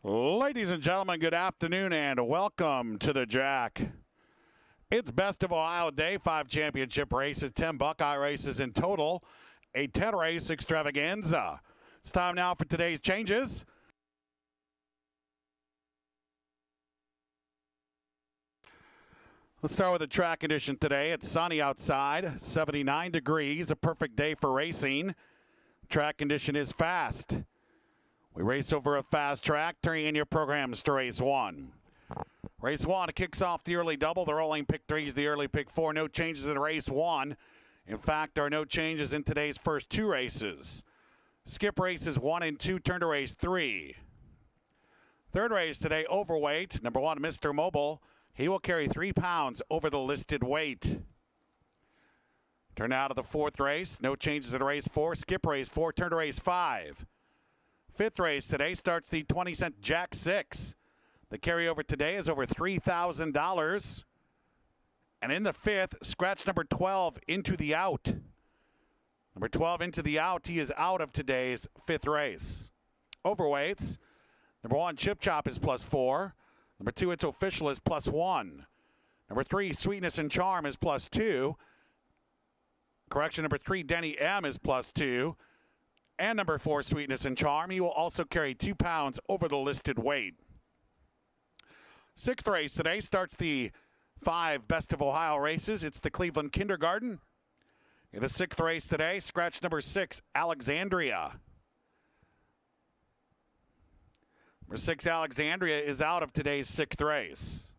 Ladies and gentlemen, good afternoon and welcome to the Jack. It's Best of Ohio Day, 5 championship races, 10 Buckeye races in total, a 10-race extravaganza. It's time now for today's changes. Let's start with the track condition today. It's sunny outside, 79 degrees, a perfect day for racing. Track condition is fast. We race over a fast track, turning in your programs to race one. Race one kicks off the early double, the rolling pick threes, the early pick four. No changes in race one. In fact, there are no changes in today's first two races. Skip races 1 and 2, turn to race 3. Third race today, overweight. Number 1, Mr. Mobile. He will carry 3 pounds over the listed weight. Turn now to the fourth race. No changes in race 4. Skip race 4, turn to race 5. Fifth race today starts the 20-cent Jack 6. The carryover today is over $3,000. And in the fifth, scratch number 12 into the out. Number 12 into the out. He is out of today's fifth race. Overweights. Number 1, Chip Chop is +4. Number 2, It's Official is +1. Number 3, Sweetness and Charm is +2. Correction, number 3, Denny M is +2. And number 4, Sweetness and Charm. He will also carry 2 pounds over the listed weight. Sixth race today starts the 5 Best of Ohio races. It's the Cleveland Kindergarten. In the sixth race today, scratch number 6, Alexandria. Number 6, Alexandria, is out of today's sixth race.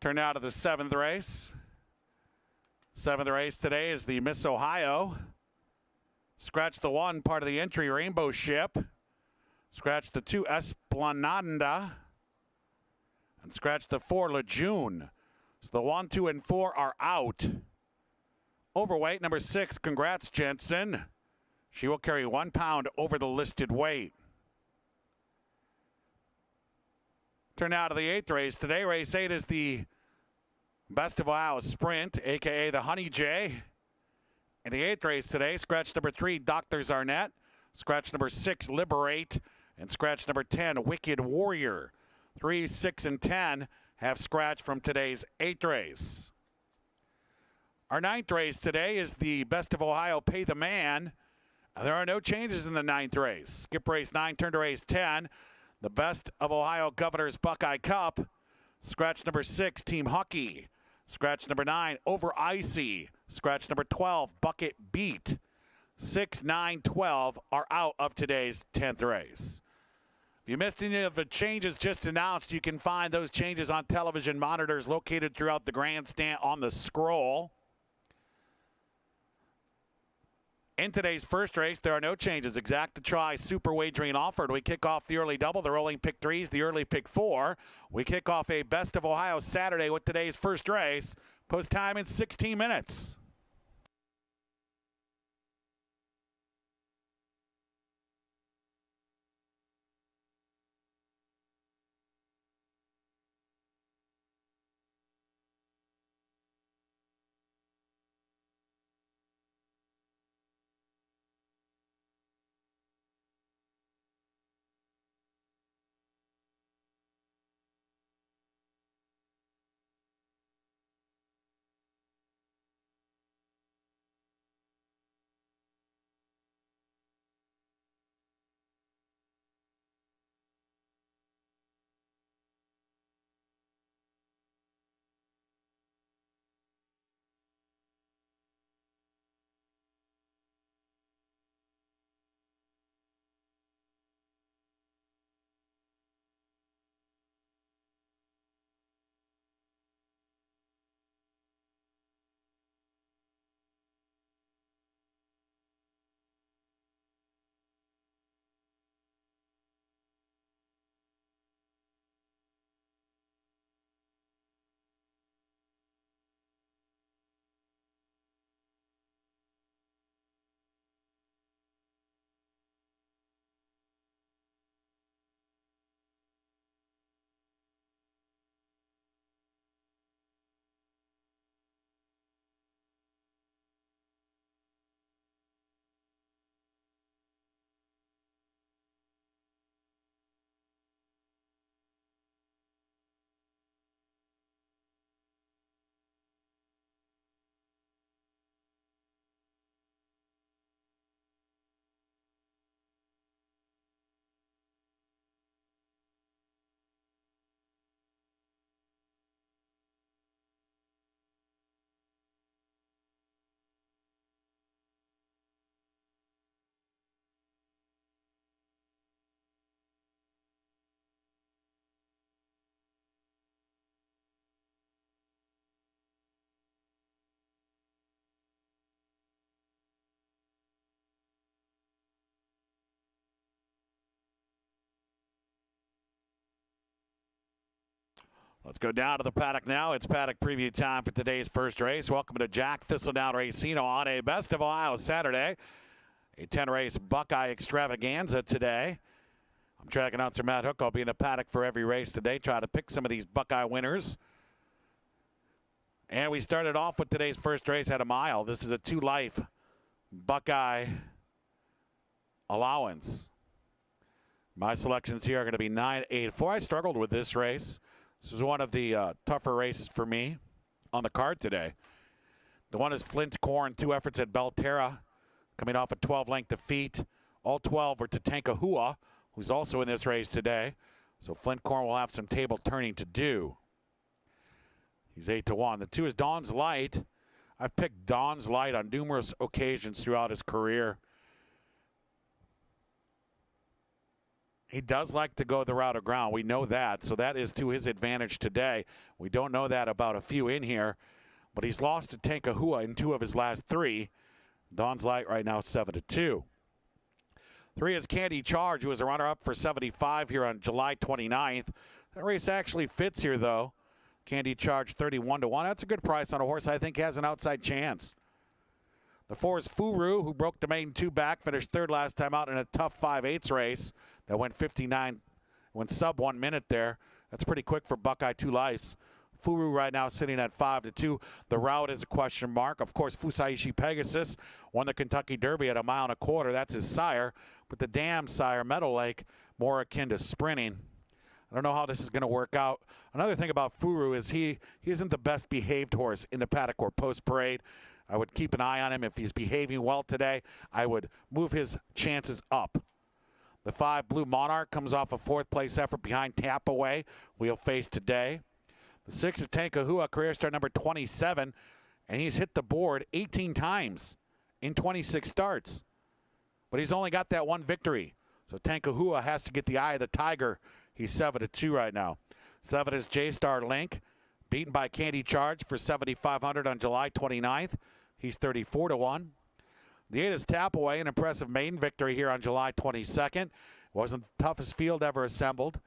Turn now to the seventh race. Seventh race today is the Miss Ohio. Scratch the 1, part of the entry, Rainbow Ship. Scratch the 2, Esplanada. And scratch the 4, Lejeune. So the 1, 2, and 4 are out. Overweight, number 6, Congrats Jensen. She will carry 1 pound over the listed weight. Turn now to the eighth race. Today, race 8 is the Best of Ohio Sprint, a.k.a. the Honey J. In the eighth race today, scratch number 3, Dr. Zarnett. Scratch number 6, Liberate. And scratch number 10, Wicked Warrior. 3, 6, and 10 have scratch from today's eighth race. Our ninth race today is the Best of Ohio Pay the Man. There are no changes in the ninth race. Skip race 9, turn to race 10. The Best of Ohio Governor's Buckeye Cup. Scratch number 6, Team Hockey. Scratch number 9, Over Icy. Scratch number 12, Bucket Beat. 6, 9, 12 are out of today's 10th race. If you missed any of the changes just announced, you can find those changes on television monitors located throughout the grandstand on the scroll. In today's first race, there are no changes. Exact to try super wagering offered. We kick off the early double, the rolling pick threes, the early pick 4. We kick off a Best of Ohio Saturday with today's first race. Post time in 16 minutes. Let's go down to the paddock now. It's paddock preview time for today's first race. Welcome to Jack Thistledown Racino on a Best of Ohio Saturday. A 10-race Buckeye extravaganza today. I'm track announcer Matt Hook. I'll be in the paddock for every race today. Try to pick some of these Buckeye winners. And we started off with today's first race at a mile. This is a 2-life Buckeye allowance. My selections here are going to be 9, 8, 4. I struggled with this race. This is one of the tougher races for me on the card today. The one is Flint Corn, 2 efforts at Belterra, coming off a 12-length defeat. All 12 were to Tankahua, who's also in this race today. So Flint Corn will have some table turning to do. He's 8-1. The 2 is Dawn's Light. I've picked Dawn's Light on numerous occasions throughout his career. He does like to go the route of ground. We know that, so that is to his advantage today. We don't know that about a few in here, but he's lost to Tankahua in 2 of his last 3. Dawn's Light right now 7-2. 3 is Candy Charge, who is a runner-up for 75 here on July 29th. That race actually fits here, though. Candy Charge 31-1. That's a good price on a horse I think has an outside chance. The 4 is Furu, who broke the main 2 back, finished 3rd last time out in a tough 5/8 race that went 59, went sub 1 minute there. That's pretty quick for Buckeye 2 lives. Furu right now sitting at 5-2. The route is a question mark. Of course, Fusaishi Pegasus won the Kentucky Derby at 1.25 miles. That's his sire. But the dam sire, Meadow Lake, more akin to sprinting. I don't know how this is going to work out. Another thing about Furu is he isn't the best behaved horse in the paddock or post parade. I would keep an eye on him. If he's behaving well today, I would move his chances up. The 5, Blue Monarch, comes off a 4th place effort behind Tapaway, we'll face today. The 6 is Tankahua, career star number 27, and he's hit the board 18 times in 26 starts. But he's only got that 1 victory. So Tankahua has to get the eye of the tiger. He's 7-2 right now. 7 is J-Star Link, beaten by Candy Charge for 7,500 on July 29th. He's 34-1. The 8 is Tapaway, an impressive maiden victory here on July 22nd. Wasn't the toughest field ever assembled,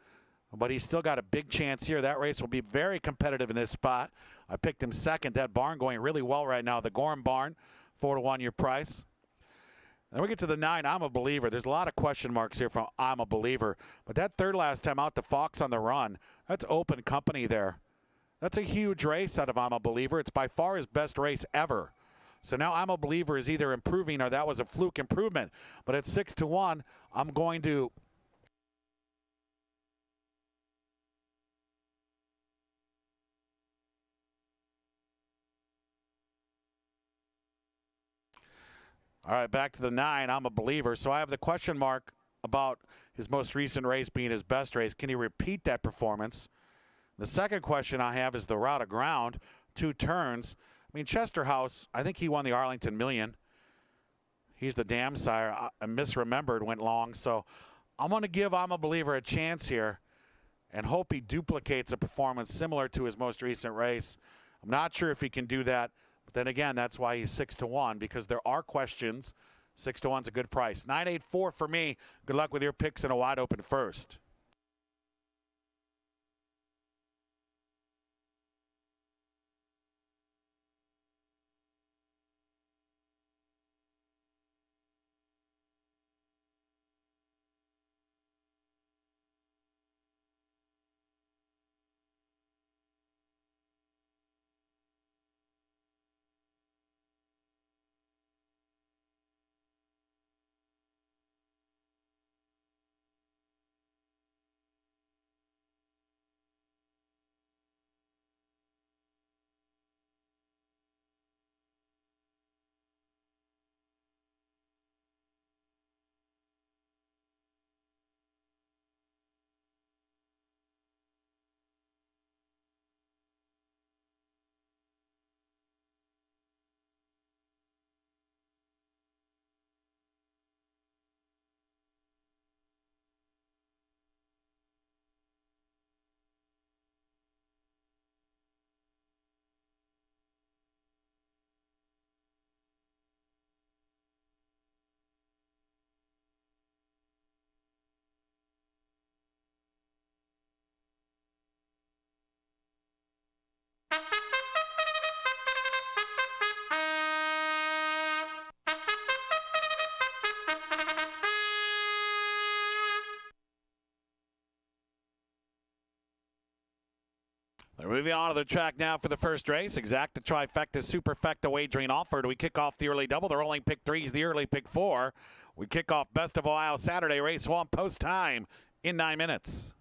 but he's still got a big chance here. That race will be very competitive in this spot. I picked him 2nd. That barn going really well right now. The Gorham barn, 4-1 your price. Then we get to the 9, I'm a Believer. There's a lot of question marks here from I'm a Believer. But that 3rd last time out, the Fox on the Run, that's open company there. That's a huge race out of I'm a Believer. It's by far his best race ever. So now I'm a Believer is either improving or that was a fluke improvement. But at 6-1, I'm going to all right, back to the 9. I'm a Believer. So I have the question mark about his most recent race being his best race. Can he repeat that performance? The second question I have is the route of ground, 2 turns. I mean, Chester House, I think he won the Arlington Million. He's the dam sire. I misremembered, went long. So I'm going to give I'm a Believer a chance here and hope he duplicates a performance similar to his most recent race. I'm not sure if he can do that. But then again, that's why he's 6-1, because there are questions. 6-1's a good price. 9-8-4 for me. Good luck with your picks in a wide open first. Moving on to the track now for the first race. Exacta, trifecta, superfecta wagering offered. We kick off the early double. The rolling pick 3 is the early pick 4. We kick off Best of Ohio Saturday, race 1, post time in 9 minutes.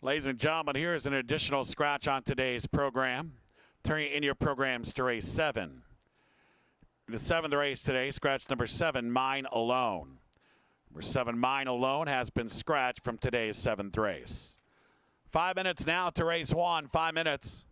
Ladies and gentlemen, here is an additional scratch on today's program. Turning in your programs to race 7. The 7th race today, scratch number 7, Mine Alone. Number 7, Mine Alone, has been scratched from today's 7th race. 5 minutes now to race 1. 5 minutes.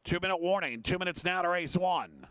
2-minute warning. 2 minutes now to race 1.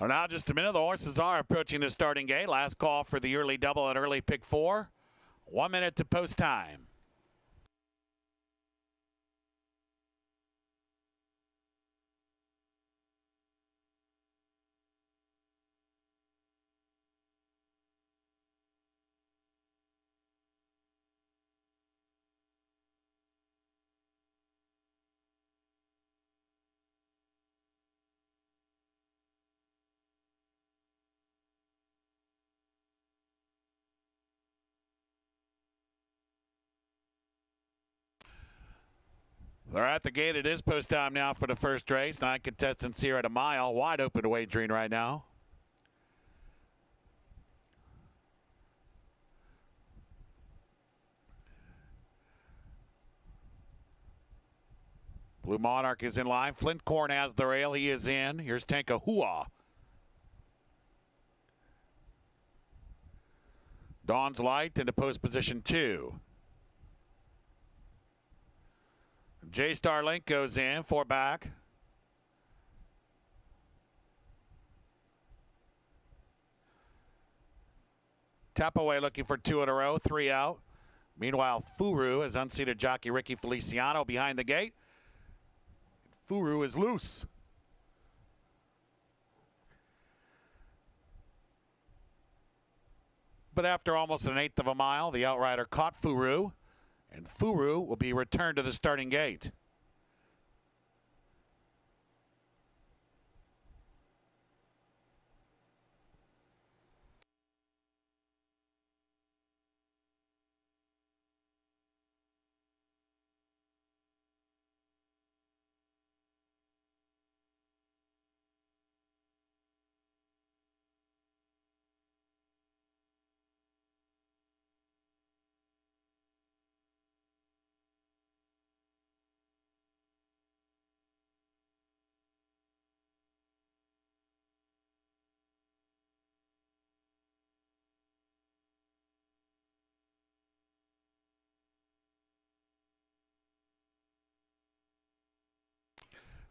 Well, now just a minute. The horses are approaching the starting gate. Last call for the early double at early pick 4. 1 minute to post time. They're at the gate. It is post time now for the first race. 9 contestants here at a mile. Wide open to wagering right now. Blue Monarch is in line. Flintcorn has the rail. He is in. Here's Tankahua. Dawn's Light into post position 2. J Starlink goes in, 4 back. Tap away looking for 2 in a row, 3 out. Meanwhile, Furu has unseated jockey Ricky Feliciano behind the gate. Furu is loose. But after almost an eighth of a mile, the outrider caught Furu, and Furu will be returned to the starting gate.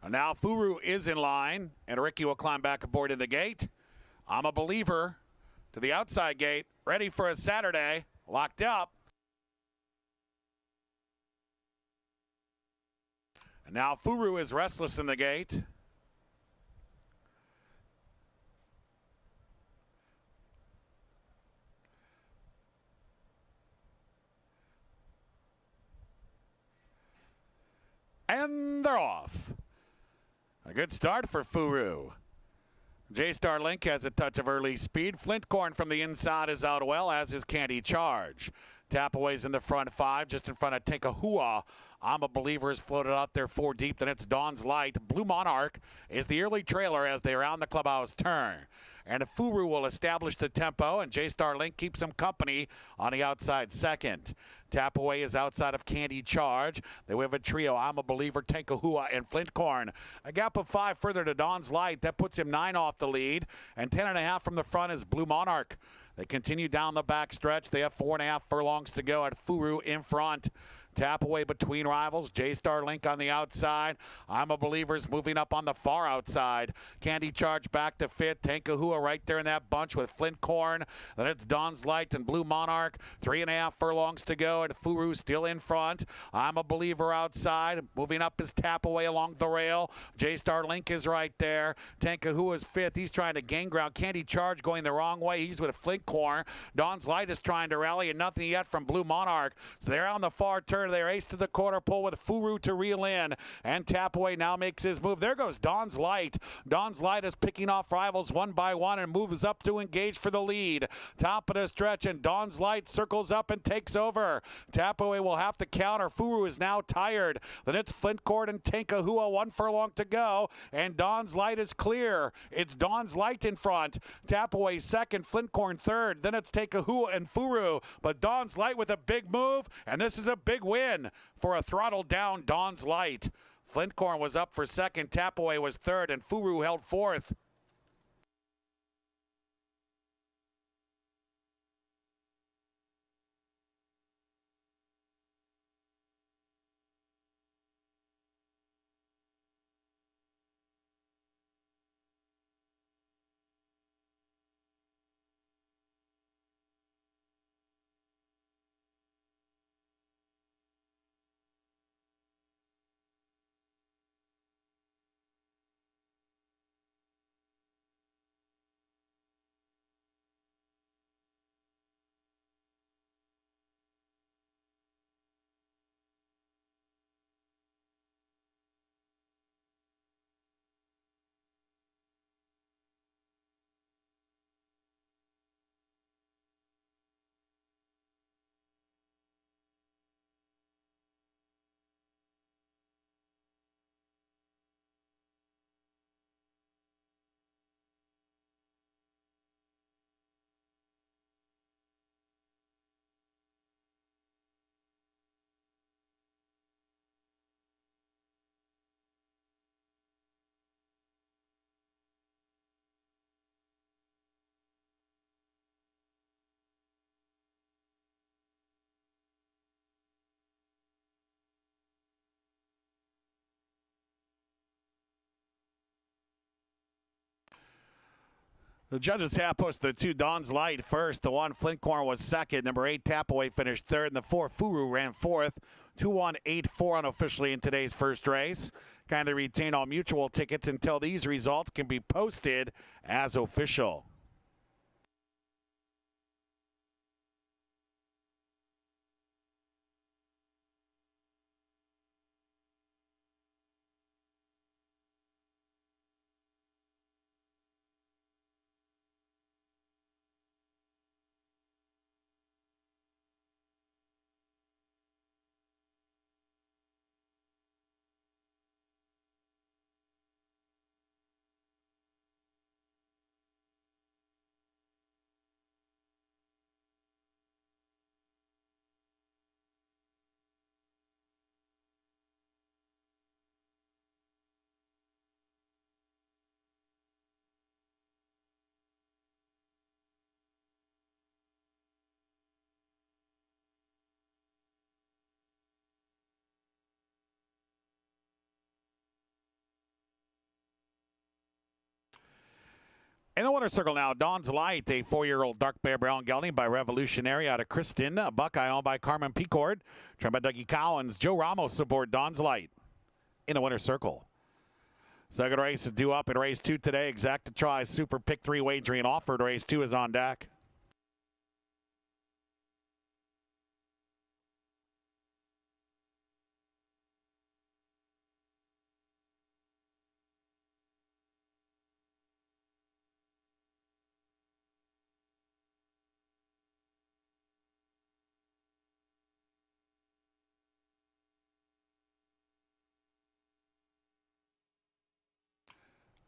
And now Furu is in line, and Ricky will climb back aboard in the gate. I'm a Believer to the outside gate, ready for a Saturday, locked up. And now Furu is restless in the gate. And they're off. A good start for Furu. J Starlink has a touch of early speed. Flintcorn from the inside is out well, as is Candy Charge. Tapaway's in the front 5, just in front of Tankahua. I'm a Believer is floated out there 4 deep. Then it's Dawn's Light. Blue Monarch is the early trailer as they round the clubhouse turn. And Furu will establish the tempo, and J Starlink keeps him company on the outside second. Tapaway is outside of Candy Charge. They have a trio, I'm a Believer, Tankahua, and Flintcorn. A gap of 5 further to Dawn's Light. That puts him 9 off the lead. And 10.5 from the front is Blue Monarch. They continue down the back stretch. They have 4.5 furlongs to go at Furu in front. Tapaway between rivals. J Starlink on the outside. I'm a Believer's moving up on the far outside. Candy Charge back to 5th. Tankahua right there in that bunch with Flintcorn. Then it's Dawn's Light and Blue Monarch. 3.5 furlongs to go, and Furu still in front. I'm a Believer outside. Moving up is Tapaway along the rail. J Starlink is right there. Tankahua's 5th. He's trying to gain ground. Candy Charge going the wrong way. He's with Flintcorn. Dawn's Light is trying to rally, and nothing yet from Blue Monarch. So they're on the far turn. They're ace to the quarter pole with Furu to reel in, and Tapaway now makes his move. There goes Dawn's Light. Dawn's Light is picking off rivals one by one and moves up to engage for the lead. Top of the stretch, and Dawn's Light circles up and takes over. Tapaway will have to counter. Furu is now tired. Then it's Flintcorn and Tankahua, 1 furlong to go, and Dawn's Light is clear. It's Dawn's Light in front. Tapaway second, Flintcorn third. Then it's Tankahua and Furu, but Dawn's Light with a big move, and this is a big win for a throttle down Dawn's Light. Flintcorn was up for second, Tapaway was third, and Furu held fourth. The judges have posted the 2 Dawn's Light first. The 1 Flintcorn was second. Number 8 Tapaway finished third. And the 4 Furu ran fourth. 2-1-8-4 unofficially in today's first race. Kindly retain all mutual tickets until these results can be posted as official. In the winner's circle now, Dawn's Light, a 4-year-old dark bear brown gelding by Revolutionary out of Kristen. A Buckeye owned by Carmen Picord. Trained by Dougie Collins. Joe Ramos aboard Dawn's Light in the winner's circle. Second race is due up in race 2 today. Exacta tries Super Pick 3 wagering offered. Race 2 is on deck.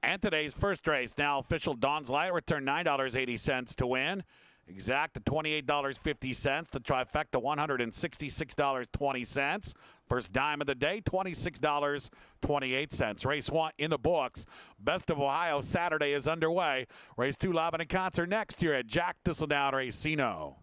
And today's first race, now official Dawn's Light, return $9.80 to win. Exact to $28.50. The trifecta, $166.20. First dime of the day, $26.28. Race 1 in the books. Best of Ohio Saturday is underway. Race 2 live in concert next year at Jack Thistledown Racino.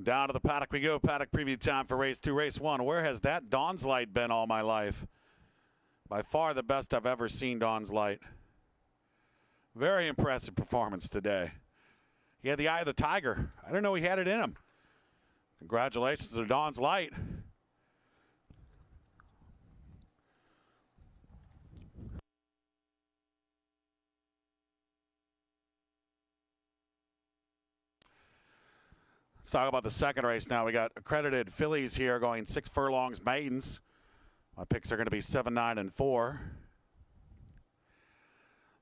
Down to the paddock we go. Paddock preview time for race 2. Race 1. Where has that Dawn's Light been all my life? By far the best I've ever seen Dawn's Light. Very impressive performance today. He had the eye of the tiger. I didn't know he had it in him. Congratulations to Dawn's Light. Let's talk about the second race now. We got accredited fillies here going 6 furlongs maidens. My picks are going to be 7, 9, and 4.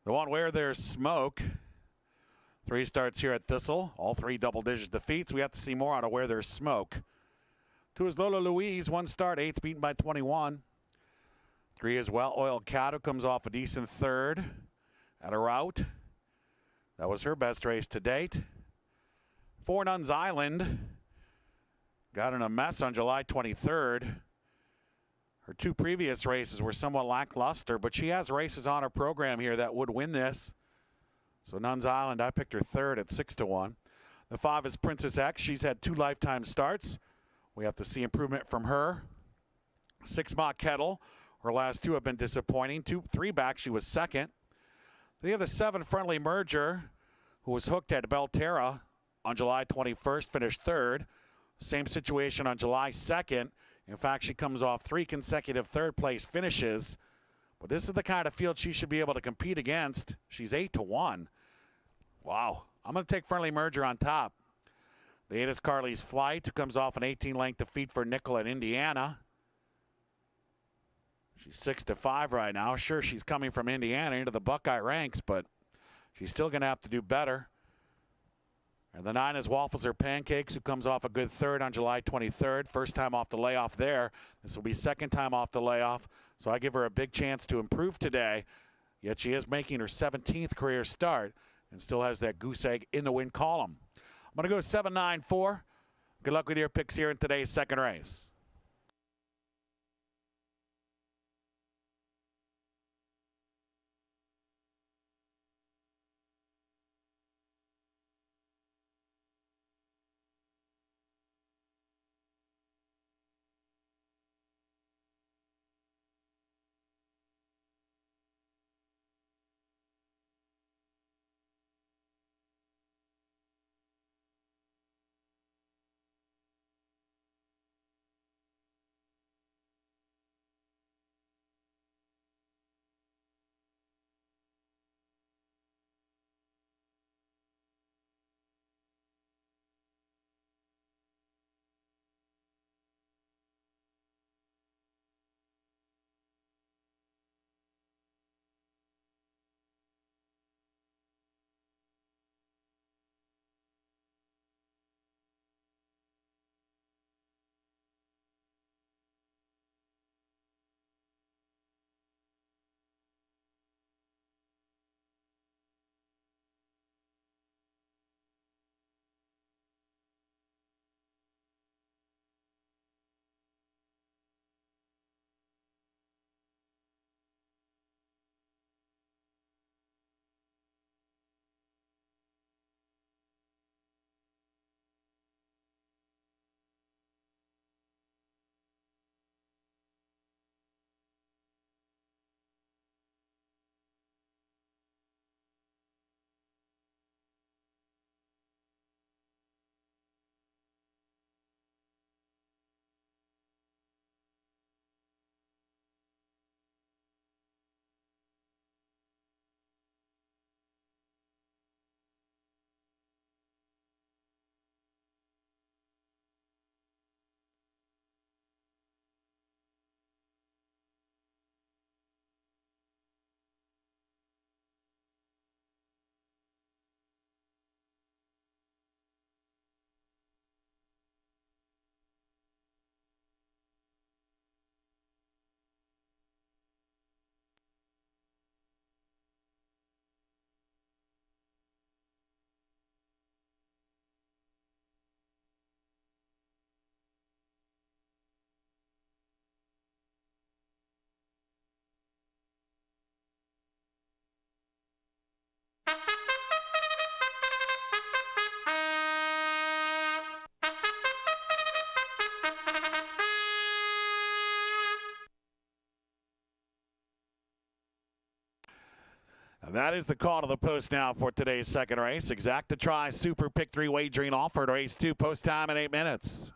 The one where there's smoke. 3 starts here at Thistle. All 3 double-digit defeats. We have to see more out of where there's smoke. 2 is Lola Louise. 1 start, 8th, beaten by 21. 3 is Well-Oiled Cat, who comes off a decent 3rd at a rout. That was her best race to date. 4 Nuns Island. Got in a mess on July 23rd. Her 2 previous races were somewhat lackluster, but she has races on her program here that would win this. So Nuns Island, I picked her 3rd at 6-1. The 5 is Princess X. She's had 2 lifetime starts. We have to see improvement from her. 6 Mock Kettle. Her last 2 have been disappointing. 3 back, she was 2nd. Then you have the 7 Friendly Merger, who was hooked at Belterra on July 21st, finished 3rd. Same situation on July 2nd. In fact, she comes off 3 consecutive 3rd place finishes. But this is the kind of field she should be able to compete against. She's 8-1. Wow. I'm going to take Friendly Merger on top. The 8 is Carly's Flight, who comes off an 18-length defeat for Nickel at Indiana. She's 6-5 right now. Sure, she's coming from Indiana into the Buckeye ranks, but she's still going to have to do better. And the 9 is Waffles or Pancakes, who comes off a good 3rd on July 23rd. First time off the layoff there. This will be 2nd time off the layoff, so I give her a big chance to improve today. Yet she is making her 17th career start and still has that goose egg in the win column. I'm going to go 7, 9, 4. Good luck with your picks here in today's second race. That is the call to the post now for today's second race. Exacta Try Super Pick 3 wagering offered. Race 2 post time in 8 minutes.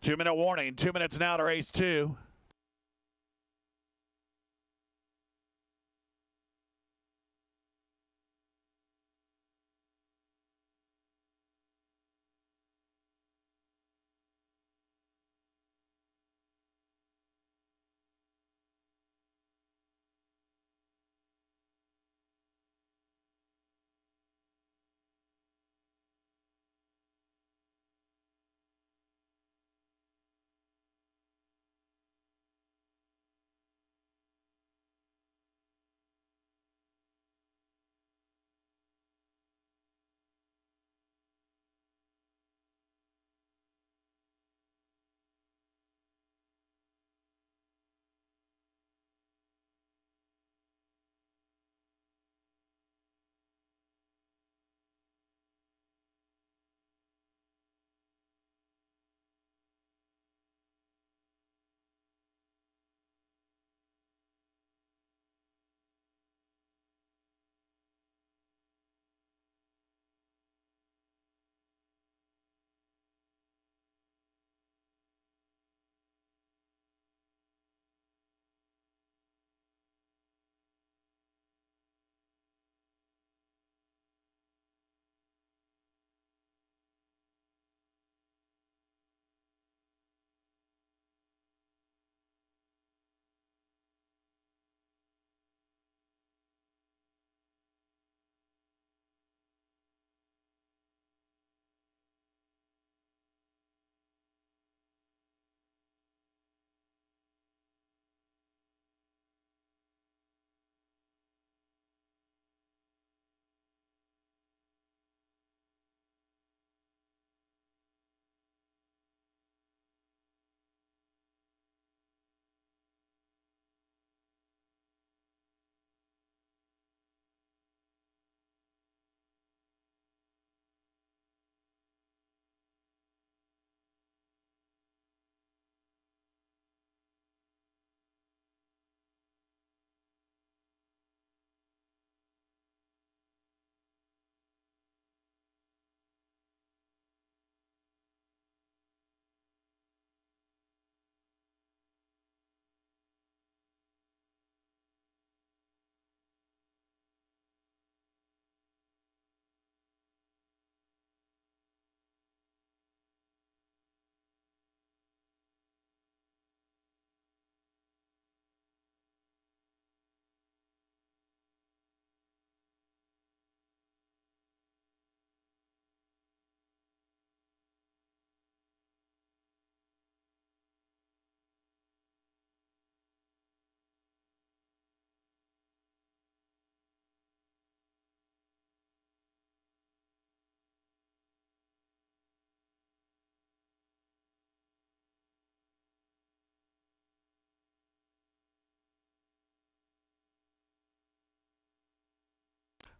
2-minute warning. 2 minutes now to race 2.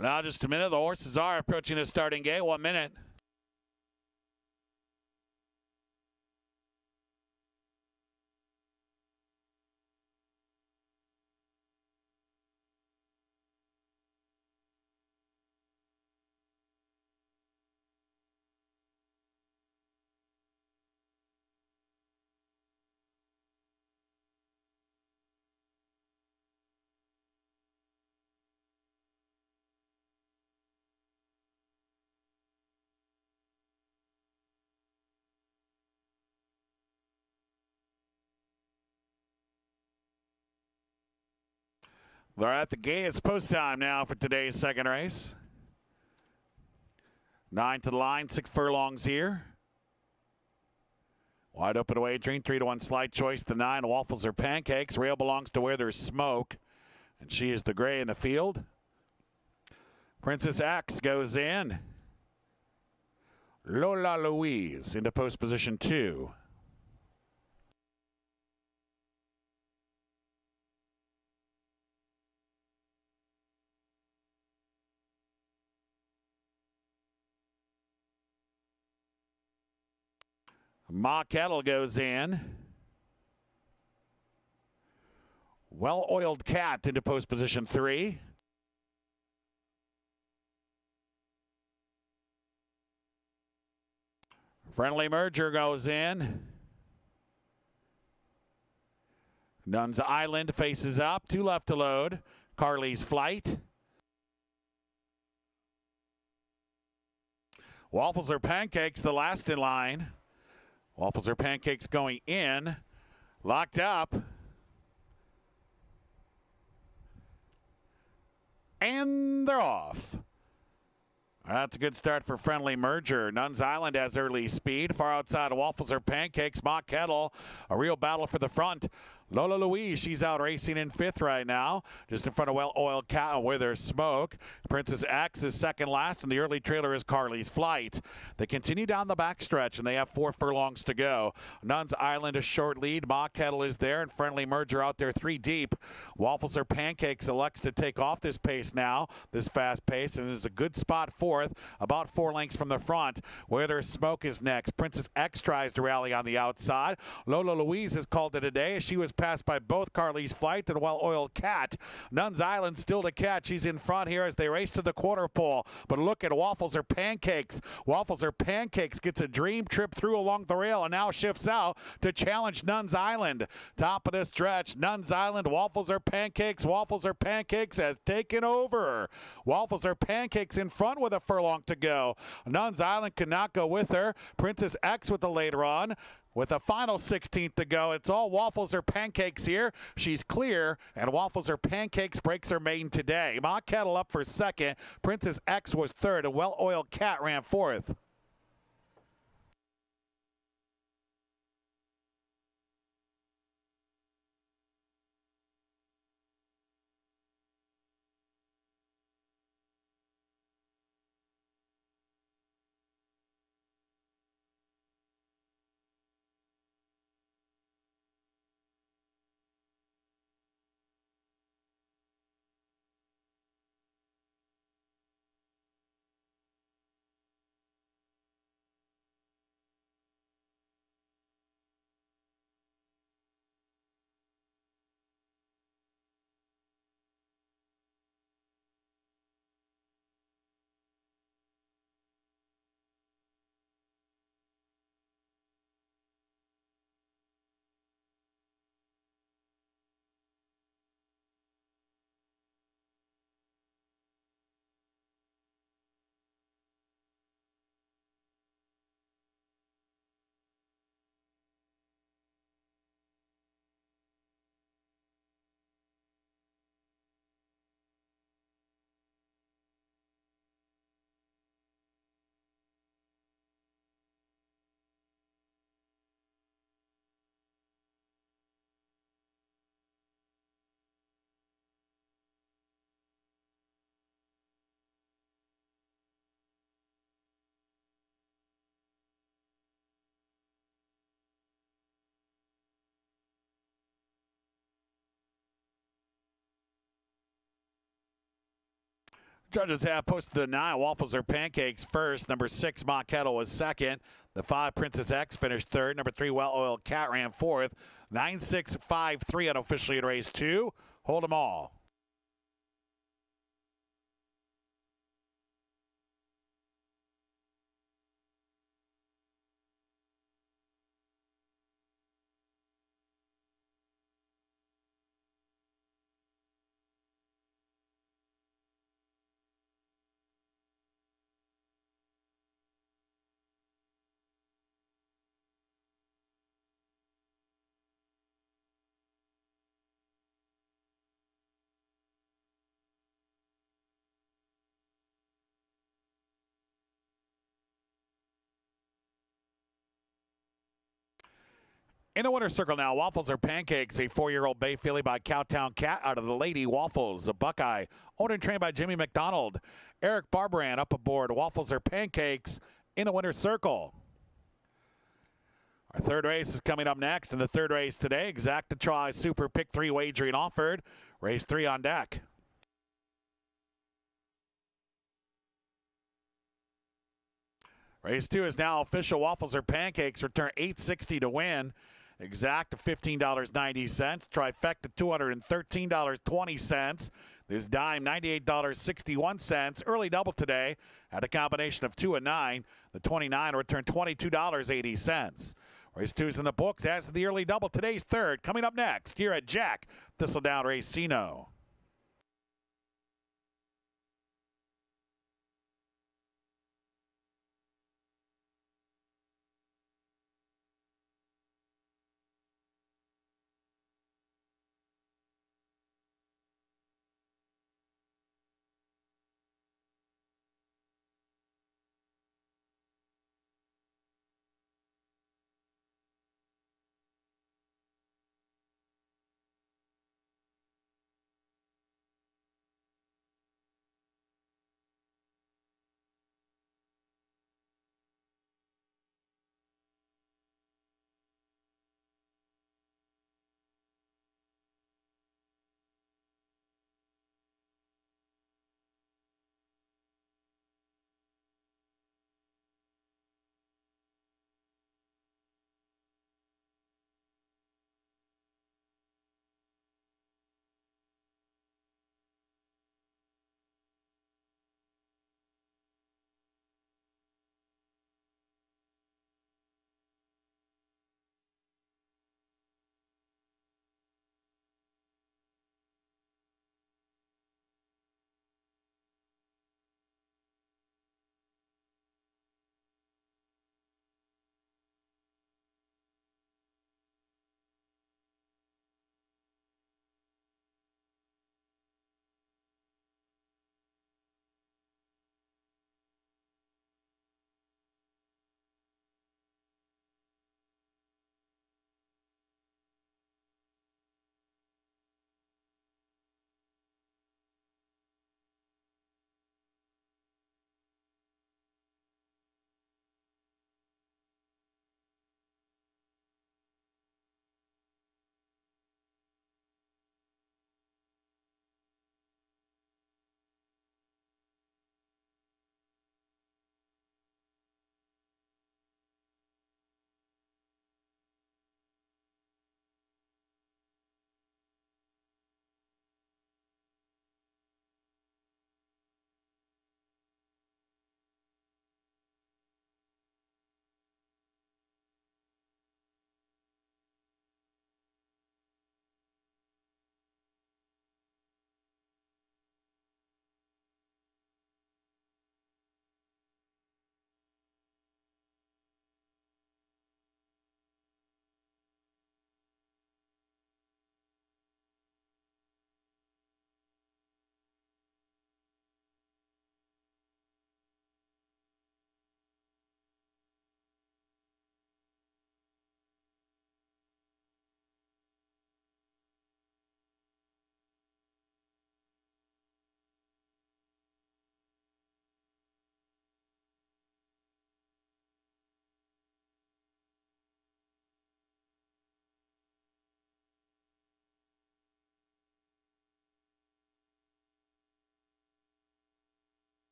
Now just a minute. The horses are approaching the starting gate. 1 minute. They're at the gate. It's post time now for today's second race. 9 to the line, 6 furlongs here. Wide open wagering, 3-1 slide choice. The 9 waffles or pancakes. Rail belongs to where there's smoke, and she is the gray in the field. Princess X goes in. Lola Louise into post position 2. Ma Kettle goes in. Well-oiled cat into post position 3. Friendly Merger goes in. Nuns Island faces up, 2 left to load. Carly's Flight. Waffles or Pancakes, the last in line. Waffles or Pancakes going in. Locked up. And they're off. That's a good start for Friendly Merger. Nuns Island has early speed. Far outside of Waffles or Pancakes. Mock Kettle, a real battle for the front. Lola Louise, she's out racing in 5th right now. Just in front of Well Oiled Cat where there's smoke. Princess X is second last, and the early trailer is Carly's Flight. They continue down the backstretch, and they have 4 furlongs to go. Nuns Island a short lead. Mock Kettle is there, and Friendly Merger out there 3 deep. Waffles or Pancakes elects to take off this pace now, this fast pace, and is a good spot 4th, about 4 lengths from the front. Where there's smoke is next. Princess X tries to rally on the outside. Lola Louise has called it a day. She was passed by both Carly's Flight and Well Oiled Cat. Nuns Island still to catch. She's in front here as they race to the quarter pole. But look at Waffles or Pancakes. Waffles or Pancakes gets a dream trip through along the rail and now shifts out to challenge Nuns Island. Top of the stretch, Nuns Island, Waffles or Pancakes. Waffles or Pancakes has taken over. Waffles or Pancakes in front with a furlong to go. Nuns Island cannot go with her. Princess X with the later on. With a final 16th to go, it's all Waffles or Pancakes here. She's clear, and Waffles or Pancakes breaks her maiden today. Mock Kettle up for second. Princess X was third, and Well Oiled Cat ran 4th. Judges have posted the 9 Waffles or Pancakes first. Number 6 Mock Kettle was second. The 5 Princess X finished third. Number 3 Well Oiled Cat ran 4th. 9-6-5-3 unofficially in race 2. Hold 'em all. In the winner's circle now, Waffles or Pancakes, a 4-year-old bay filly by Cowtown Cat out of the Lady Waffles. A Buckeye, owned and trained by Jimmy McDonald. Eric Barbaran up aboard Waffles or Pancakes in the winner's circle. Our third race is coming up next. In the third race today, Exacta Try Super Pick 3 wagering offered. Race 3 on deck. Race 2 is now official. Waffles or Pancakes return $8.60 to win. Exact $15.90. Trifecta $213.20. This dime $98.61. Early double today at a combination of 2 and 9. The 29 returned $22.80. Race 2's in the books as the early double. Today's third coming up next here at Jack Thistledown Racino.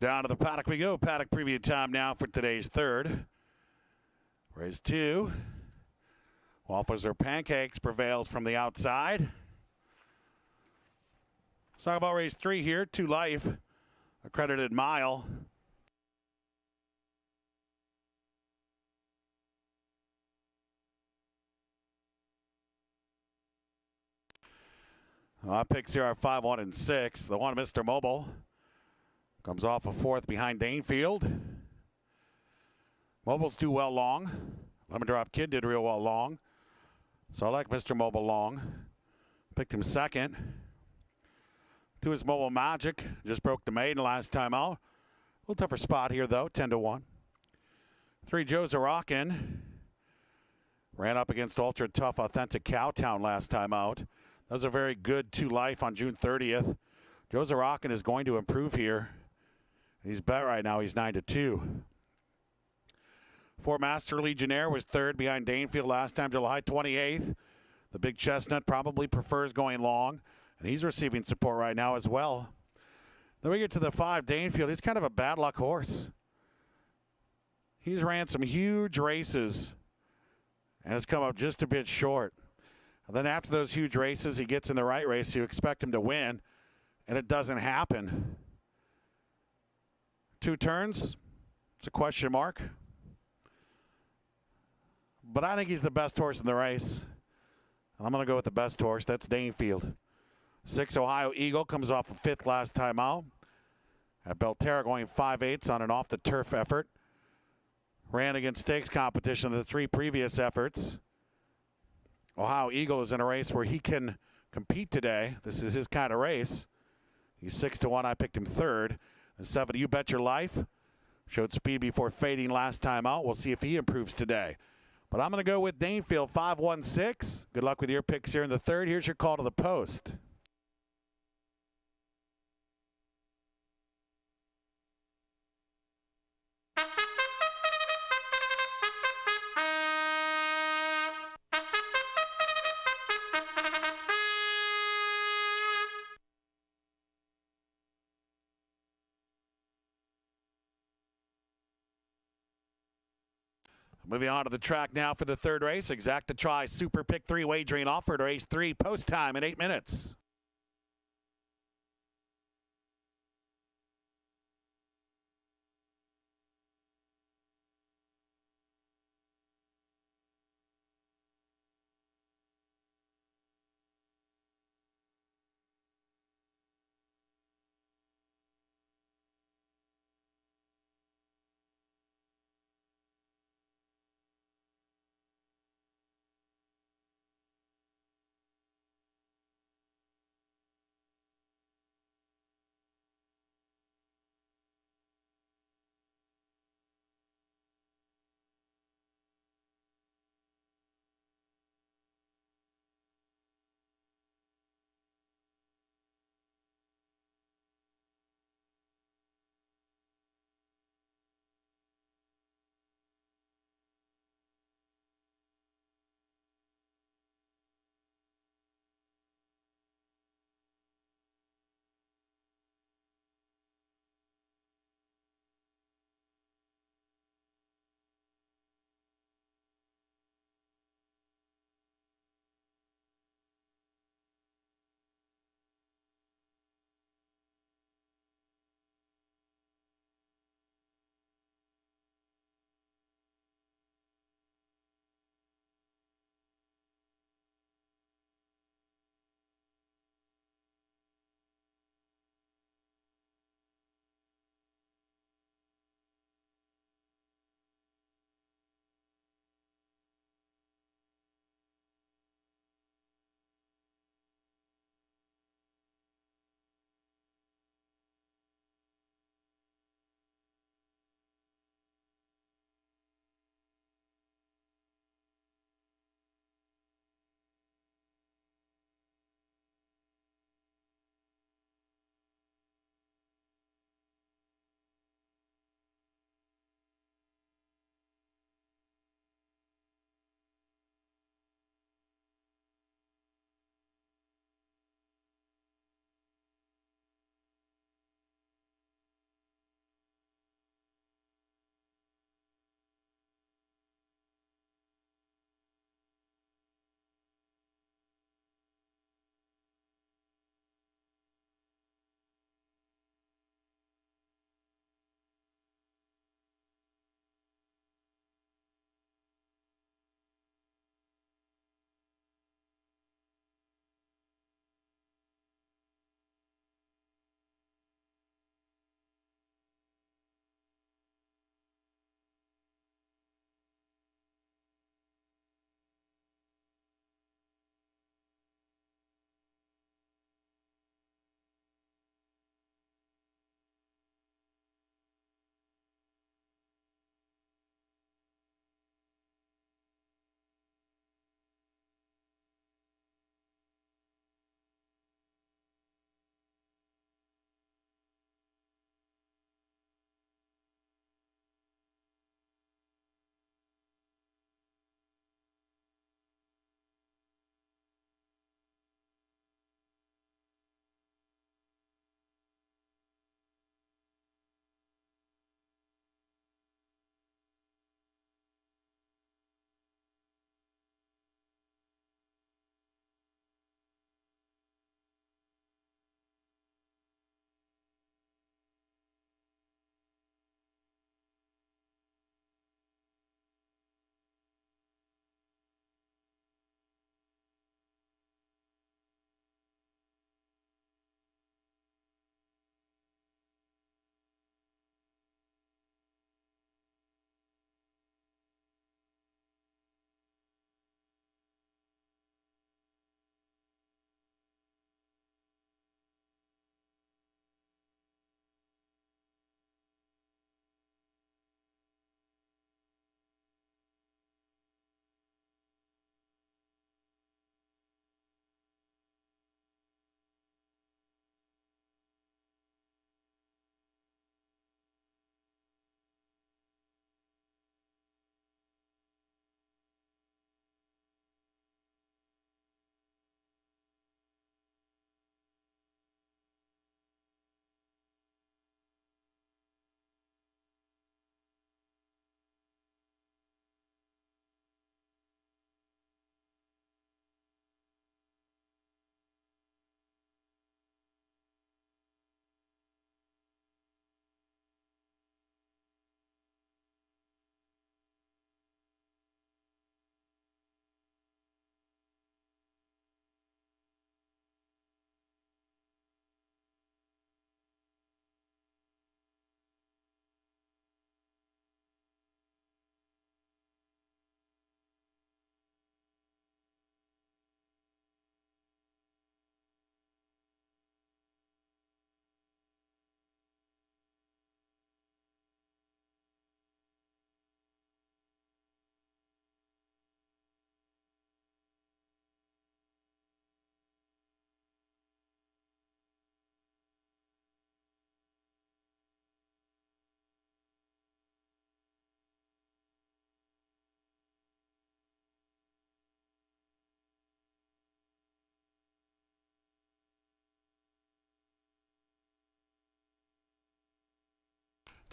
Down to the paddock we go. Paddock preview time now for today's third. Race 2. Waffles or Pancakes prevails from the outside. Let's talk about race 3 here. 2 Life, accredited mile. Our picks here are 5, 1, and 6. The one, Mr. Mobile, comes off a 4th behind Danefield. Mobiles do well long. Lemon Drop Kid did real well long. So I like Mr. Mobile long. Picked him 2nd. 2 is Mobile Magic. Just broke the maiden last time out. A little tougher spot here, though, 10 to 1. 3, Joe's a Rockin'. Ran up against Ultra Tough Authentic Cowtown last time out. That was a very good 2 Life on June 30th. Joe's a Rockin' is going to improve here. He's bet right now. He's 9 to 2. 4, Master Legionnaire was 3rd behind Danefield last time, July 28th. The big chestnut probably prefers going long, and he's receiving support right now as well. Then we get to the 5, Danefield. He's kind of a bad luck horse. He's ran some huge races and has come up just a bit short. And then after those huge races, he gets in the right race. You expect him to win, and it doesn't happen. 2 turns, it's a question mark. But I think he's the best horse in the race. And I'm going to go with the best horse. That's Danefield. 6, Ohio Eagle, comes off a 5th last time out. At Belterra going 5/8 on an off-the-turf effort. Ran against stakes competition in the 3 previous efforts. Ohio Eagle is in a race where he can compete today. This is his kind of race. He's 6 to 1. I picked him 3rd. And 7, You Bet Your Life. Showed speed before fading last time out. We'll see if he improves today. But I'm going to go with Danefield, 5, 1, 6. Good luck with your picks here in the 3rd. Here's your call to the post. Moving on to the track now for the 3rd race. Exacta Tri Super Pick 3 wagering offered. Race 3 post time in 8 minutes.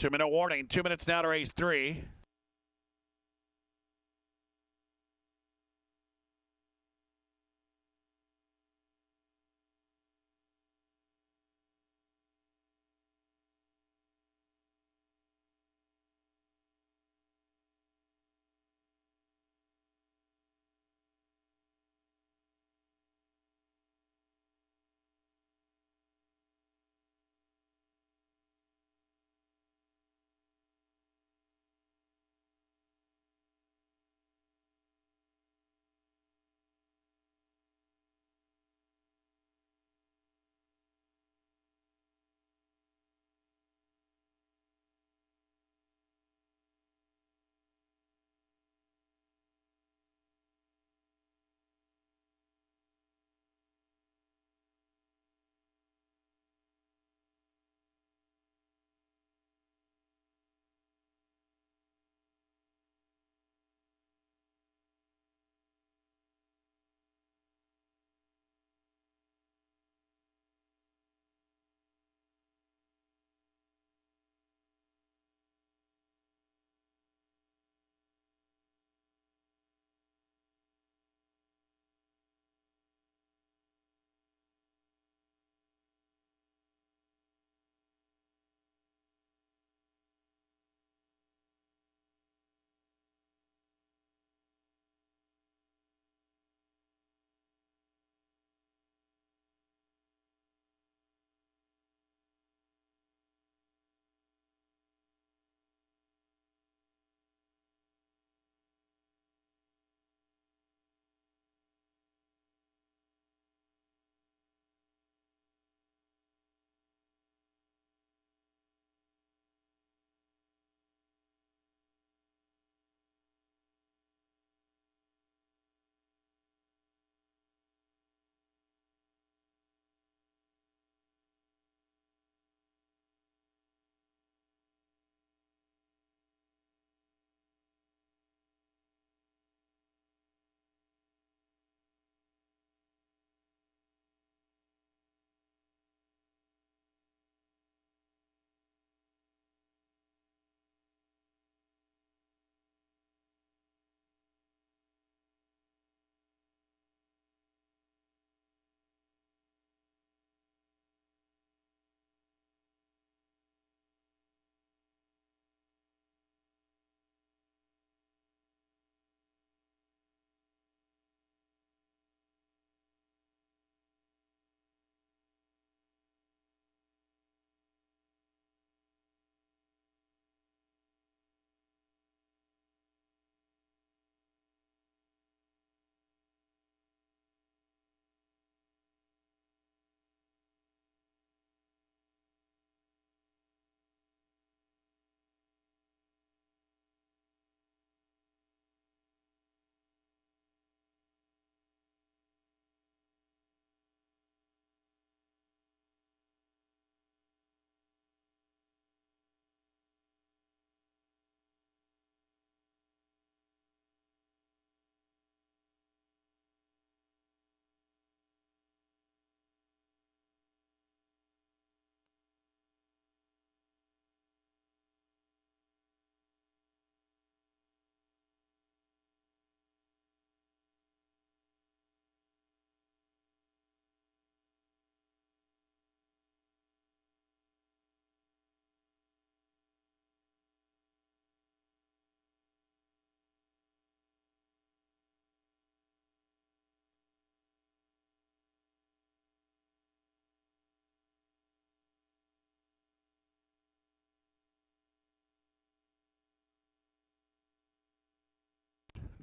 2-minute warning. 2 minutes now to race 3.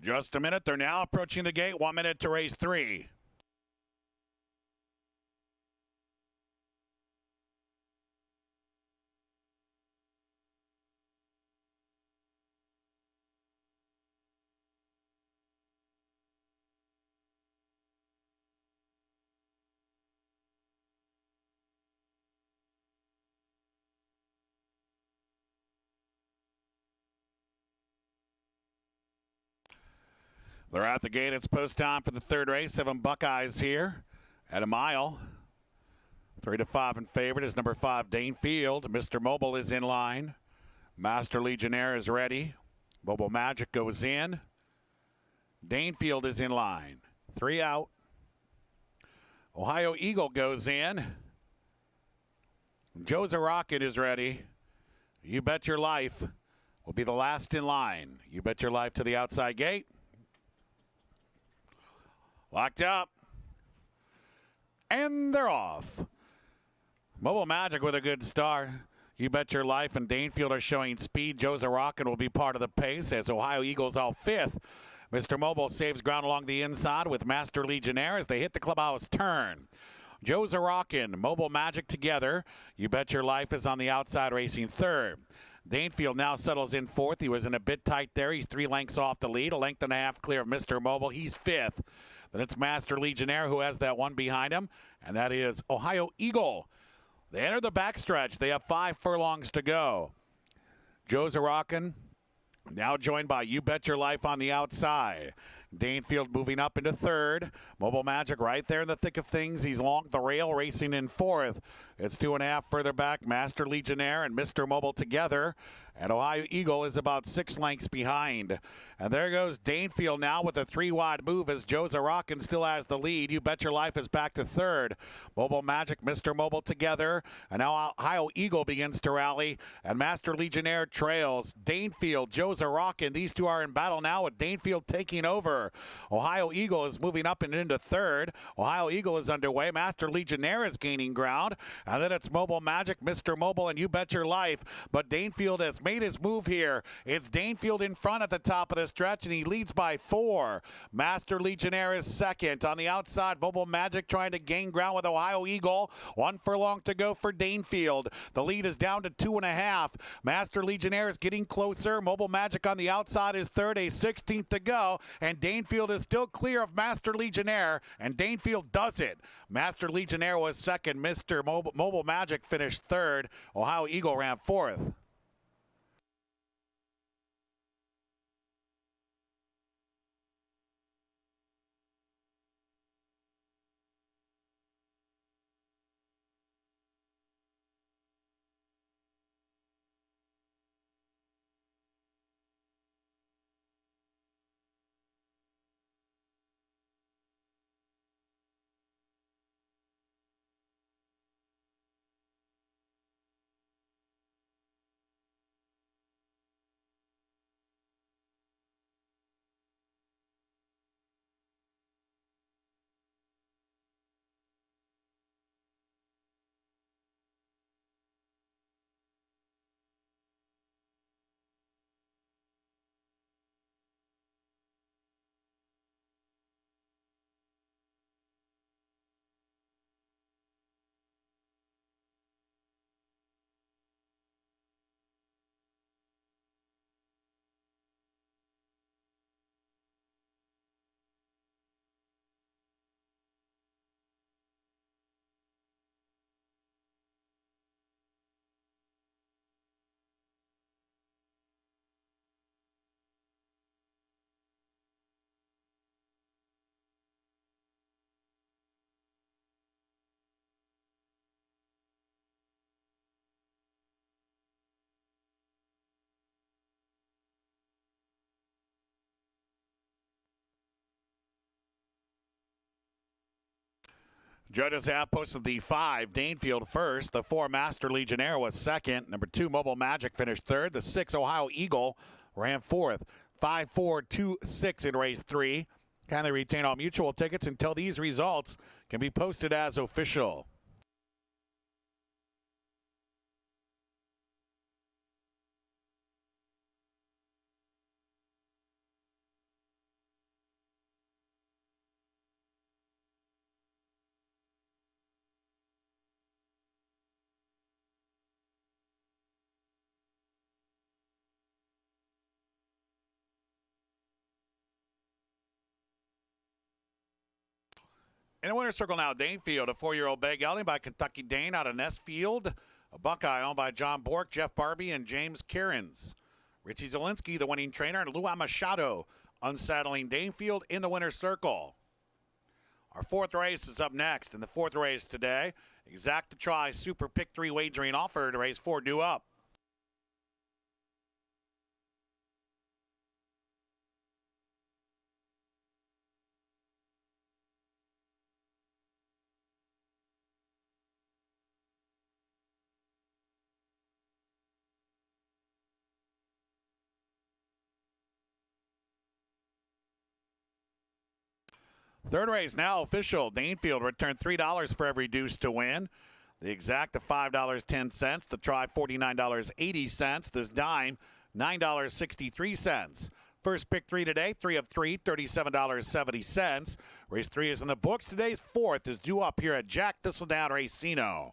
Just a minute. They're now approaching the gate. 1 minute to race 3. They're at the gate. It's post time for the third race. 7 Buckeyes here at a mile. 3 to 5 in favorite is number 5 Dane Field. Mr. Mobile is in line. Master Legionnaire is ready. Mobile Magic goes in. Danefield is in line. 3 out. Ohio Eagle goes in. Joe Zarokin is ready. You Bet Your Life will be the last in line. You Bet Your Life to the outside gate. Locked up. And they're off. Mobile Magic with a good start. You Bet Your Life and Danefield are showing speed. Joe Zarokin will be part of the pace as Ohio Eagles out 5th. Mr. Mobile saves ground along the inside with Master Legionnaire as they hit the clubhouse turn. Joe Zarokin, Mobile Magic together. You Bet Your Life is on the outside racing 3rd. Danefield now settles in 4th. He was in a bit tight there. He's 3 lengths off the lead, a length and a half clear of Mr. Mobile. He's 5th. Then it's Master Legionnaire who has that one behind him, and that is Ohio Eagle. They enter the backstretch. They have 5 furlongs to go. Joe Zarokin now joined by You Bet Your Life on the outside. Danefield moving up into 3rd. Mobile Magic right there in the thick of things. He's along the rail racing in 4th. It's 2.5 further back. Master Legionnaire and Mr. Mobile together. And Ohio Eagle is about 6 lengths behind. And there goes Danefield now with a 3-wide move as Joe Zarokin still has the lead. You Bet Your Life is back to 3rd. Mobile Magic, Mr. Mobile together. And now Ohio Eagle begins to rally. And Master Legionnaire trails. Danefield, Joe Zarokin. These two are in battle now with Danefield taking over. Ohio Eagle is moving up and into 3rd. Ohio Eagle is underway. Master Legionnaire is gaining ground. And then it's Mobile Magic, Mr. Mobile, and You Bet Your Life. But Danefield has made his move here. It's Danefield in front at the top of the stretch, and he leads by 4. Master Legionnaire is 2nd. On the outside, Mobile Magic trying to gain ground with Ohio Eagle. 1 furlong to go for Danefield. The lead is down to 2.5. Master Legionnaire is getting closer. Mobile Magic on the outside is 3rd, a 16th to go, and Danefield is still clear of Master Legionnaire, and Danefield does it. Master Legionnaire was 2nd. Mr. Mobile Magic finished 3rd. Ohio Eagle ran 4th. Judges have posted the 5, Danefield first. The 4, Master Legionnaire was 2nd. Number 2, Mobile Magic finished 3rd. The 6, Ohio Eagle ran 4th. 5, 4, 2, 6 in race 3. Kindly retain all mutual tickets until these results can be posted as official. In the winner's circle now, Danefield, a 4-year-old bay gelding by Kentucky Dane out of Nestfield. A Buckeye owned by John Bork, Jeff Barbie, and James Cairns. Richie Zielinski, the winning trainer, and Luan Machado unsaddling Danefield in the winner's circle. Our 4th race is up next. In the 4th race today, Exacta Try Super Pick 3 wagering offer to race 4 due up. Third race now official. Dainfield returned $3 for every deuce to win. The exact of $5.10. The try $49.80. This dime $9.63. First pick 3 today, 3 of 3, $37.70. Race 3 is in the books. Today's fourth is due up here at Jack Thistledown Racino.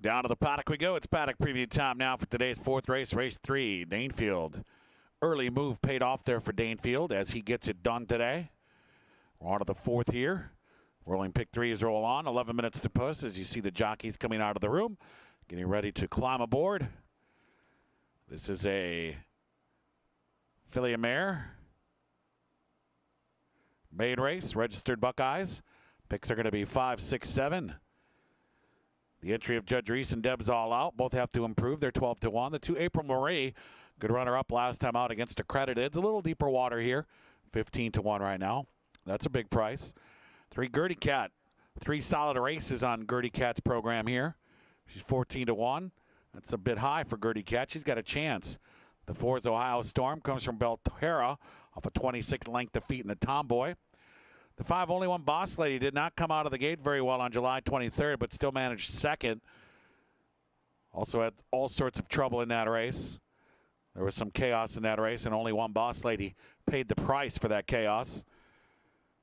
Down to the paddock we go. It's paddock preview time now for today's fourth race, race 3, Dainfield. Early move paid off there for Dainfield as he gets it done today. We're on to the fourth here. Rolling pick 3s roll on. 11 minutes to push as you see the jockeys coming out of the room, getting ready to climb aboard. This is a filly mare. Maiden race, registered Buckeyes. Picks are going to be 5, 6, 7. The entry of Judge Reese and Deb's all out. Both have to improve. They're 12-1. The 2 April Marie, good runner-up last time out against Accredited. It's a little deeper water here. 15-1 right now. That's a big price. 3 Gertie Cat. 3 solid races on Gertie Cat's program here. She's 14-1. That's a bit high for Gertie Cat. She's got a chance. The 4's Ohio Storm comes from Belterra off a 26 length defeat in the Tomboy. The 5 Only One Boss Lady did not come out of the gate very well on July 23rd, but still managed second. Also had all sorts of trouble in that race. There was some chaos in that race, and Only One Boss Lady paid the price for that chaos.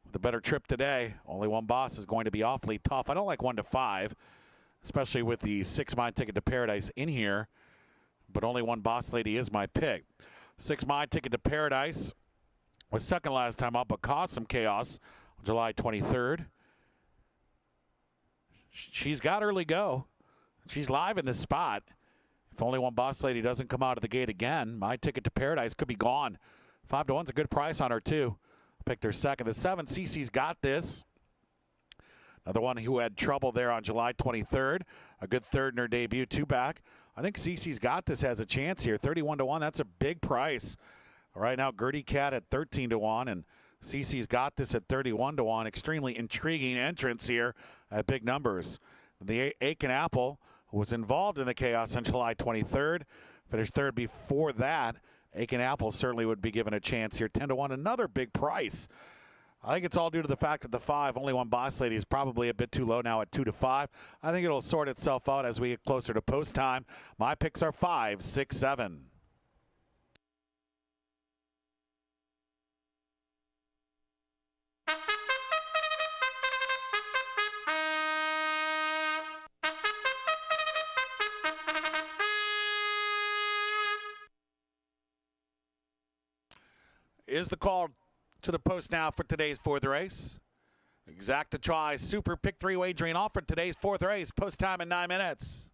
With a better trip today, Only One Boss is going to be awfully tough. I don't like 1 to 5, especially with the 6 My Ticket to Paradise in here, but Only One Boss Lady is my pick. 6 My Ticket to Paradise was second last time up, but caused some chaos on July 23rd. She's got early go. She's live in this spot. If Only One Boss Lady doesn't come out of the gate again, My Ticket to Paradise could be gone. 5-1's a good price on her, too. Picked her second. The 7, Cece's Got This. Another one who had trouble there on July 23rd. A good third in her debut, 2 back. I think Cece's Got This has a chance here. 31-1, that's a big price. Right now, Gertie Cat at 13-1, and Cece's Got This at 31-1. Extremely intriguing entrance here at big numbers. The Aiken Apple, who was involved in the chaos on July 23rd, finished third before that. Aiken Apple certainly would be given a chance here. 10-1, another big price. I think it's all due to the fact that the 5 Only One Boss Lady is probably a bit too low now at 2 to 5. I think it'll sort itself out as we get closer to post time. My picks are 5, 6, 7. Is the call to the post now for today's fourth race. Exacta Try Super Pick 3 wagering off for today's fourth race. Post time in 9 minutes.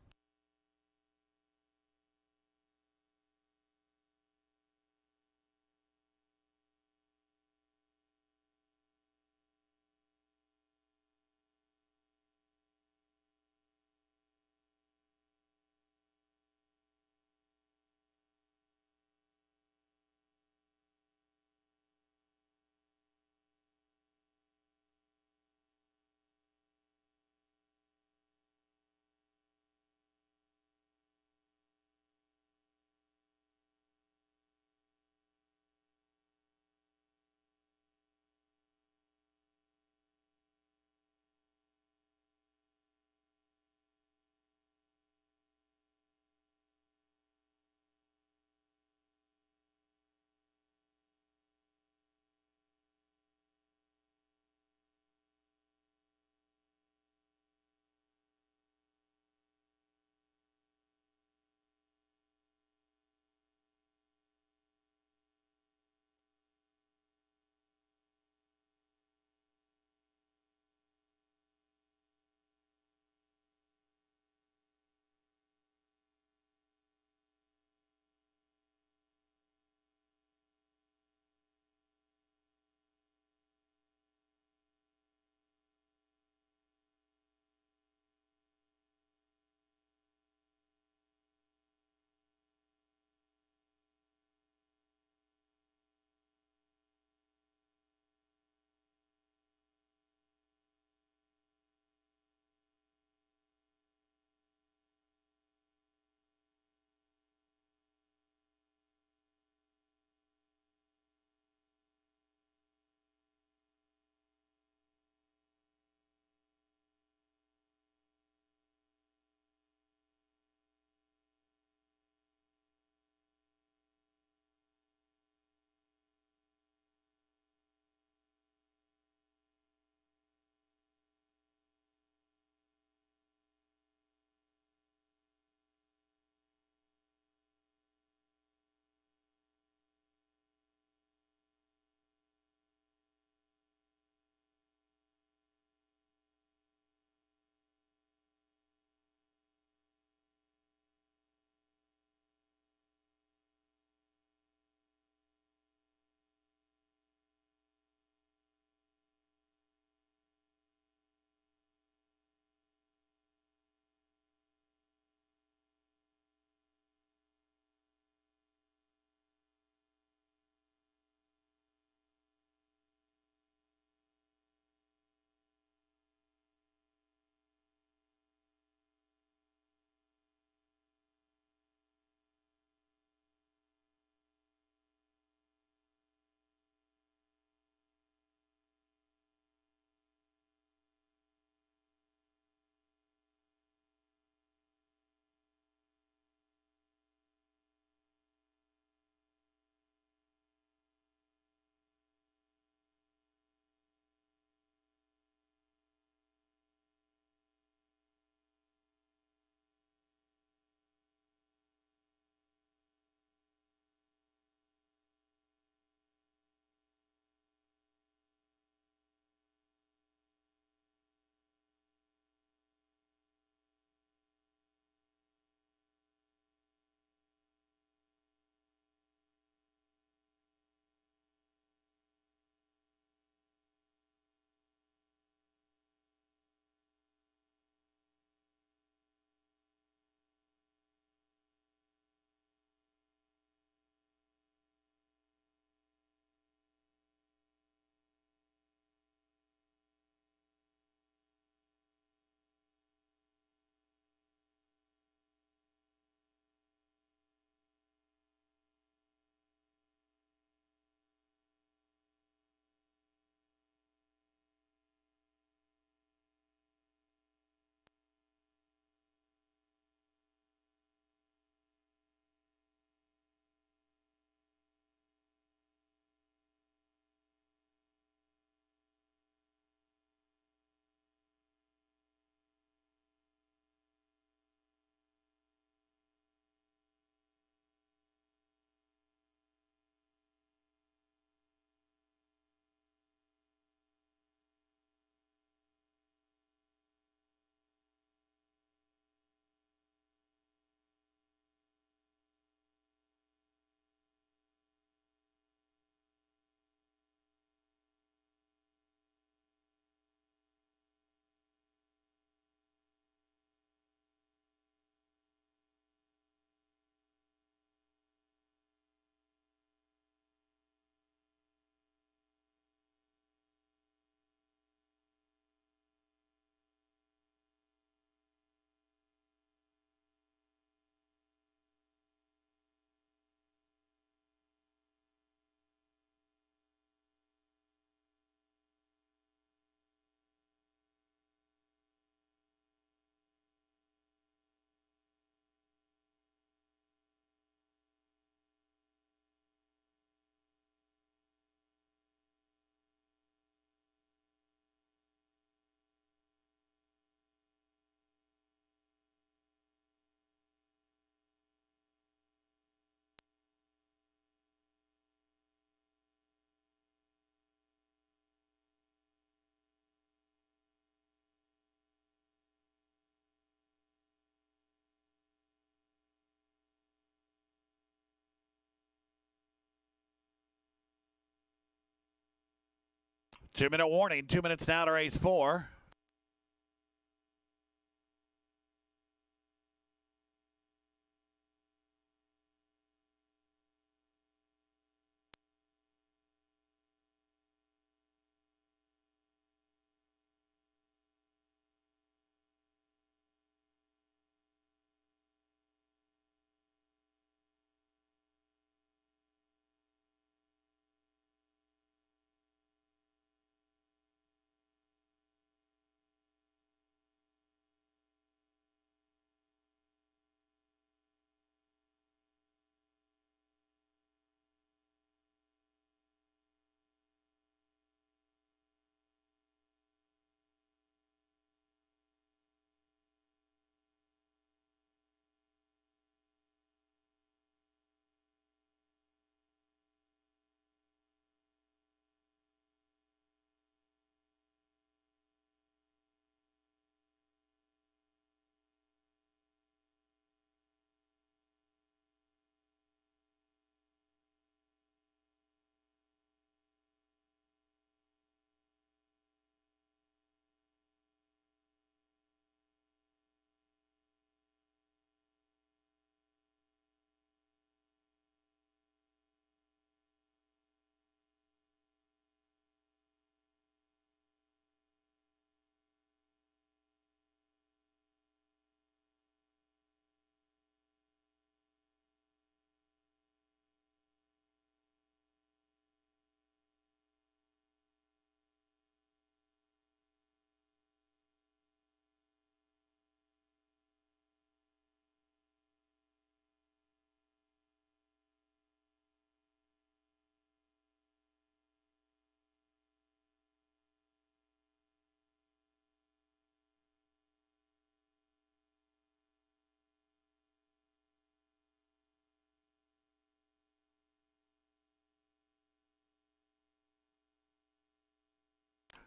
2-minute warning. 2 minutes now to race 4.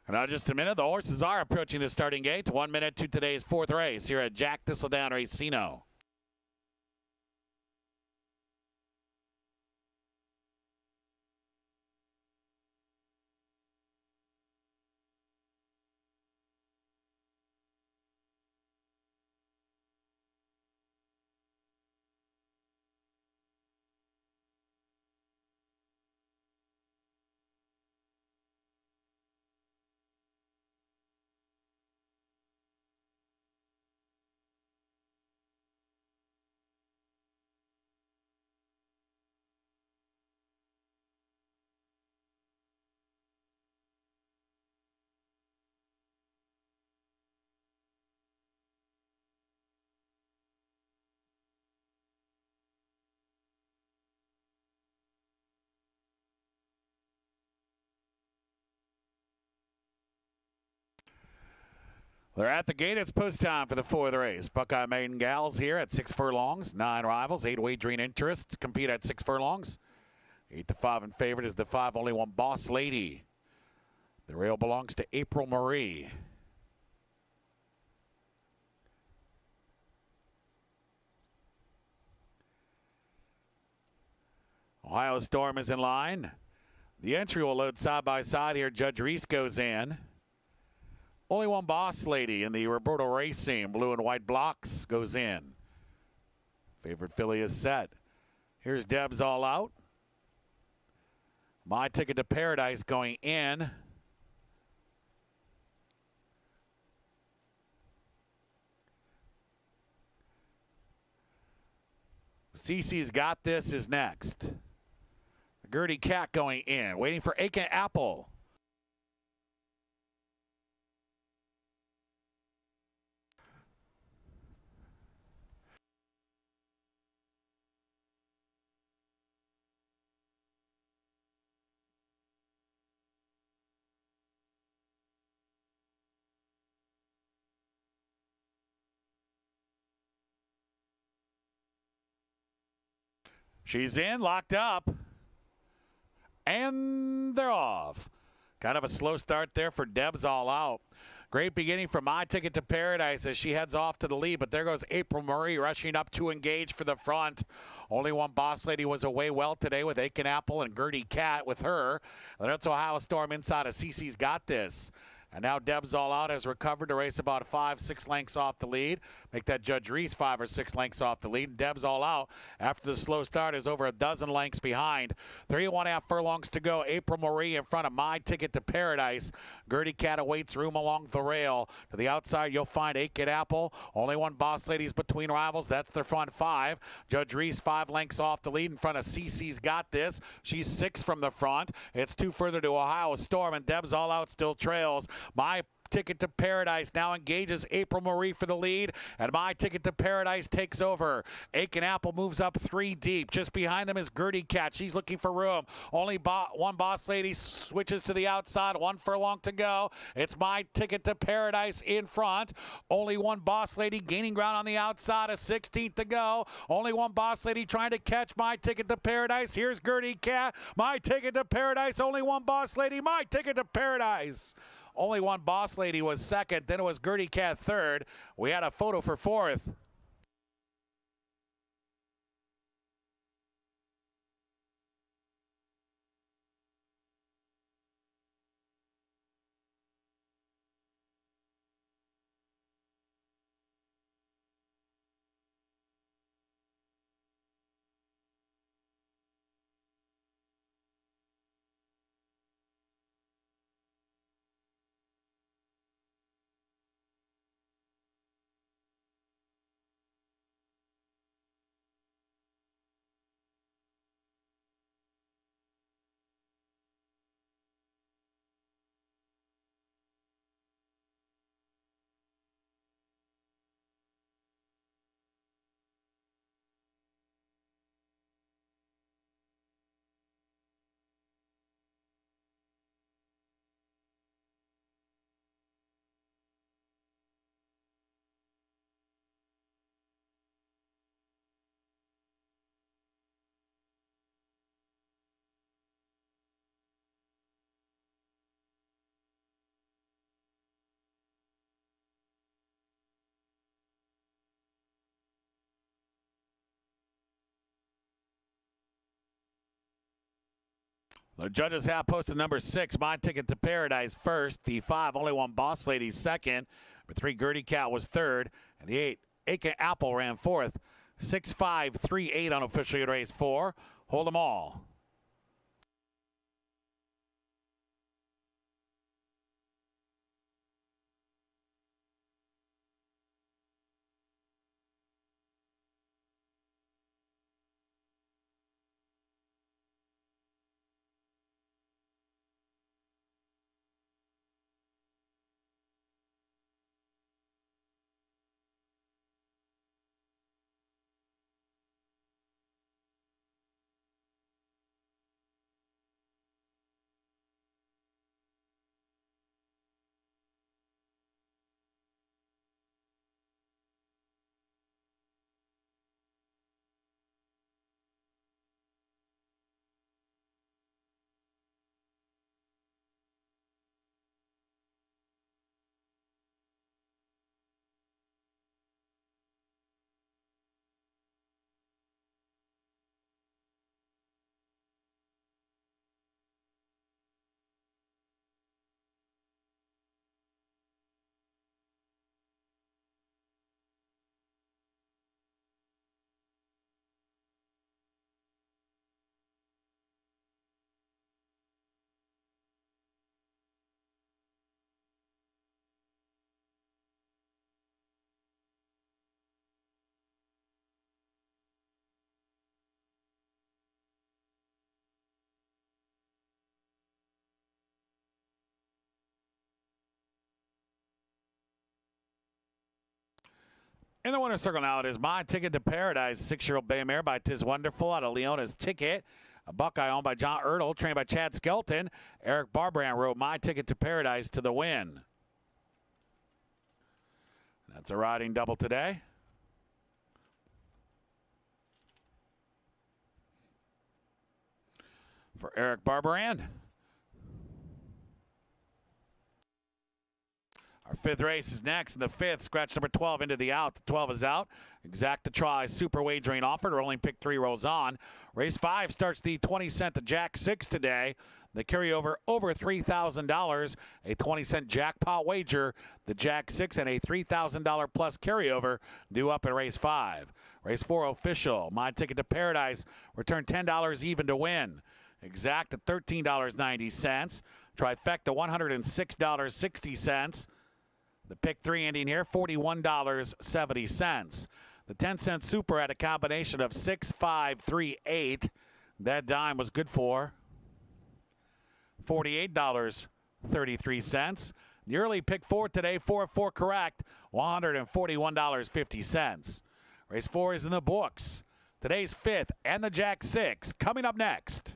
Now, just a minute. The horses are approaching the starting gate. 1 minute to today's 4th race here at Jack Thistledown Racino. They're at the gate. It's post time for the 4th race. Buckeye Maiden Gals here at 6 furlongs. 9 rivals, 8 wagering interests compete at 6 furlongs. 8 to 5 in favorite is the 5 only one Boss Lady. The rail belongs to April Marie. Ohio Storm is in line. The entry will load side by side here. Judge Reese goes in. Only one Boss Lady in the Roberto Racing blue and white blocks goes in. Favorite filly is set. Here's Deb's All Out. My Ticket to Paradise going in. Cece's Got This is next. Gertie Cat going in. Waiting for Aiken Apple. She's in, locked up. And they're off. Kind of a slow start there for Deb's All Out. Great beginning for My Ticket to Paradise as she heads off to the lead, but there goes April Marie rushing up to engage for the front. Only one Boss Lady was away well today with Aiken Apple and Gertie Cat with her. And that's Ohio Storm inside of Cece's Got This. And now Deb's All Out has recovered to race about 5-6 lengths off the lead. Make that Judge Reese 5 or 6 lengths off the lead. Deb's All Out, after the slow start, is over a dozen lengths behind. 3.5 furlongs to go. April Marie in front of My Ticket to Paradise. Gertie Cat awaits room along the rail. To the outside, you'll find Aiken Apple. Only one Boss Ladies between rivals. That's their front 5. Judge Reese 5 lengths off the lead in front of Cece's Got This. She's 6 from the front. It's 2 further to Ohio Storm, and Deb's All Out still trails. My Ticket to Paradise now engages April Marie for the lead, and My Ticket to Paradise takes over. Aiken Apple moves up 3 deep. Just behind them is Gertie Cat. She's looking for room. Only one Boss Lady switches to the outside. 1 furlong to go. It's My Ticket to Paradise in front. Only one Boss Lady gaining ground on the outside. A 16th to go. Only one Boss Lady trying to catch My Ticket to Paradise. Here's Gertie Cat. My Ticket to Paradise. Only one Boss Lady. My Ticket to Paradise. Only one Boss Lady was second. Then it was Gertie Cat third. We had a photo for fourth. The judges have posted number 6, My Ticket to Paradise first. The 5, only one Boss Lady second. Number 3, Gertie Cat was third. And the 8, Aiken Apple ran fourth. 6-5-3-8 unofficially in race 4. Hold them all. In the winner's circle now, it is My Ticket to Paradise, 6-year-old bay mare by Tis Wonderful out of Leona's Ticket. A Buckeye owned by John Ertl, trained by Chad Skelton. Eric Barbrand rode My Ticket to Paradise to the win. That's a riding double today. For Eric Barbrand. Our fifth race is next. In the fifth, scratch number 12 into the out. The 12 is out. Exacta try super wagering offered. Rolling pick 3 rolls on. Race 5 starts the 20-cent to Jack 6 today. The carryover over $3,000. A 20-cent jackpot wager. The Jack 6 and a $3,000 plus carryover due up in race 5. Race 4 official. My Ticket to Paradise. Return $10 even to win. Exacta $13.90. Trifecta $106.60. The pick 3 ending here, $41.70. The 10-cent super had a combination of 6, 5, 3, 8. That dime was good for $48.33. The early pick 4 today, 4 of 4 correct, $141.50. Race 4 is in the books. Today's 5th and the Jack 6 coming up next.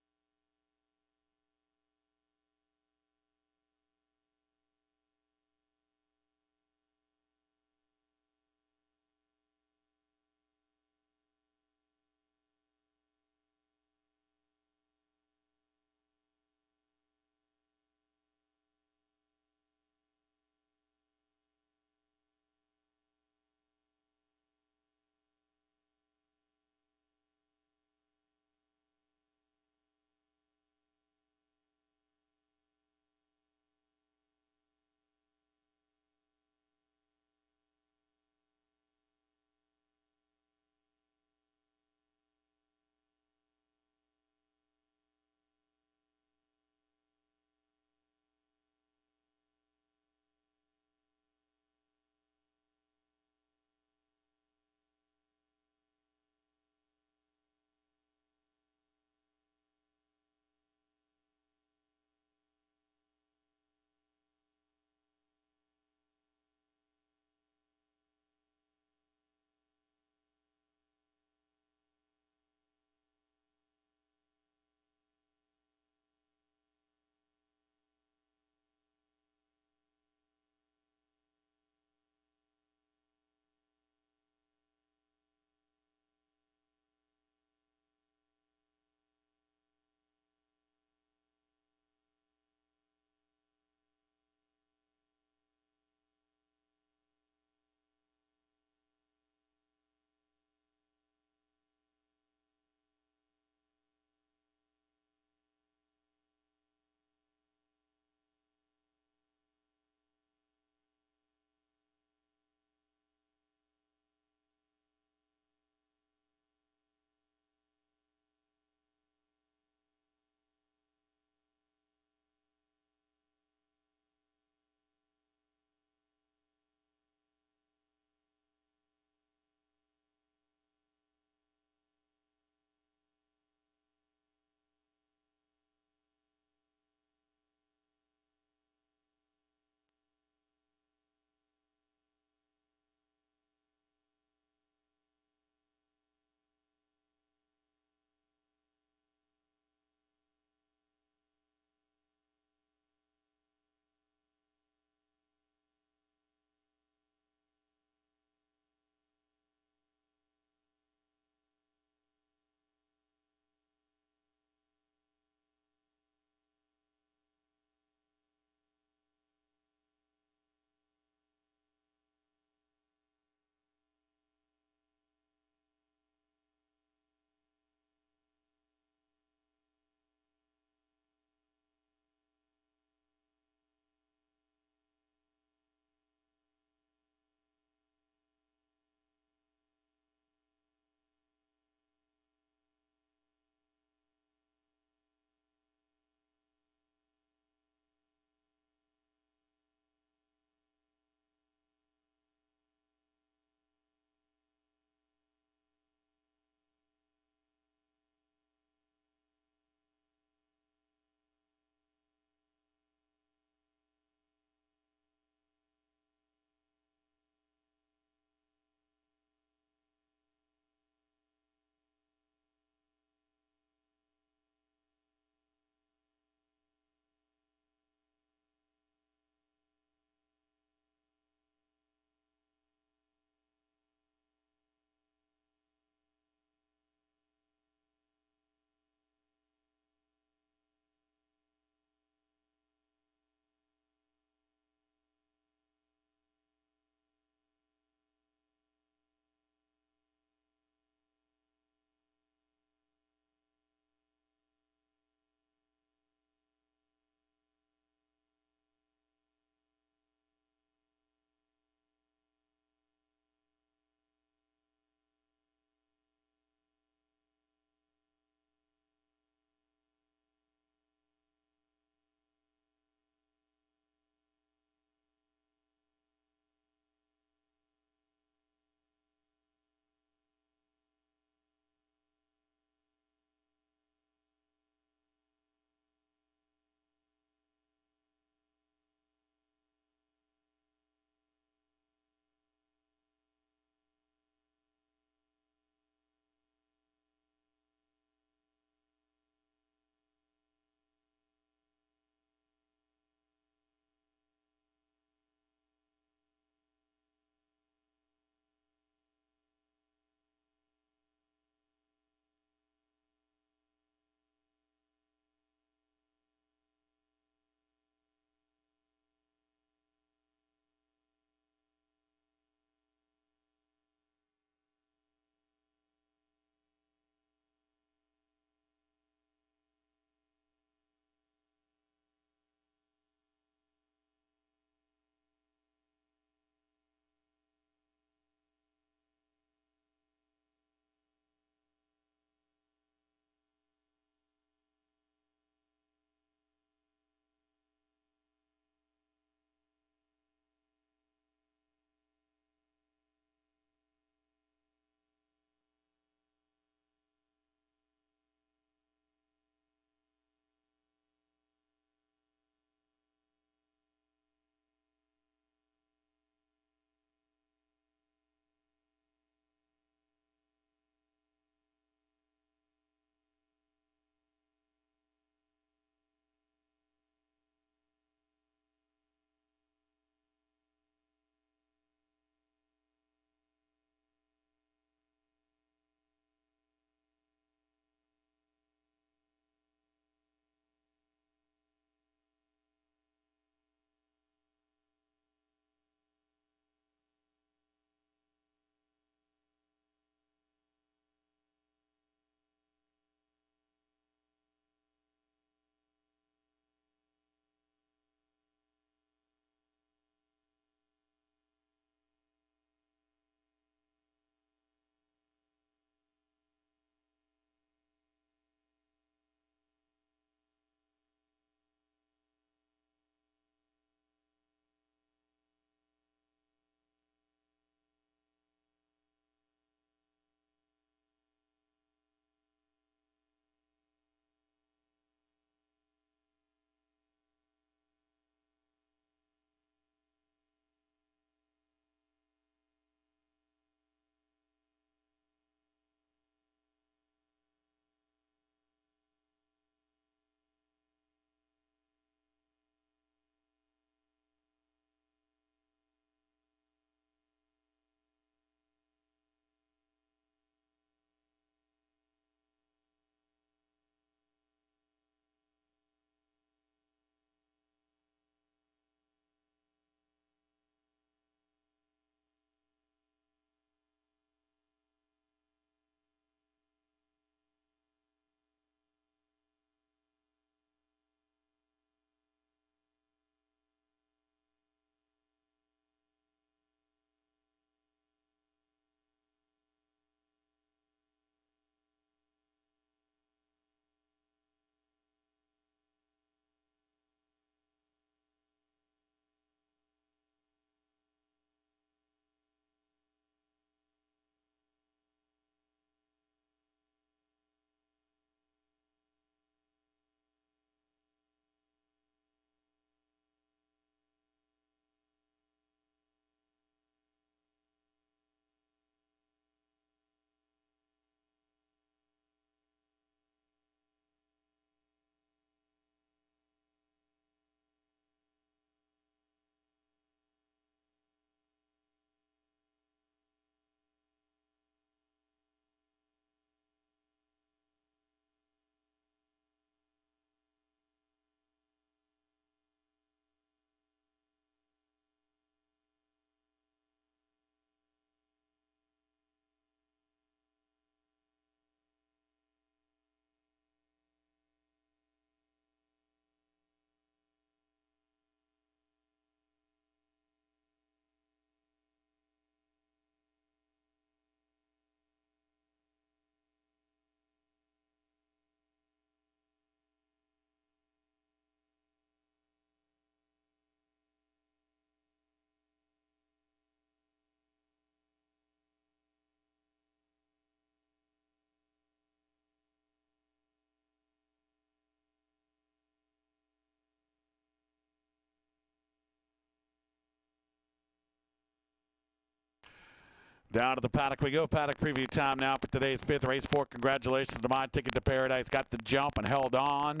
Down to the paddock we go. Paddock preview time now for today's 5th race 4. Congratulations to My Ticket to Paradise. Got the jump and held on.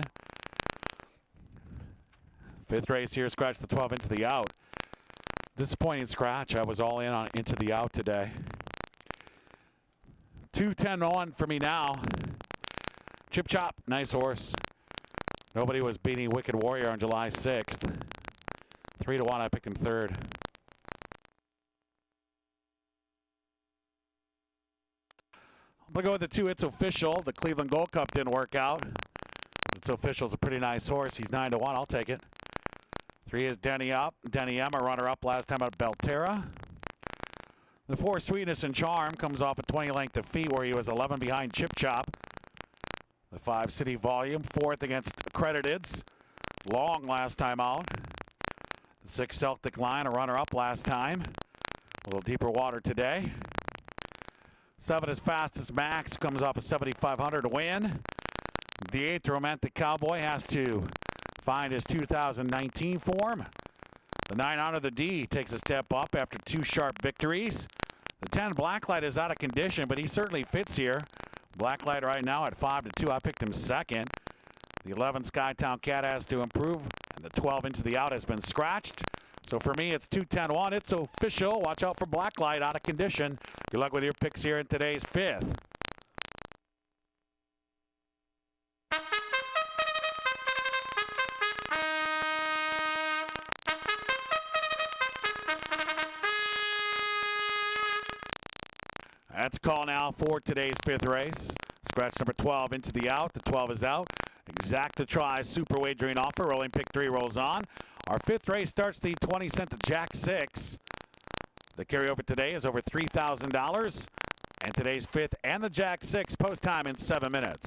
5th race here. Scratch the 12 into the out. Disappointing scratch. I was all in on into the out today. 2-10-1 for me now. Chip Chop. Nice horse. Nobody was beating Wicked Warrior on July 6th. 3-1. I picked him 3rd. I'm going to go with the 2. It's Official. The Cleveland Gold Cup didn't work out. It's Official's a pretty nice horse. He's 9-1. I'll take it. 3 is Denny Up. Denny M, a runner-up last time at Belterra. The 4, Sweetness and Charm, comes off a 20-length defeat where he was 11 behind Chip Chop. The 5, City Volume, 4th against Accrediteds. Long last time out. The 6, Celtic Line, a runner-up last time. A little deeper water today. 7 is Fastest Max, comes off a 7,500 win. The 8th, Romantic Cowboy, has to find his 2019 form. The 9, Honor the D, takes a step up after 2 sharp victories. The 10, Blacklight, is out of condition, but he certainly fits here. Blacklight right now at 5-2. I picked him 2nd. The 11, Skytown Cat, has to improve, and the 12 into the out has been scratched. So for me, it's 2-10-1. It's Official. Watch out for Blacklight, out of condition. Good luck with your picks here in today's 5th. That's a call now for today's 5th race. Scratch number 12 into the out. The 12 is out. Exacta Try Super Wagering Offer. Rolling pick 3 rolls on. Our 5th race starts the 20-cent to Jack 6. The carryover today is over $3,000. And today's 5th and the Jack 6 post time in 7 minutes.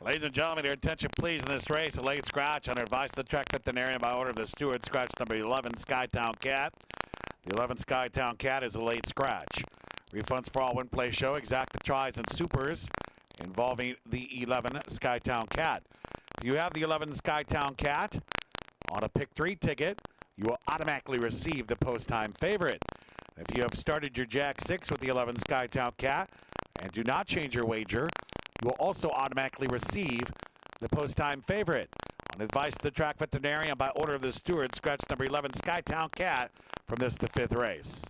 Ladies and gentlemen, your attention please in this race. A late scratch on advice of the track veterinarian by order of the steward. Scratch number 11, Skytown Cat. The 11 Skytown Cat is a late scratch. Refunds for all win-play show, exacta tries and supers involving the 11 Skytown Cat. If you have the 11 Skytown Cat on a pick 3 ticket, you will automatically receive the post-time favorite. If you have started your Jack 6 with the 11 Skytown Cat and do not change your wager, you will also automatically receive the post-time favorite. On advice of the track veterinarian by order of the steward, scratch number 11 Skytown Cat from this, the 5th race.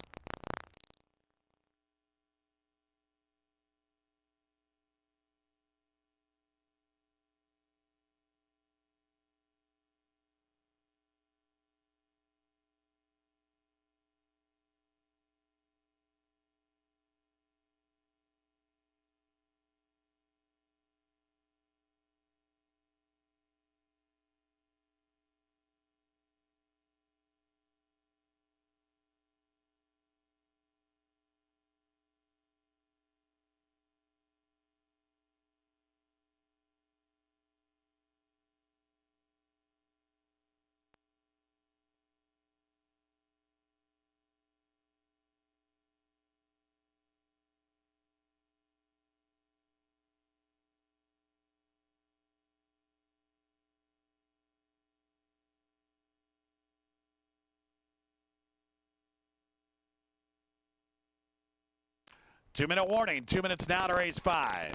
Two-minute warning. 2 minutes now to race 5.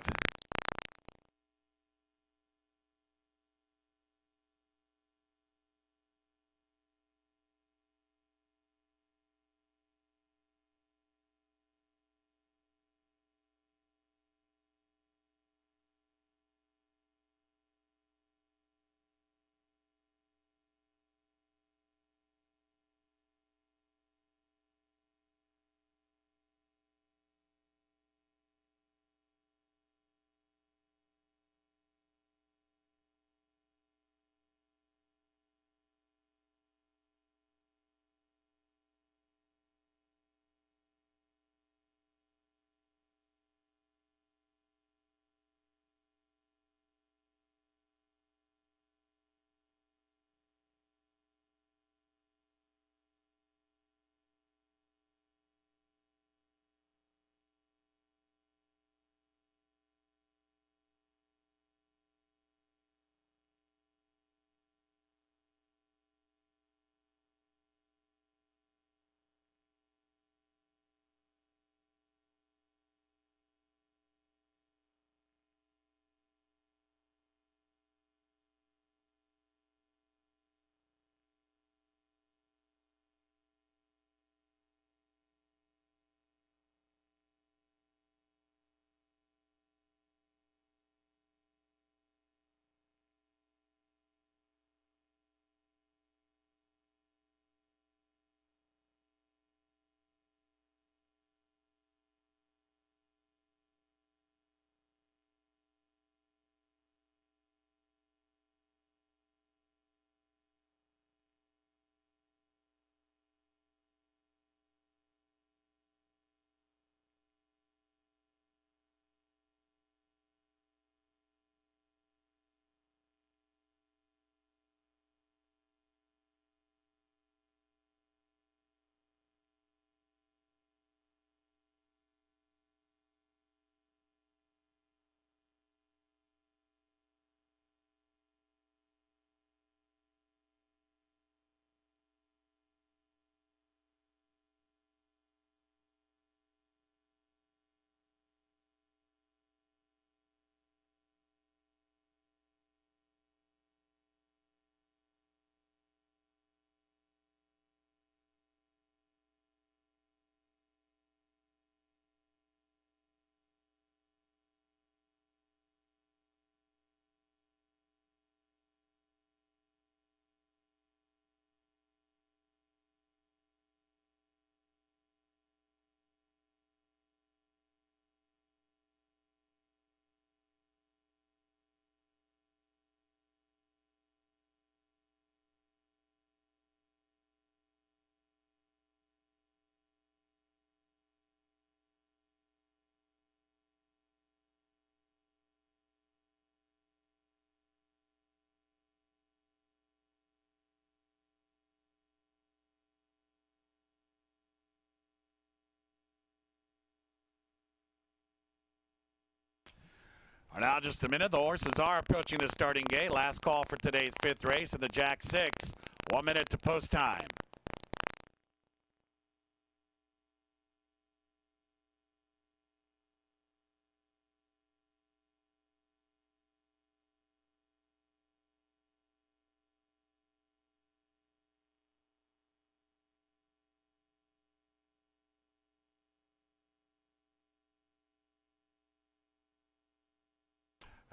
Now just a minute, the horses are approaching the starting gate. Last call for today's fifth race in the Jack 6. 1 minute to post time.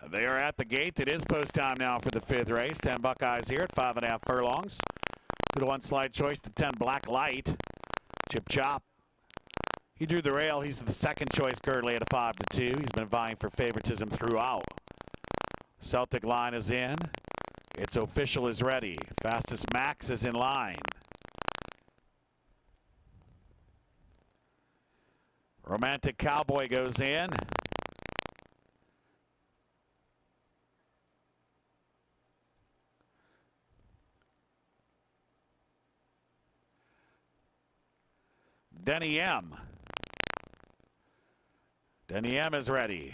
They are at the gate. It is post time now for the fifth race. 10 Buckeyes here at 5.5 furlongs. 2-1 slide choice, the 10 Black Light. Chip Chop. He drew the rail. He's the second choice currently at a 5-2. He's been vying for favoritism throughout. Celtic Line is in. It's Official is ready. Fastest Max is in line. Romantic Cowboy goes in. Denny M. Denny M is ready.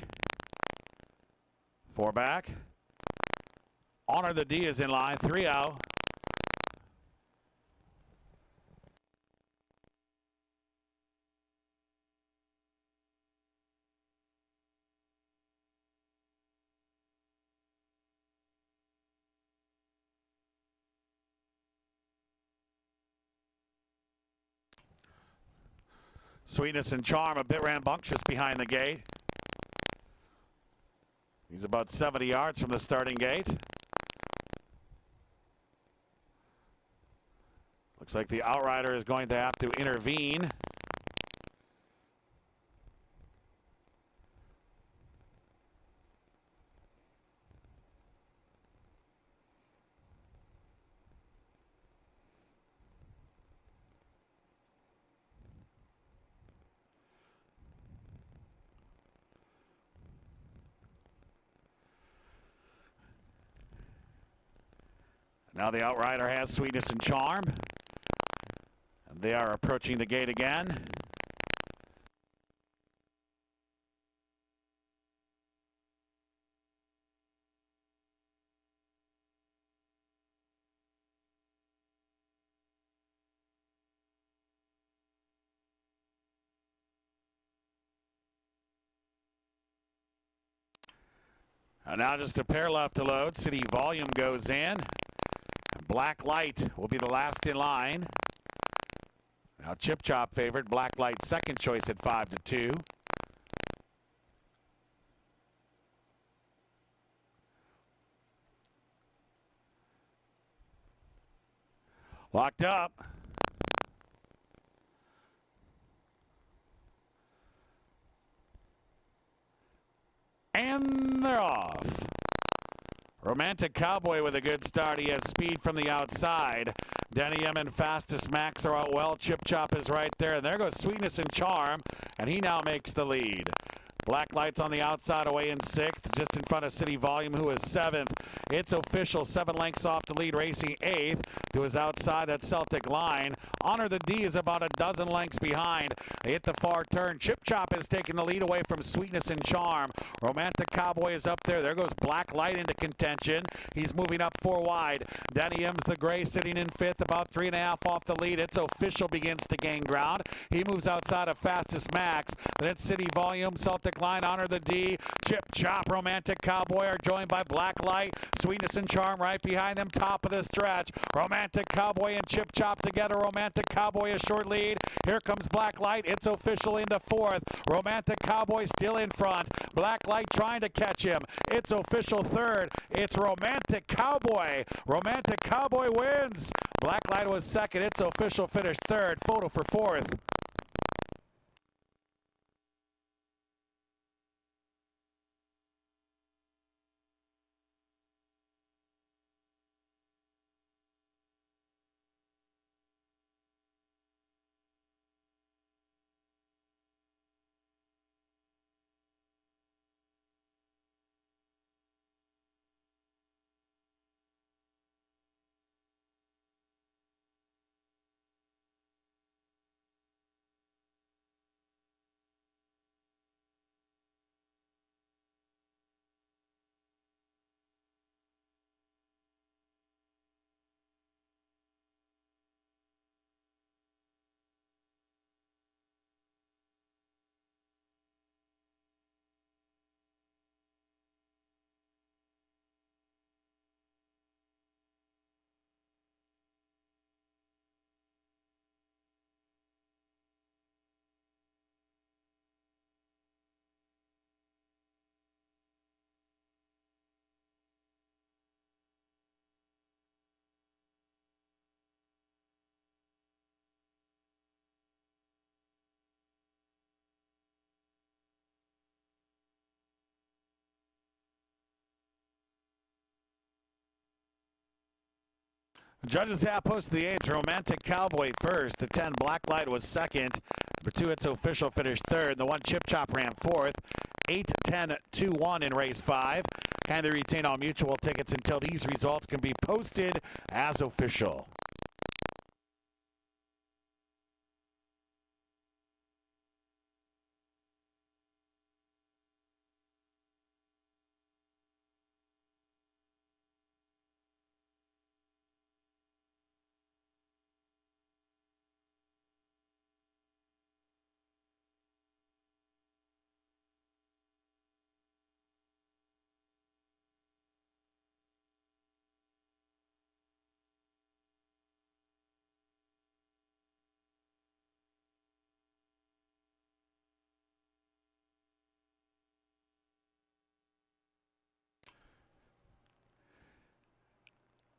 4 back. Honor the D is in line. 3 out. Sweetness and Charm a bit rambunctious behind the gate. He's about 70 yards from the starting gate. Looks like the outrider is going to have to intervene. Now the outrider has Sweetness and Charm. And they are approaching the gate again. And now just a pair left to load. City Volume goes in. Black Light will be the last in line. Now Chip Chop favorite. Black Light second choice at 5-2. Locked up. And they're off. Romantic Cowboy with a good start. He has speed from the outside. Denny M and Fastest Max are out well. Chip Chop is right there. And there goes Sweetness and Charm. And he now makes the lead. Black Light's on the outside away in 6th, just in front of City Volume, who is 7th. It's Official, 7 lengths off the lead, racing 8th. To his outside, that Celtic Line. Honor the D is about a dozen lengths behind. They hit the far turn. Chip Chop is taking the lead away from Sweetness and Charm. Romantic Cowboy is up there. There goes Black Light into contention. He's moving up 4 wide. Danny M's the gray sitting in 5th, about 3.5 off the lead. It's Official begins to gain ground. He moves outside of Fastest Max. Then it's City Volume, Celtic Line, Honor the D. Chip Chop, Romantic Cowboy are joined by Black Light. Sweetness and Charm right behind them, top of the stretch. Romantic Cowboy and Chip Chop together. Romantic Cowboy a short lead. Here comes Black Light. It's Official into 4th. Romantic Cowboy still in front. Black Light trying to catch him. It's Official 3rd. It's Romantic Cowboy. Romantic Cowboy wins. Black Light was 2nd. It's Official finished 3rd. Photo for 4th. Judges have posted the 8th. Romantic Cowboy first. The 10 Blacklight was second. Number 2 It's Official finished third. The 1 Chip Chop ran fourth. 8, 10, 2, 1 in race 5. Kindly retain all mutual tickets until these results can be posted as official.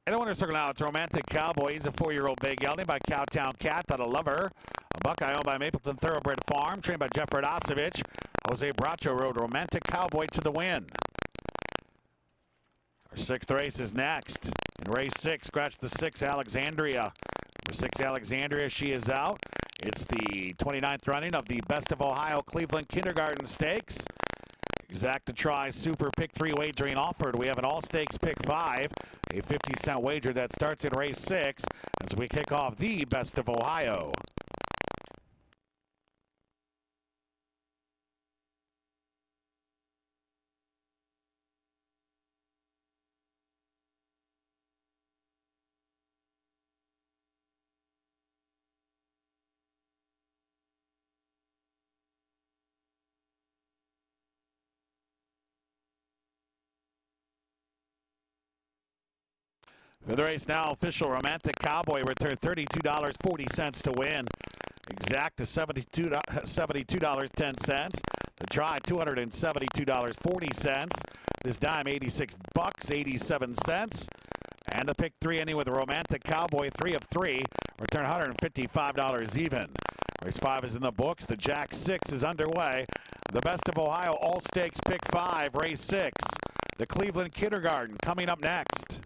In the winner's circle now, it's Romantic Cowboy. He's a 4-year-old bay gelding by Cowtown Cat out of Lover. A Buckeye owned by Mapleton Thoroughbred Farm, trained by Jeff Radosevich. Jose Bracho rode Romantic Cowboy to the win. Our 6th race is next. In race 6, scratch the 6, Alexandria. Number 6, Alexandria, she is out. It's the 29th running of the Best of Ohio Cleveland Kindergarten Stakes. Exacta Try Super Pick 3 wagering offered. We have an All Stakes Pick 5, a 50-cent wager that starts in race 6 as we kick off the Best of Ohio. For the race now, official Romantic Cowboy returned $32.40 to win. Exacta $72.10. The try $272.40. This dime $86.87. And the pick 3 ending with a Romantic Cowboy 3 of 3. Return $155 even. Race 5 is in the books. The Jack 6 is underway. The Best of Ohio All Stakes Pick 5, race 6. The Cleveland Kindergarten coming up next.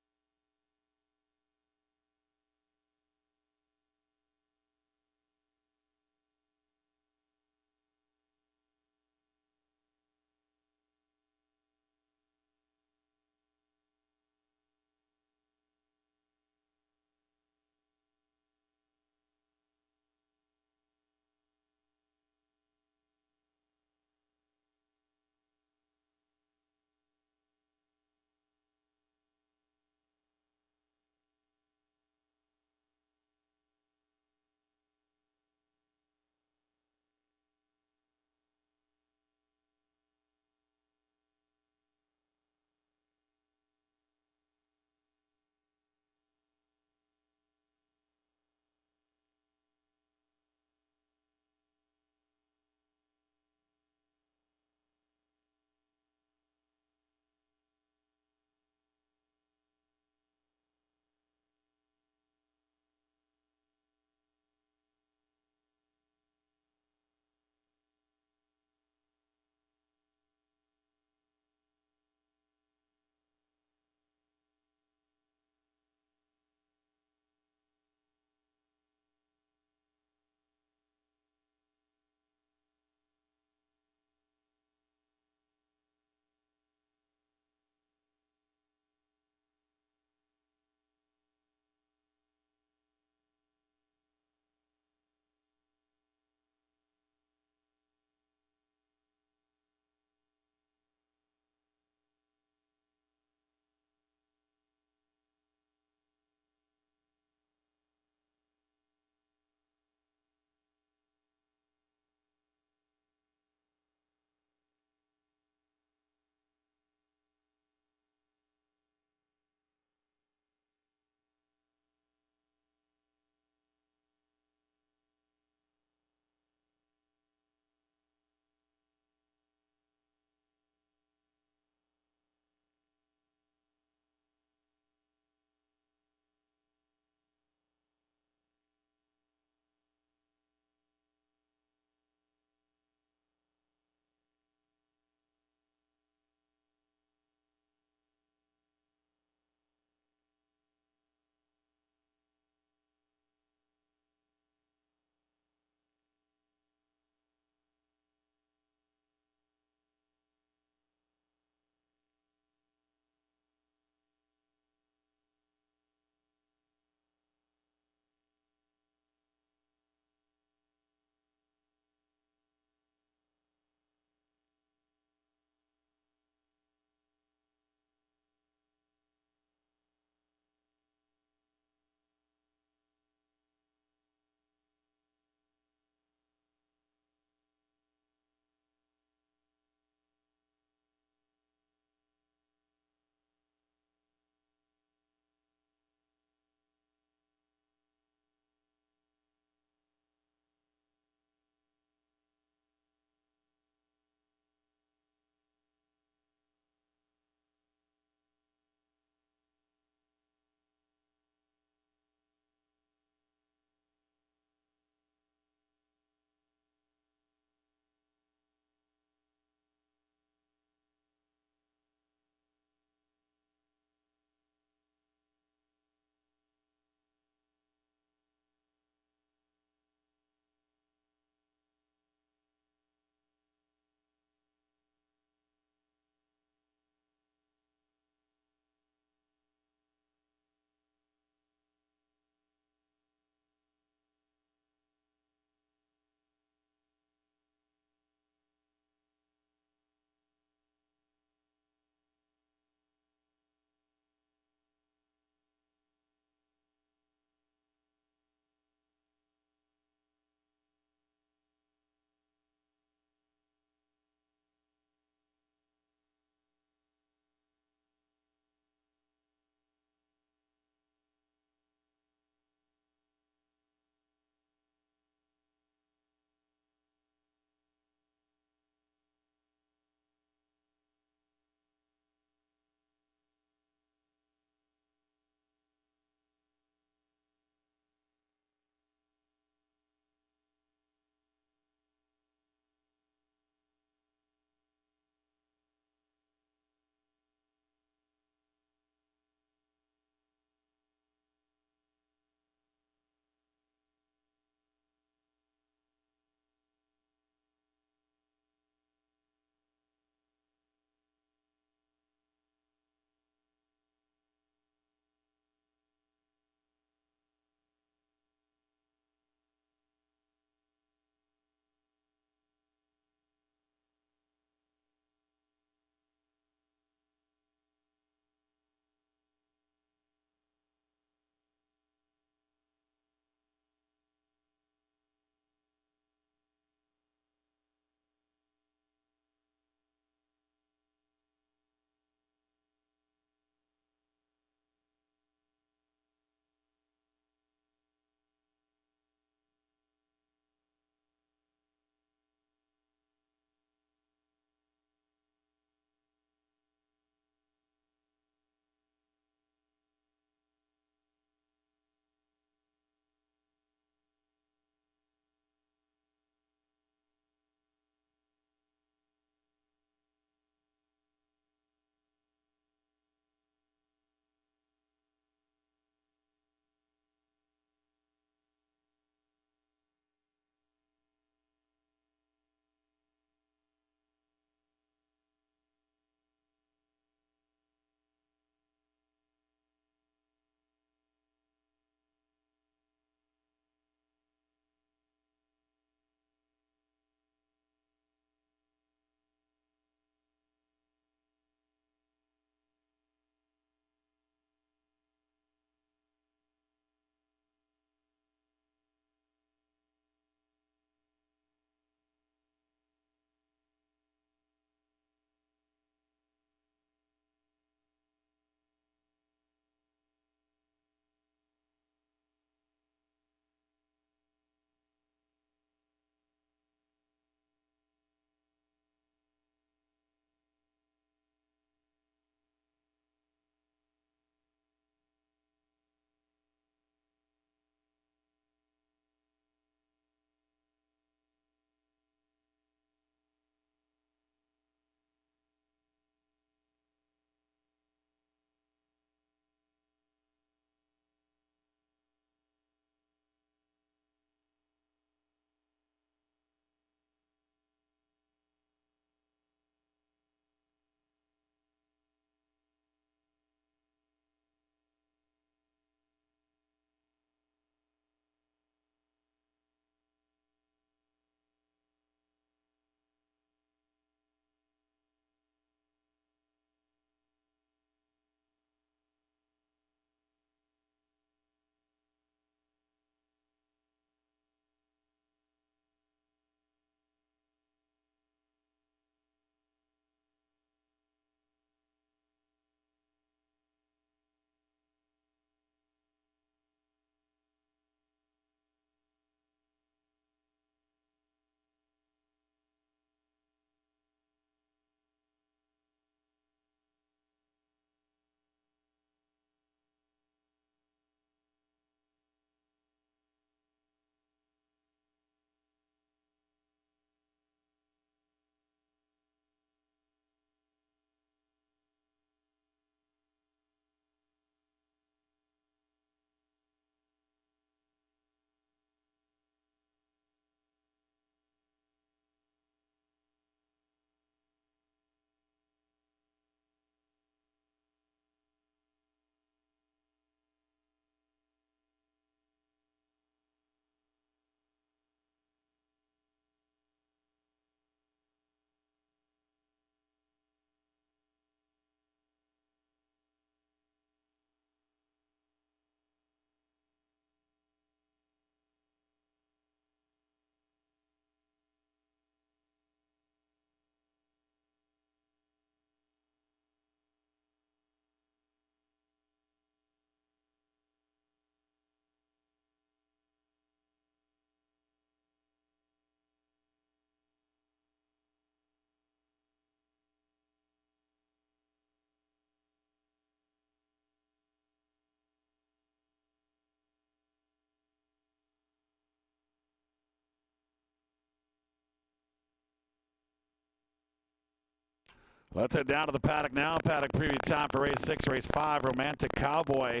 Let's head down to the paddock now. Paddock preview time for race 6, race 5. Romantic Cowboy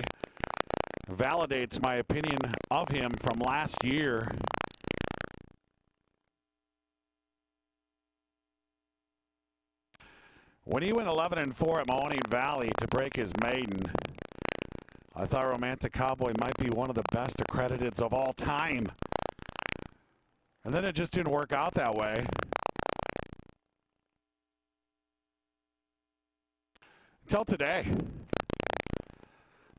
validates my opinion of him from last year. When he went 11-4 at Mahoning Valley to break his maiden, I thought Romantic Cowboy might be one of the best accrediteds of all time. And then it just didn't work out that way. Until today.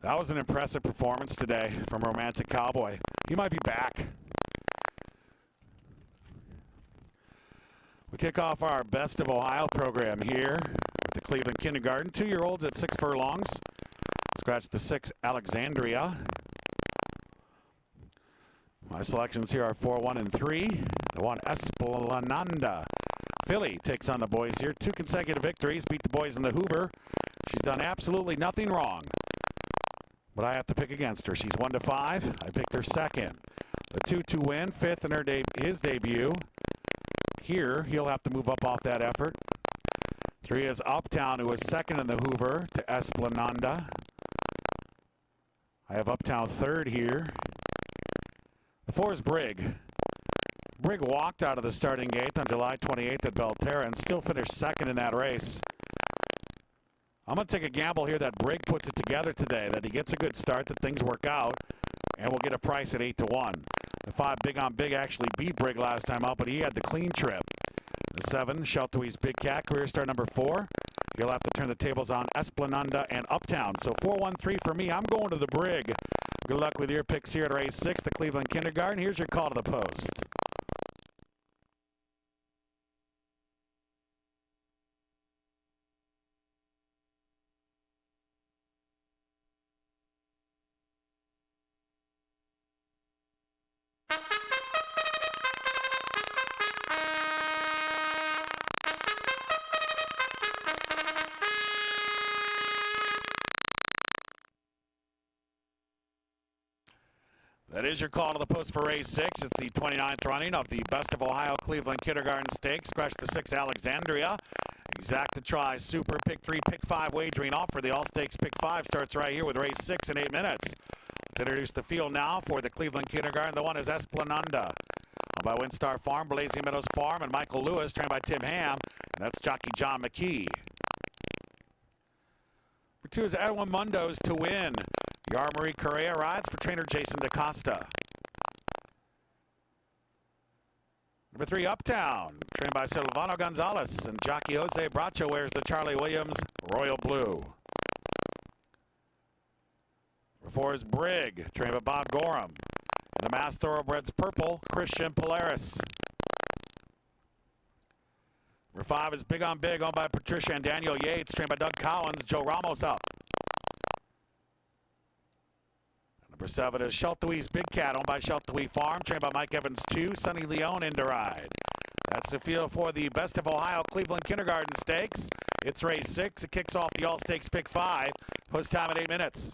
That was an impressive performance today from Romantic Cowboy. He might be back. We kick off our Best of Ohio program here with the Cleveland Kindergarten. 2-year-olds at 6 furlongs. Scratch the 6 Alexandria. My selections here are 4, 1, and 3. The 1 Esplananda. Filly takes on the boys here. 2 consecutive victories. Beat the boys in the Hoover. She's done absolutely nothing wrong. But I have to pick against her. She's 1-5. I picked her second. The 2 to win. 5th in his debut. Here, he'll have to move up off that effort. 3 is Uptown, who was second in the Hoover to Esplananda. I have Uptown third here. The 4 is Brig. Brig walked out of the starting gate on July 28th at Belterra and still finished second in that race. I'm going to take a gamble here that Brig puts it together today, that he gets a good start, that things work out, and we'll get a price at 8 to 1. The 5 Big on Big actually beat Brig last time out, but he had the clean trip. The 7 Sheltowie's Big Cat, career star number 4. He'll have to turn the tables on Esplananda and Uptown. So 4-1-3 for me. I'm going to the Brig. Good luck with your picks here at race 6, the Cleveland Kindergarten. Here's your call to the post. That is your call to the post for race 6. It's the 29th running of the Best of Ohio Cleveland Kindergarten Stakes. Scratch the 6 Alexandria. Exacta Try Super Pick 3, Pick 5 wagering offer. The All Stakes Pick 5 starts right here with race 6 in 8 minutes. Let's introduce the field now for the Cleveland Kindergarten. The 1 is Esplananda. By Windstar Farm, Blazing Meadows Farm, and Michael Lewis, trained by Tim Ham. And that's jockey John McKee. Number 2 is Edwin Mundo's To Win. Yar Marie Correa rides for trainer Jason DaCosta. Number 3, Uptown, trained by Silvano Gonzalez, and jockey Jose Bracho wears the Charlie Williams Royal Blue. Number 4 is Brig, trained by Bob Gorham, and the Mass Thoroughbreds Purple, Christian Polaris. Number 5 is Big on Big, owned by Patricia and Daniel Yates, trained by Doug Collins, Joe Ramos up. Number 7 is Sheltowie's Big Cat, owned by Sheltowee Farm, trained by Mike Evans 2, Sonny Leone in to ride. That's the field for the Best of Ohio Cleveland Kindergarten Stakes. It's race 6. It kicks off the All Stakes Pick 5. Post time at 8 minutes.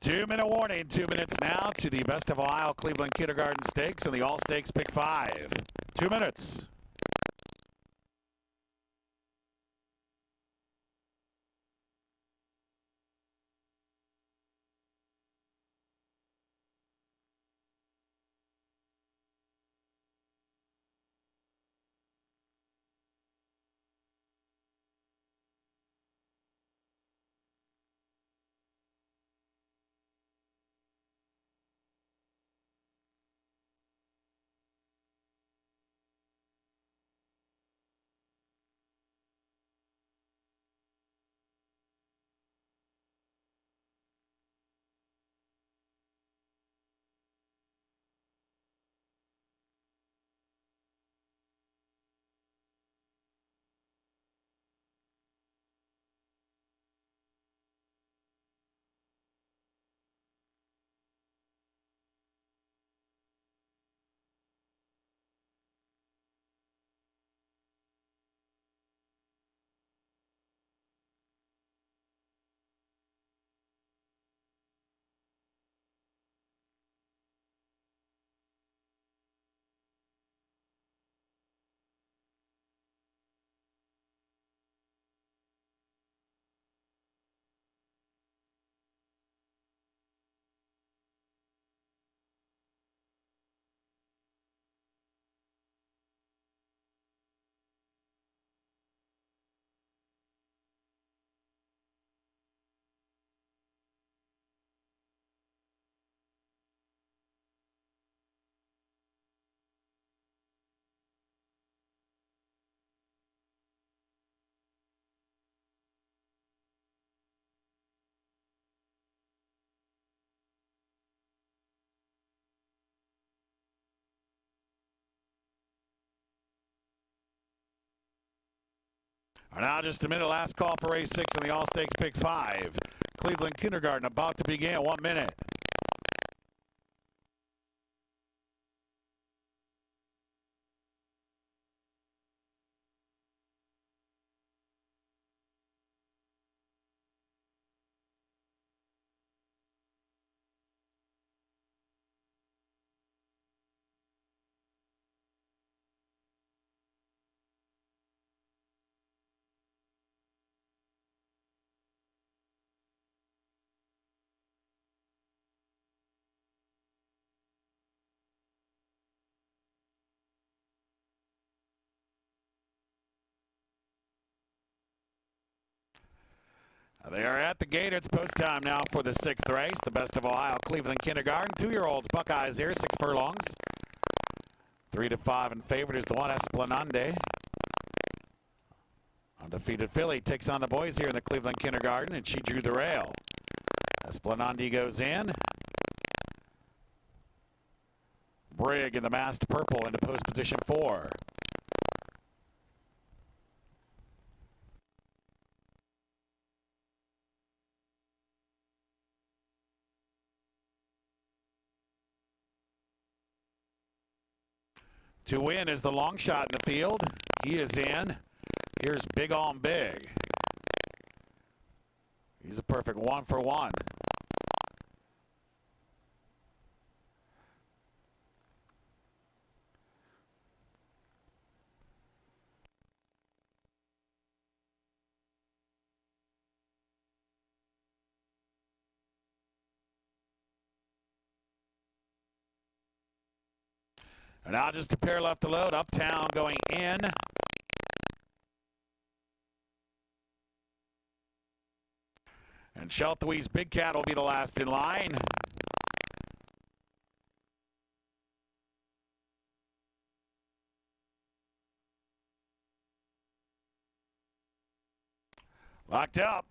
2-minute warning, 2 minutes now to the Best of Ohio Cleveland Kindergarten Stakes and the All Stakes Pick 5. 2 minutes. Now just a minute, last call for race 6 in the All Stakes Pick 5. Cleveland Kindergarten about to begin, 1 minute. They are at the gate. It's post time now for the 6th race. The Best of Ohio Cleveland Kindergarten. 2-year-olds, Buckeyes here, 6 furlongs. 3 to 5 in favorite is the one Esplanade. Undefeated filly takes on the boys here in the Cleveland Kindergarten, and she drew the rail. Esplanade goes in. Brig in the masked purple into post position 4. To win is the long shot in the field. He is in. Here's Big on Big. He's a perfect 1 for 1. And now just a pair left to load. Uptown going in. And Sheltwee's Big Cat will be the last in line. Locked up.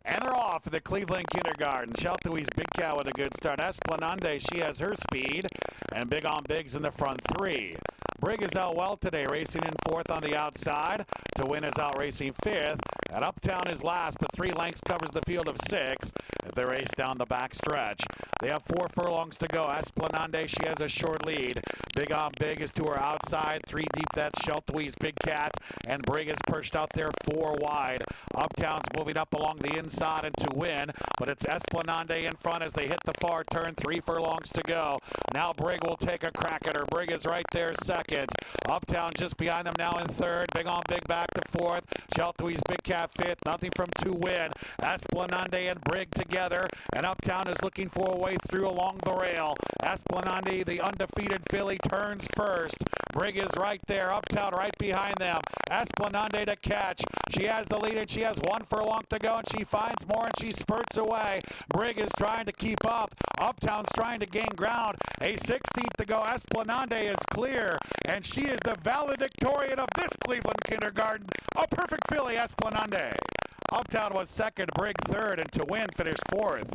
And they're off for the Cleveland Kindergarten. Sheltwee's Big Cat with a good start. Esplanade, she has her speed. And Big on Big's in the front 3. Brig is out well today, racing in 4th on the outside. To win is out racing 5th. And Uptown is last, but 3 lengths covers the field of 6 as they race down the back stretch. They have 4 furlongs to go. Esplanade, she has a short lead. Big on Big is to her outside. 3 deep, that's Sheltwee's Big Cat. And Brig is perched out there 4 wide. Uptown's moving up along the inside and to win, but it's Esplanade in front as they hit the far turn. 3 furlongs to go. Now Brig will take a crack at her. Brig is right there second. Uptown just behind them now in third. Big on Big back to fourth. Sheltwee's Big Cat fifth. Nothing from to win. Esplanade and Brig together, and Uptown is looking for a way through along the rail. Esplanade, the undefeated filly, turns first. Brig is right there. Uptown right behind them. Esplanade to catch. She has the lead and she has 1 furlong to go, and she finds more and she spurts away. Brig is trying to keep up. Uptown's trying to gain ground. A 16th to go. Esplanade is clear, and she is the valedictorian of this Cleveland Kindergarten. A perfect filly, Esplanade. Uptown was second, Brig third, and to win finished fourth.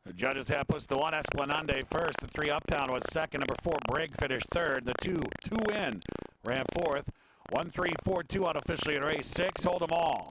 The judges have pushed the 1 Esplanade first. The 3 Uptown was second. Number 4 Brig finished third. The 2 in ran fourth. 1, 3, 4, 2 out officially in race 6. Hold them all.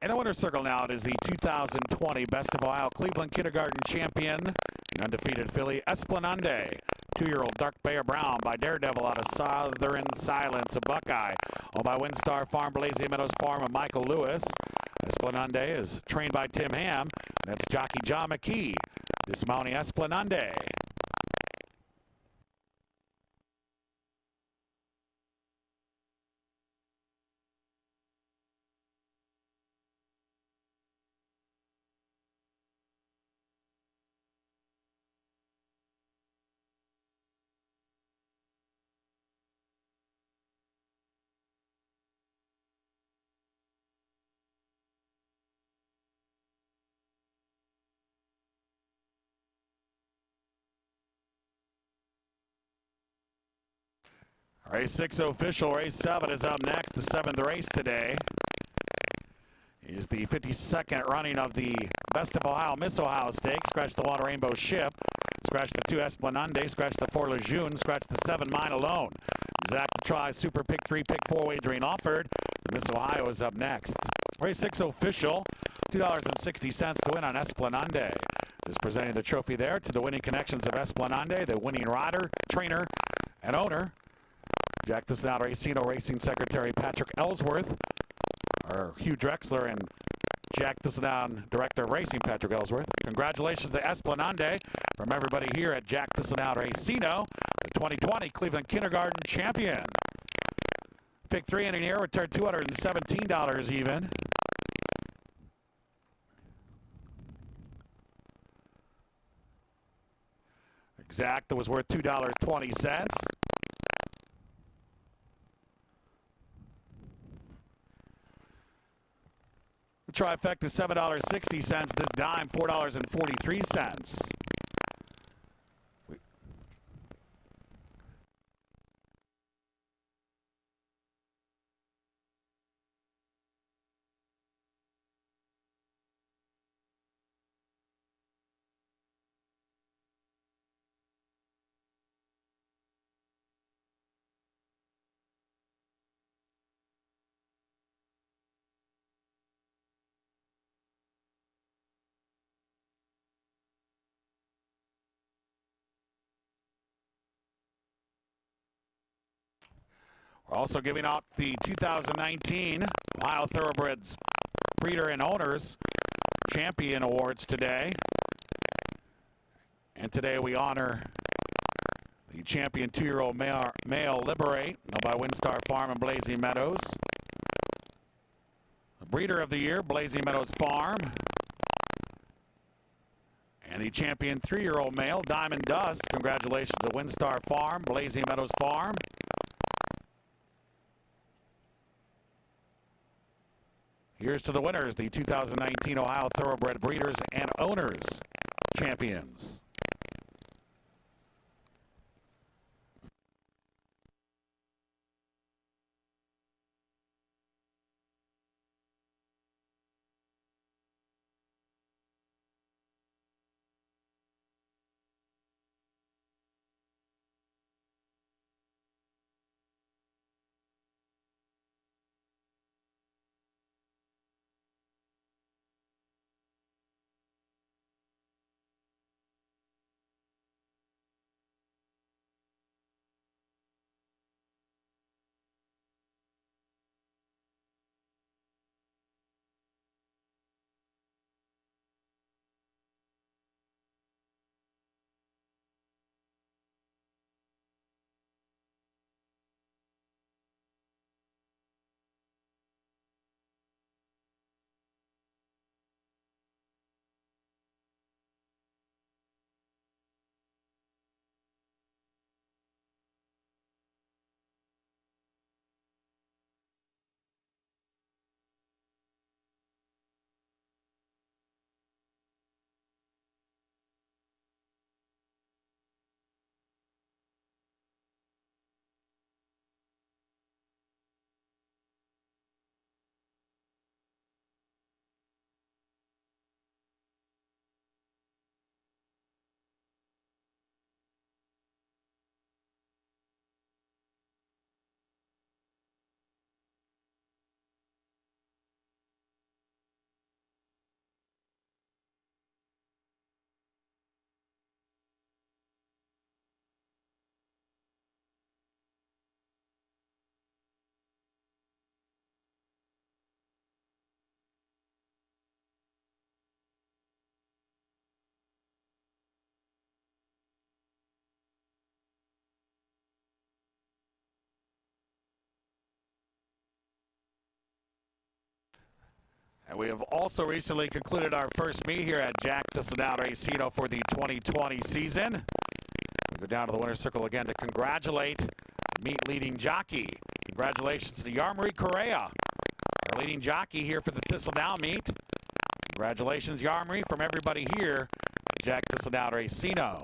In the winner's circle now, it is the 2020 Best of Ohio Cleveland Kindergarten champion, an undefeated filly, Esplanade. 2-year-old Dark Bear Brown by Daredevil out of Southern Silence, a Buckeye. Owned by Windstar Farm, Blazing Meadows Farm, and Michael Lewis. Esplanade is trained by Tim Ham, and that's jockey John McKee. Dismounting Esplanade. Race 6 official. Race 7 is up next. The 7th race today is the 52nd running of the Best of Ohio Miss Ohio Stakes. Scratch the 1 Rainbow Ship. Scratch the 2 Esplanade. Scratch the 4 Lejeune. Scratch the 7 Mine Alone. Zach to try. Super Pick 3, Pick 4 wagering offered. Miss Ohio is up next. Race 6 official. $2.60 to win on Esplanade. Is presenting the trophy there to the winning connections of Esplanade, the winning rider, trainer, and owner. Jack Thistledown Racino Racing Secretary Patrick Ellsworth, or Hugh Drexler, and Jack Thistledown Director of Racing Patrick Ellsworth. Congratulations to Esplanade from everybody here at Jack Thistledown Racino, the 2020 Cleveland Kindergarten Champion. Pick 3 in here, returned $217 even. Exacta was worth $2.20. The trifecta $7.60. This dime $4.43. We're also giving out the 2019 Ohio Thoroughbreds Breeder and Owners Champion Awards today. And today we honor the champion 2-year-old male Liberate, owned by Windstar Farm and Blazing Meadows. The Breeder of the Year, Blazing Meadows Farm. And the champion 3-year-old male, Diamond Dust. Congratulations to Windstar Farm, Blazing Meadows Farm. Here's to the winners, the 2019 Ohio Thoroughbred Breeders and Owners Champions. And we have also recently concluded our first meet here at Jack Thistledown Racino for the 2020 season. We go down to the winner's circle again to congratulate the meet leading jockey. Congratulations to Yarmarie Correa, our leading jockey here for the Thistledown meet. Congratulations, Yarmarie, from everybody here at Jack Thistledown Racino.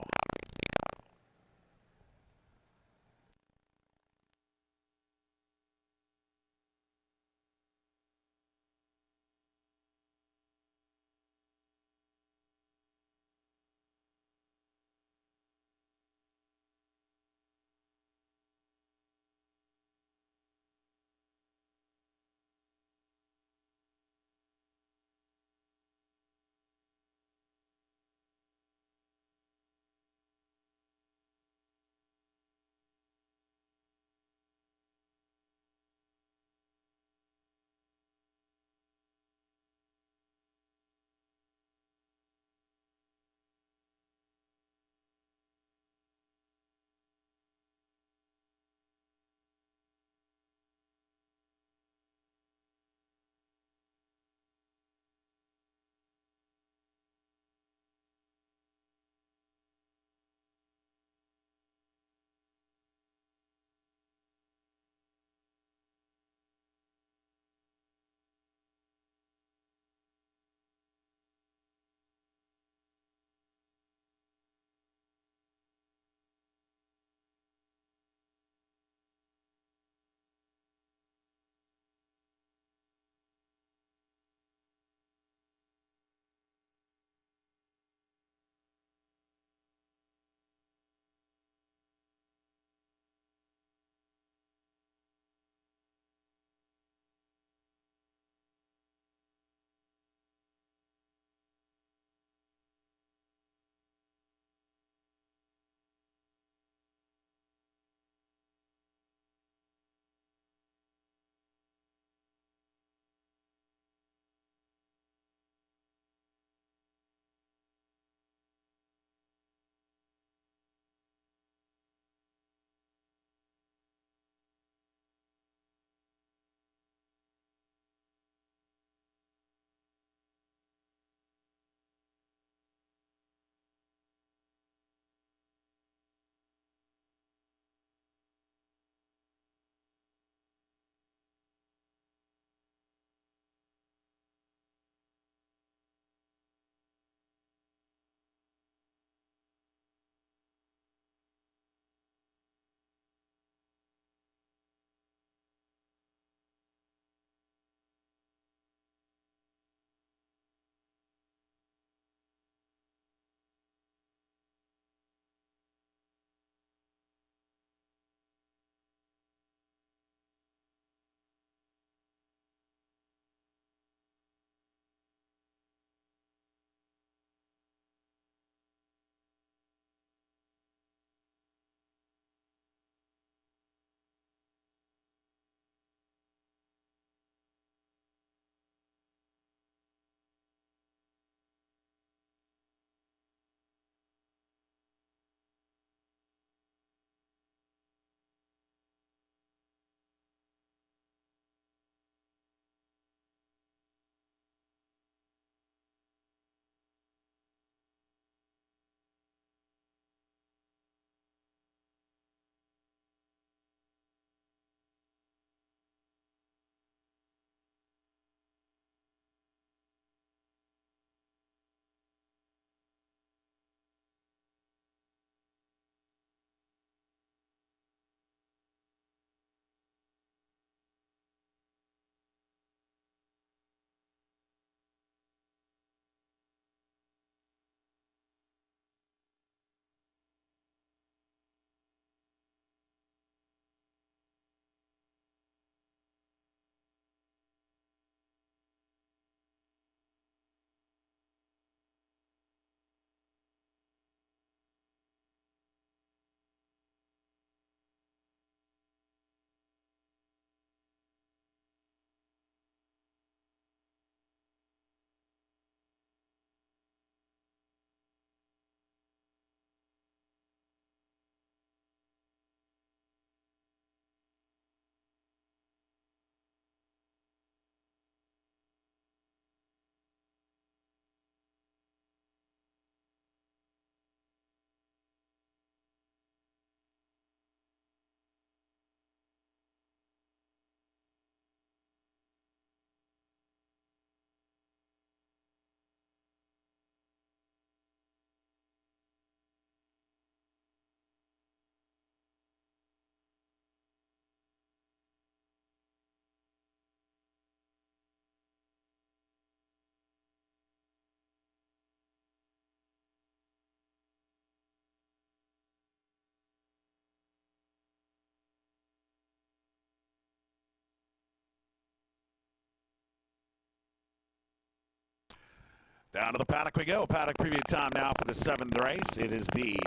Down to the paddock we go. Paddock preview time now for the 7th race. It is the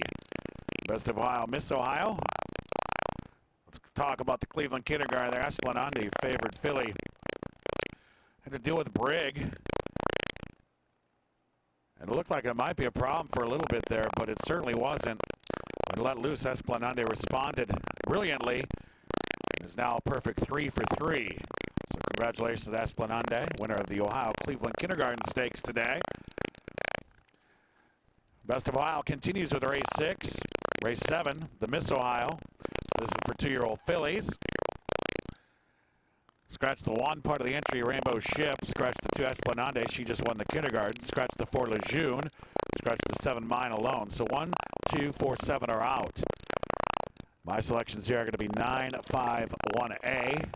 Best of Ohio, Miss Ohio. Let's talk about the Cleveland Kindergarten there. Esplanade, favorite filly. Had to deal with Brig. And it looked like it might be a problem for a little bit there, but it certainly wasn't. When let loose, Esplanade responded brilliantly. It is now a perfect 3 for 3. So congratulations to Esplanade, winner of the Ohio Cleveland Kindergarten Stakes today. Best of Ohio continues with race 6. Race 7, the Miss Ohio. This is for 2-year-old fillies. Scratch the 1, part of the entry, Rainbow Ship. Scratch the 2, Esplanade. She just won the kindergarten. Scratch the 4, Lejeune. Scratch the 7, Mine Alone. So 1, 2, 4, 7 are out. My selections here are going to be 9, 5, 1A.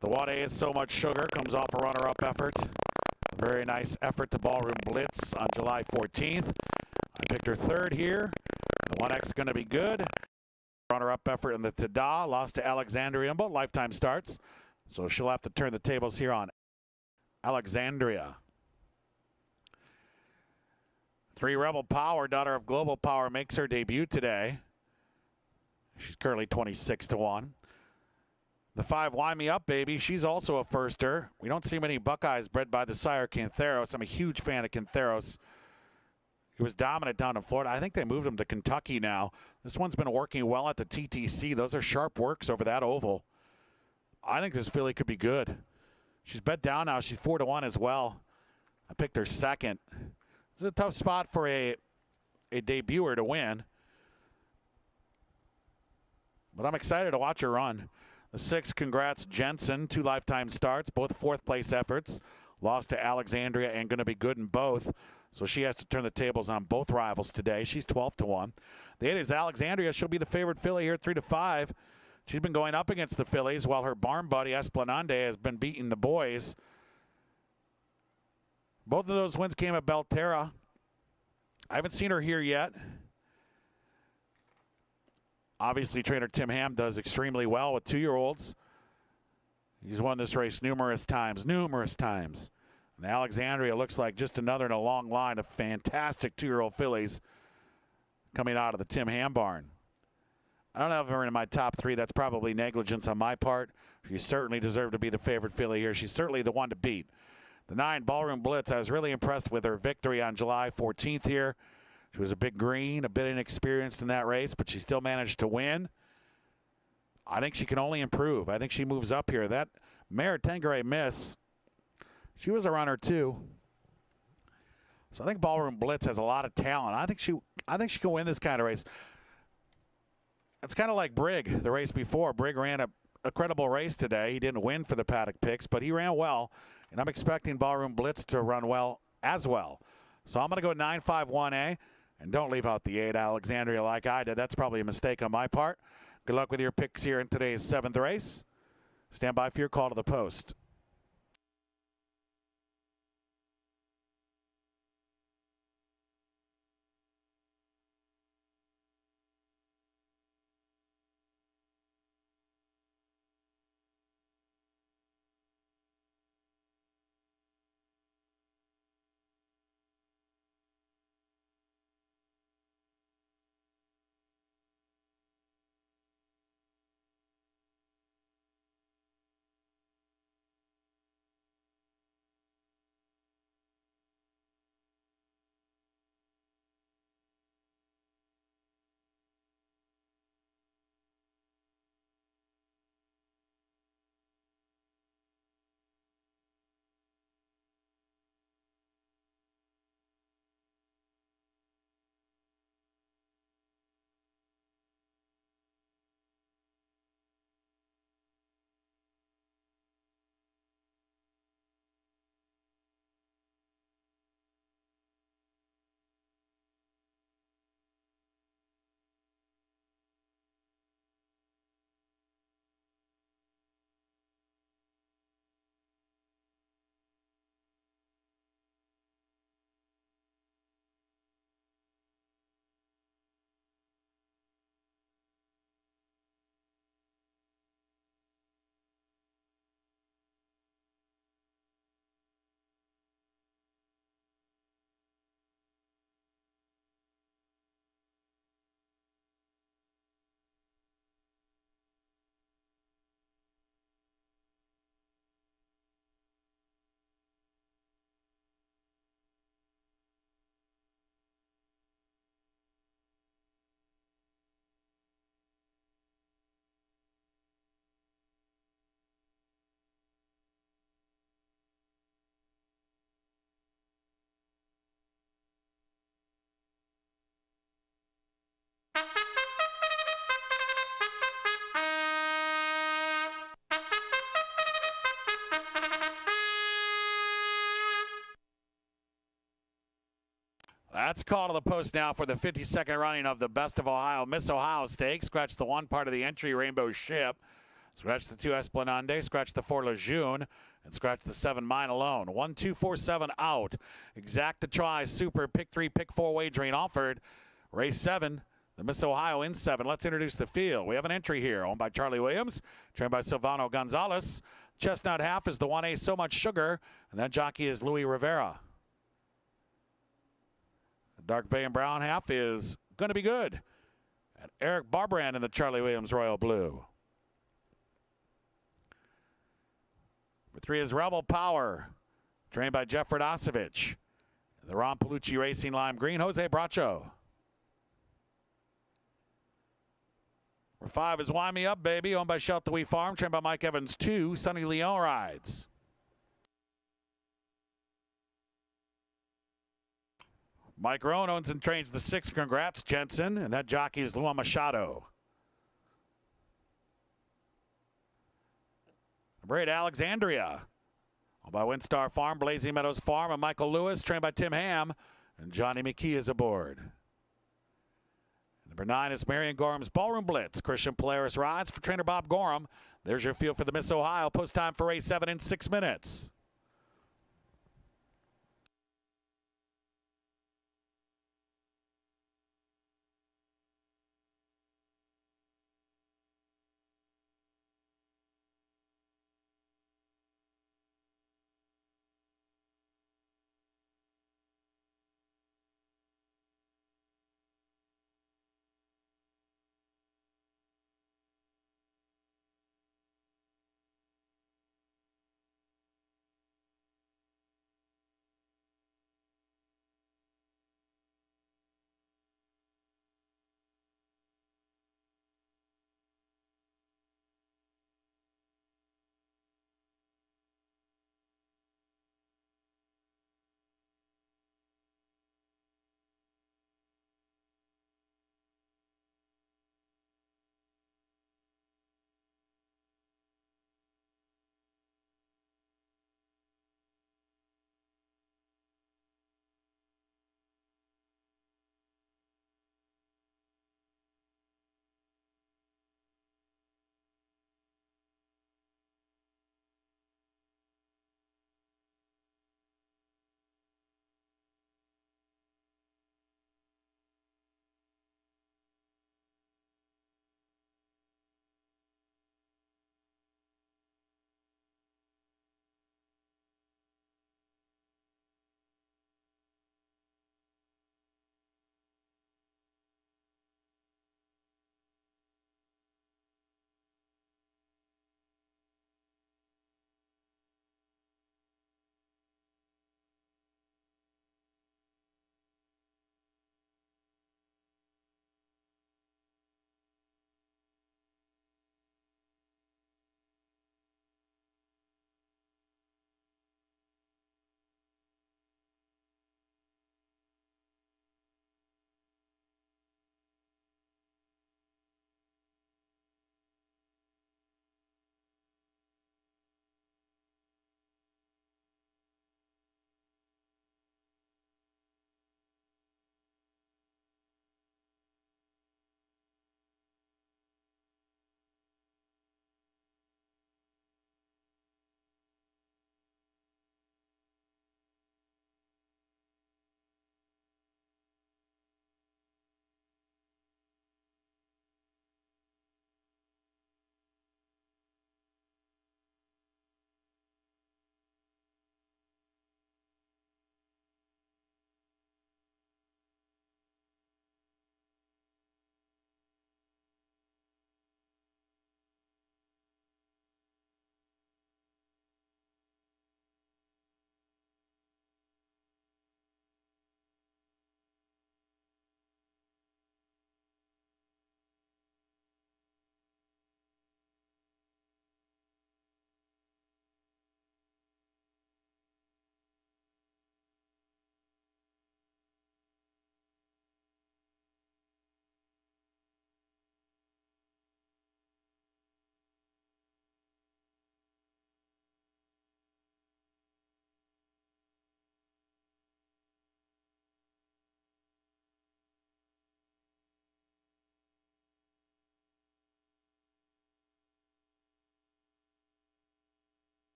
The 1A is So Much Sugar. Comes off a runner-up effort. A very nice effort to Ballroom Blitz on July 14th. I picked her 3rd here. The 1X is going to be good. Runner-up effort in the Tada. Lost to Alexandria, but lifetime starts. So she'll have to turn the tables here on Alexandria. 3, Rebel Power, daughter of Global Power, makes her debut today. She's currently 26 to 1. The 5, Wind Me Up Baby, she's also a firster. We don't see many Buckeyes bred by the sire Cantheros. I'm a huge fan of Cantheros. He was dominant down in Florida. I think they moved him to Kentucky now. This one's been working well at the TTC. Those are sharp works over that oval. I think this filly could be good. She's bet down now. She's 4 to 1 as well. I picked her 2nd. This is a tough spot for a debuter to win. But I'm excited to watch her run. The 6, Congrats Jensen, 2 lifetime starts, both 4th place efforts. Lost to Alexandria and going to be good in both. So she has to turn the tables on both rivals today. She's 12 to 1. The 8 is Alexandria. She'll be the favorite filly here, 3 to 5. She's been going up against the fillies while her barn buddy Esplanade has been beating the boys. Both of those wins came at Belterra. I haven't seen her here yet. Obviously, trainer Tim Ham does extremely well with 2-year-olds. He's won this race numerous times. And Alexandria looks like just another in a long line of fantastic 2-year-old fillies coming out of the Tim Ham barn. I don't have her in my top 3. That's probably negligence on my part. She certainly deserved to be the favorite filly here. She's certainly the one to beat. The 9, Ballroom Blitz. I was really impressed with her victory on July 14th here. She was a bit green, a bit inexperienced in that race, but she still managed to win. I think she can only improve. I think she moves up here. That mare, Tanqueray Miss, she was a runner too. So I think Ballroom Blitz has a lot of talent. I think she can win this kind of race. It's kind of like Brig, the race before. Brig ran a credible race today. He didn't win for the paddock picks, but he ran well. And I'm expecting Ballroom Blitz to run well as well. So I'm going to go 9-5-1A. And don't leave out the 8, Alexandria, like I did. That's probably a mistake on my part. Good luck with your picks here in today's 7th race. Stand by for your call to the post. That's a call to the post now for the 52nd running of the Best of Ohio Miss Ohio Stakes. Scratch the 1 part of the entry, Rainbow Ship. Scratch the 2 Esplanade, scratch the 4 Lejeune, and scratch the 7 Mine Alone. 1, 2, 4, 7 out. Exact to try, super, pick 3, pick 4 wagering offered. Race 7, the Miss Ohio in 7. Let's introduce the field. We have an entry here, owned by Charlie Williams, trained by Silvano Gonzalez. Chestnut half is the 1A So Much Sugar, and that jockey is Louis Rivera. The Dark Bay and Brown half is going to be good. And Eric Barbrand in the Charlie Williams Royal Blue. Number 3 is Rebel Power, trained by Jeff Radosevich. The Ron Palucci Racing Lime Green, Jose Bracho. Number 5 is Wind Me Up Baby, owned by Sheltawee Farm, trained by Mike Evans 2. Sonny Leon rides. Mike Rohn owns and trains the 6. Congrats, Jensen. And that jockey is Luan Machado. Number 8, Alexandria, owned by Windstar Farm, Blazing Meadows Farm, and Michael Lewis, trained by Tim Ham. And Johnny McKee is aboard. Number 9 is Marion Gorham's Ballroom Blitz. Christian Polaris rides for trainer Bob Gorham. There's your field for the Miss Ohio. Post time for race 7 in 6 minutes.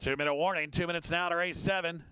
2-minute warning. 2 minutes now to race 7.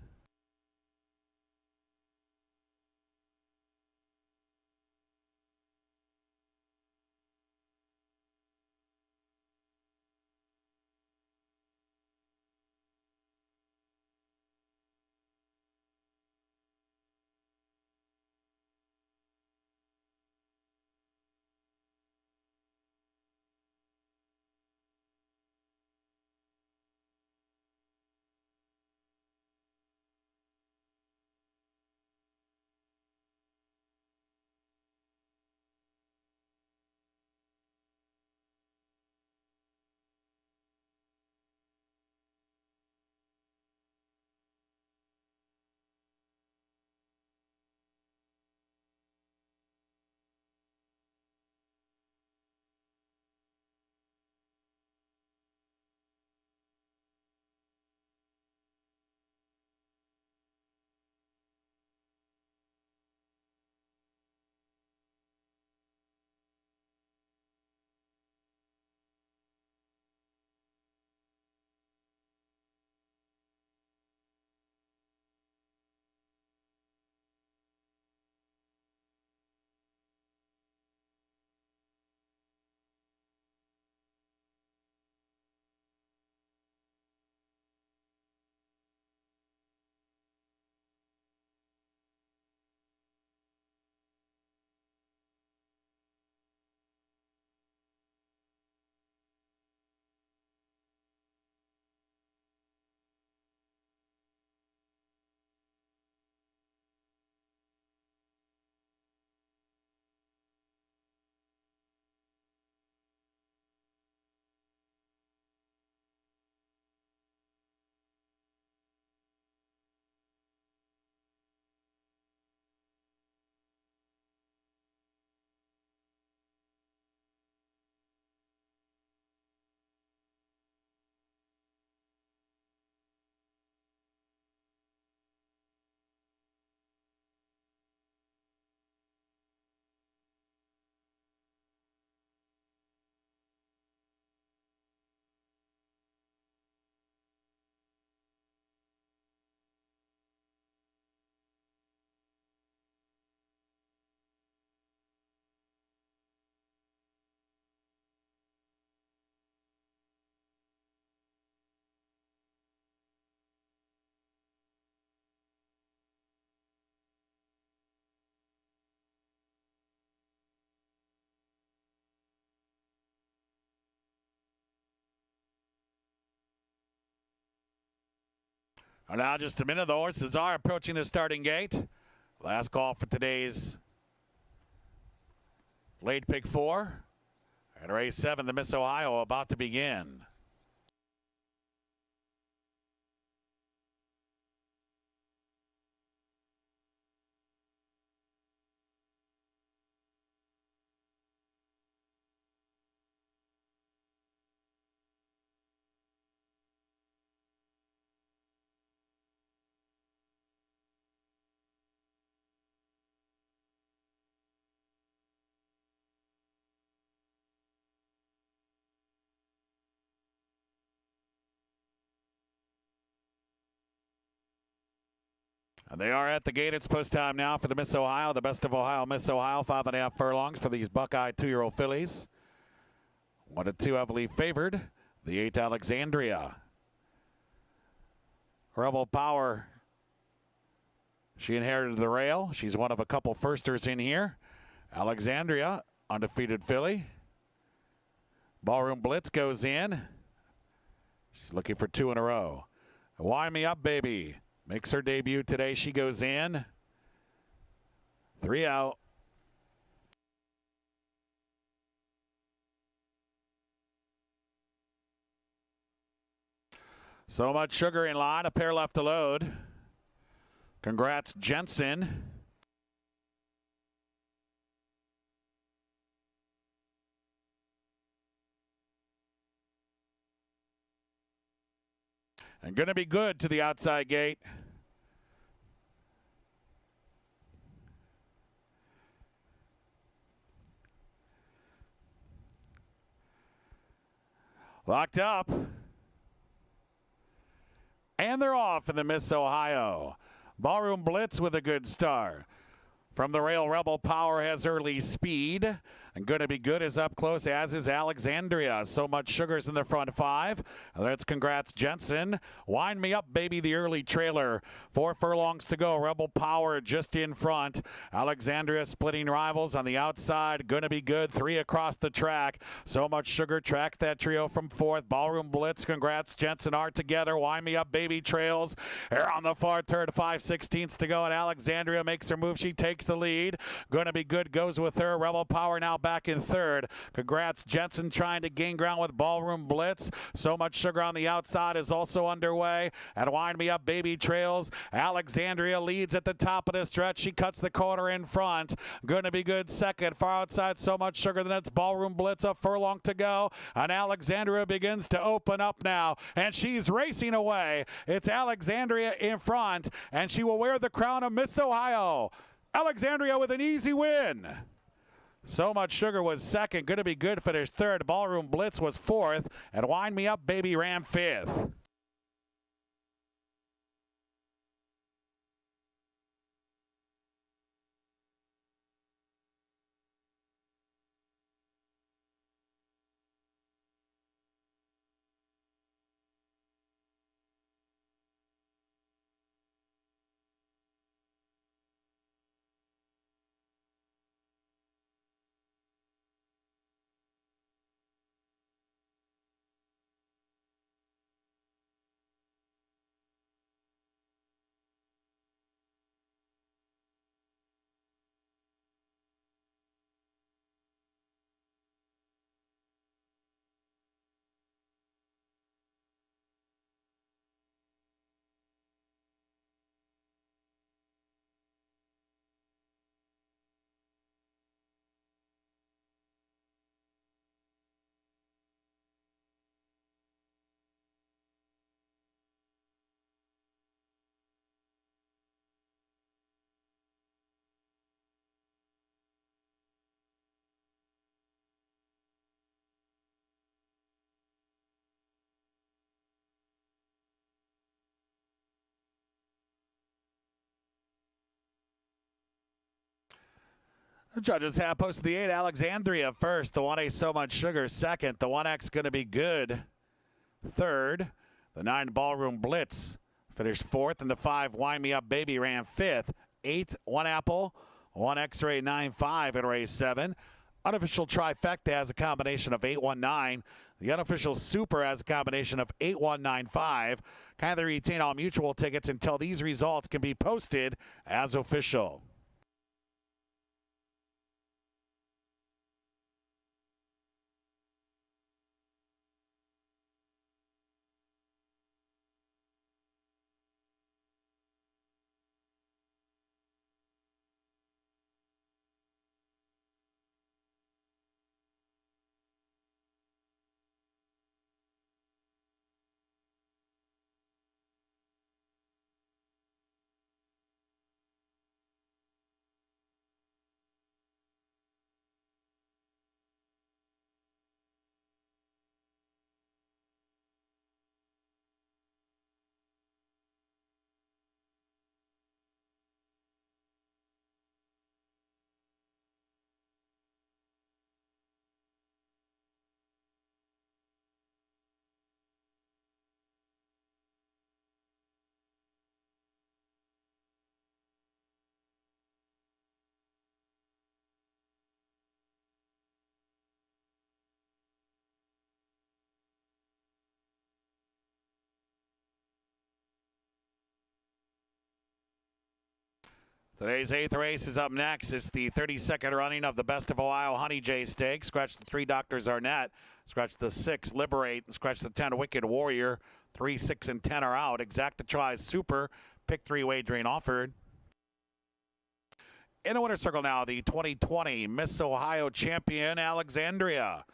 Now just a minute, the horses are approaching the starting gate. Last call for today's late pick 4. And race 7, the Miss Ohio, about to begin. And they are at the gate. It's post time now for the Miss Ohio, the best of Ohio, Miss Ohio. 5.5 furlongs for these Buckeye 2-year-old fillies. 1-2 heavily favored. The 8 Alexandria. Rebel Power. She inherited the rail. She's one of a couple firsters in here. Alexandria, undefeated filly. Ballroom Blitz goes in. She's looking for 2 in a row. Wind Me Up, Baby. Makes her debut today. She goes in. 3 out. So much sugar in line. A pair left to load. Congrats, Jensen. And going to be good to the outside gate. Locked up. And they're off in the Miss Ohio. Ballroom Blitz with a good start. From the rail, Rebel Power has early speed. And going to be good is up close, as is Alexandria. So Much Sugar's in the front five. Let's congrats Jensen. Wind Me Up, Baby, the early trailer. 4 furlongs to go. Rebel Power just in front. Alexandria splitting rivals on the outside. Going to be good. 3 across the track. So Much Sugar tracks that trio from 4th. Ballroom Blitz, congrats Jensen are together. Wind Me Up, Baby trails. Here on the far third, 5/16 to go. And Alexandria makes her move. She takes the lead. Going to be good goes with her. Rebel Power now back in 3rd. Congrats Jensen trying to gain ground with Ballroom Blitz. So Much Sugar on the outside is also underway. And Wind Me Up, Baby trails. Alexandria leads at the top of the stretch. She cuts the corner in front. Going to be good second. Far outside So Much Sugar. Then it's Ballroom Blitz, a furlong to go. And Alexandria begins to open up now. And she's racing away. It's Alexandria in front. And she will wear the crown of Miss Ohio. Alexandria with an easy win. So Much Sugar was second. Going to be good, finished 3rd. Ballroom Blitz was 4th. And Wind Me Up, Baby ran 5th. The judges have posted the 8, Alexandria first, the 1A So Much Sugar second, the 1X going to be good third, the 9 Ballroom Blitz finished 4th, and the 5 Wind Me Up Baby ran 5th, 8th 1 Apple, 1 X-Ray 9-5 in race 7. Unofficial trifecta has a combination of 819. The unofficial super has a combination of 8195. Kindly retain all mutual tickets until these results can be posted as official. Today's 8th race is up next. It's the 32nd running of the Best of Ohio Honey J Stakes. Scratch the 3 Doctors Arnett. Scratch the 6 Liberate. Scratch the 10 Wicked Warrior. 3, 6, and 10 are out. Exacta Tries Super. Pick 3 wagering offered. In the winner's circle now, the 2020 Miss Ohio champion, Alexandria.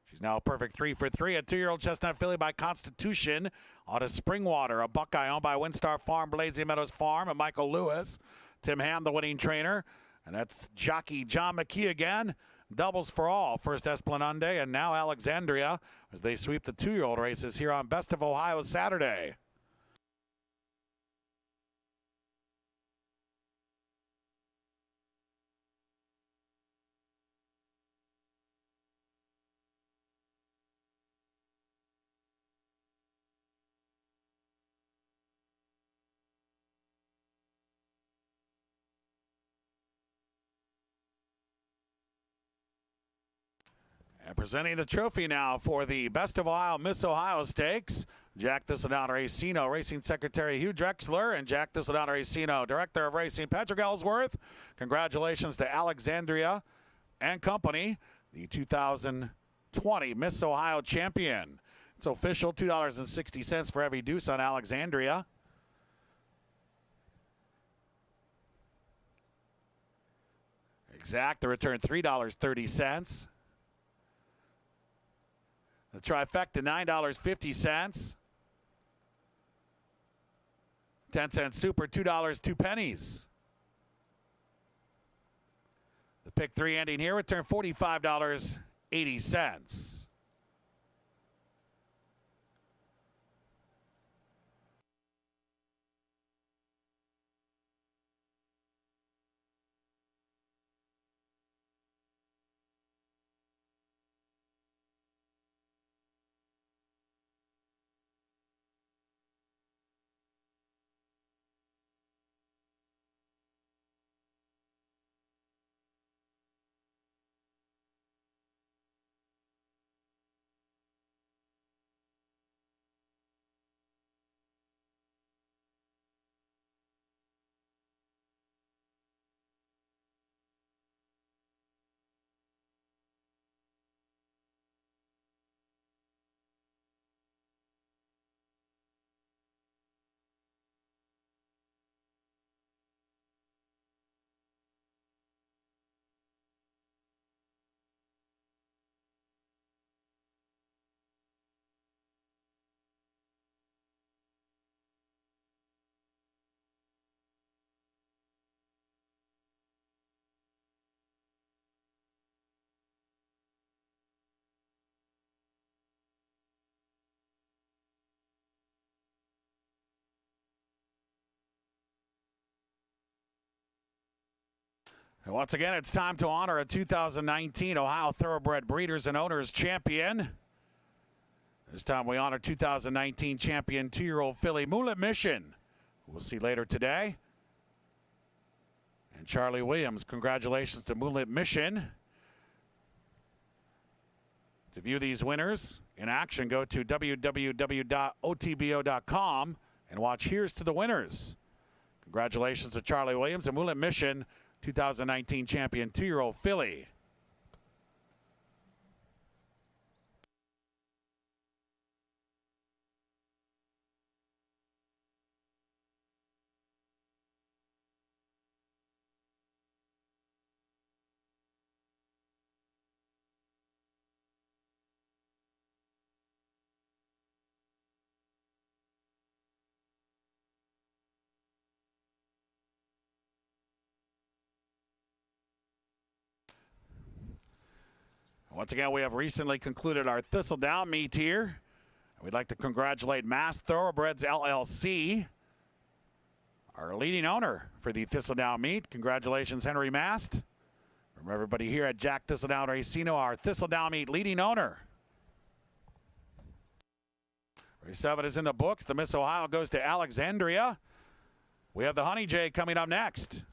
She's now a perfect 3 for 3. A 2-year-old chestnut filly by Constitution out of Springwater. A Buckeye owned by Windstar Farm, Blazing Meadows Farm, and Michael Lewis. Tim Ham, the winning trainer. And that's jockey John McKee again. Doubles for all. First Esplanade and now Alexandria as they sweep the 2-year-old races here on Best of Ohio Saturday. Presenting the trophy now for the Best of Ohio Miss Ohio Stakes. Jack Thistledown Racino, Racing Secretary Hugh Drexler, and Jack Thistledown Racino, Director of Racing Patrick Ellsworth. Congratulations to Alexandria and company, the 2020 Miss Ohio champion. It's official, $2.60 for every deuce on Alexandria. Exact, the return $3.30. The trifecta, $9.50. 10-cent super, $2, 2 pennies. The pick 3 ending here, return $45.80. And once again, it's time to honor a 2019 Ohio Thoroughbred Breeders and Owners champion. This time we honor 2019 champion 2-year-old filly Moonlit Mission. We'll see later today. And Charlie Williams, congratulations to Moonlit Mission. To view these winners in action, go to www.otbo.com and watch Here's to the Winners. Congratulations to Charlie Williams and Moonlit Mission, 2019 champion 2-year-old filly. Once again, we have recently concluded our Thistledown meet here. We'd like to congratulate Mass Thoroughbreds LLC, our leading owner for the Thistledown meet. Congratulations, Henry Mast. From everybody here at Jack Thistledown Racino, our Thistledown meet leading owner. Race 7 is in the books. The Miss Ohio goes to Alexandria. We have the Honey Jay coming up next.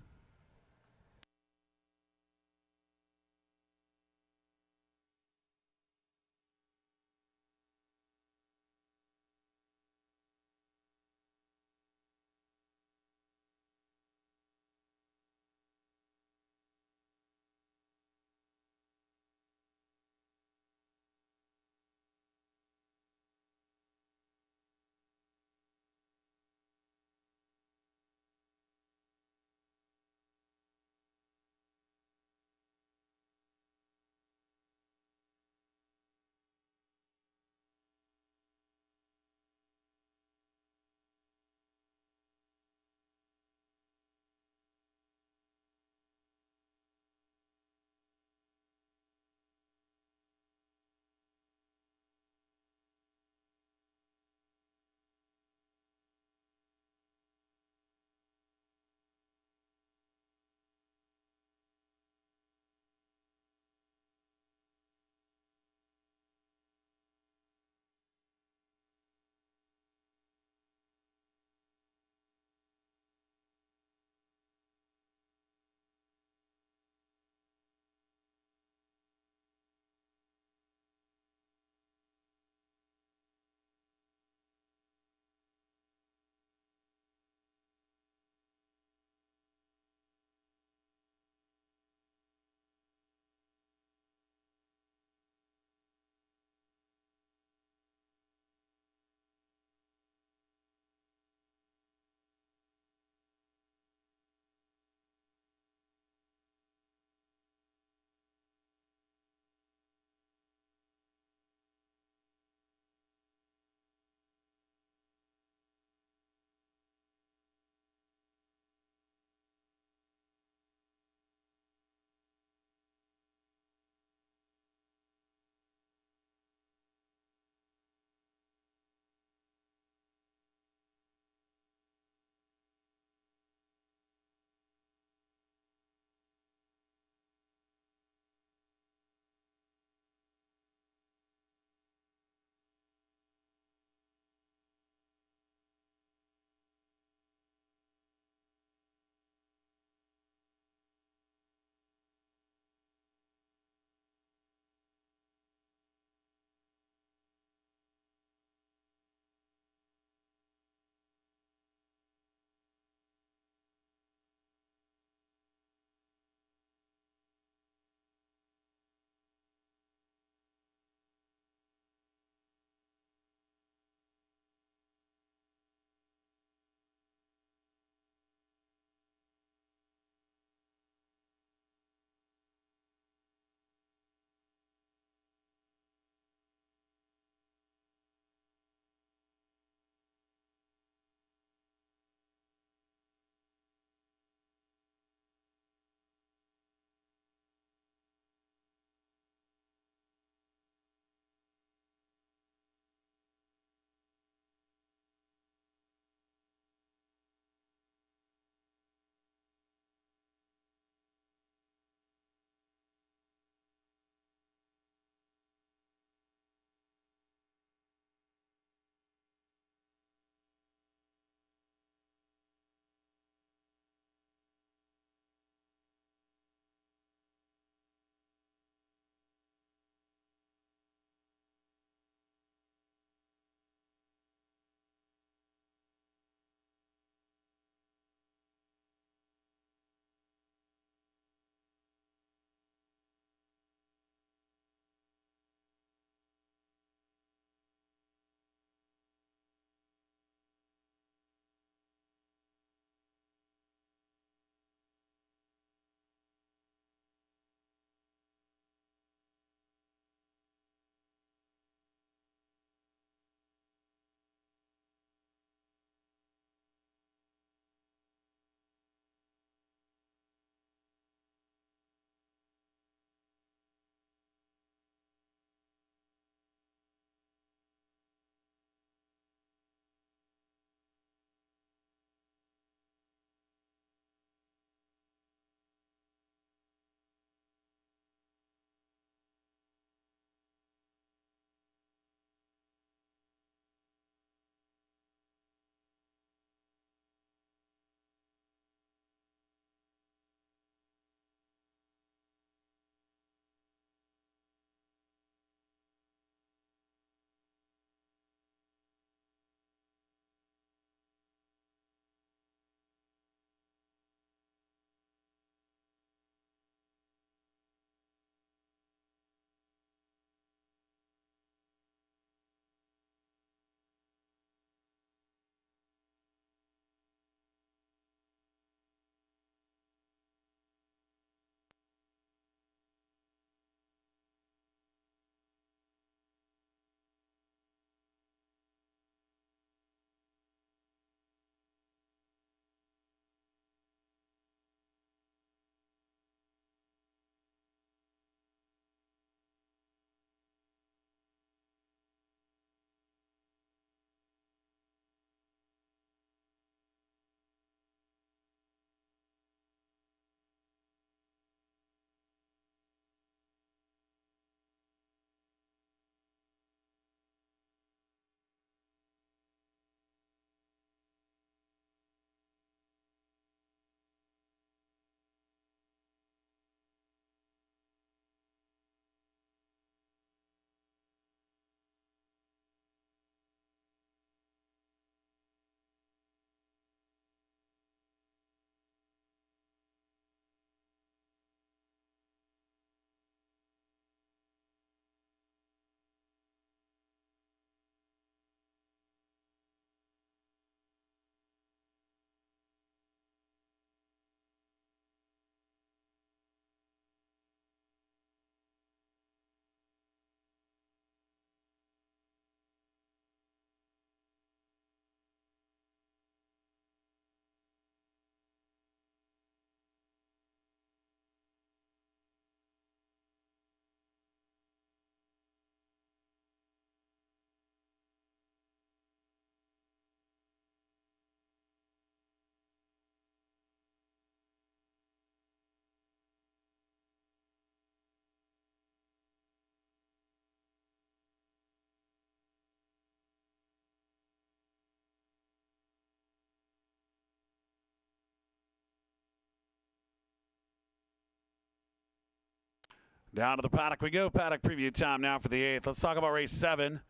Down to the paddock we go. Paddock preview time now for the 8th. Let's talk about race 7.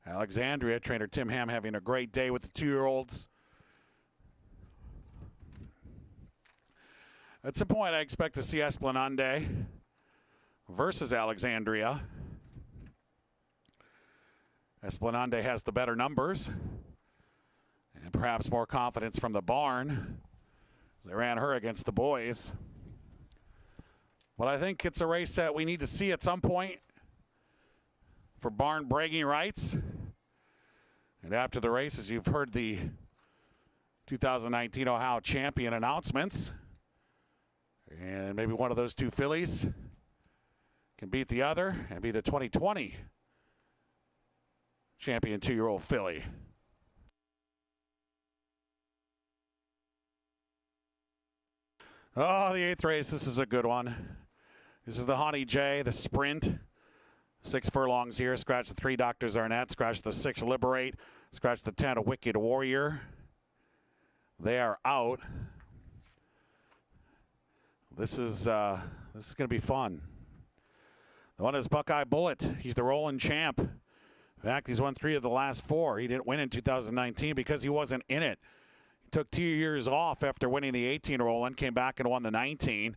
Alexandria, trainer Tim Ham having a great day with the 2-year-olds. At some point, I expect to see Esplanade versus Alexandria. Esplanade has the better numbers and perhaps more confidence from the barn. They ran her against the boys. But I think it's a race that we need to see at some point for barn bragging rights. And after the races, you've heard the 2019 Ohio champion announcements. And maybe one of those two fillies can beat the other and be the 2020 champion 2-year-old filly. Oh, the 8th race. This is a good one. This is the Honey J, the sprint. 6 furlongs here. Scratch the 3, Dr. Zarnett. Scratch the 6, Liberate. Scratch the 10, A Wicked Warrior. They are out. This is going to be fun. The one is Buckeye Bullet. He's the rolling champ. In fact, he's won 3 of the last 4. He didn't win in 2019 because he wasn't in it. He took 2 years off after winning the 18 Roland, came back and won the 19.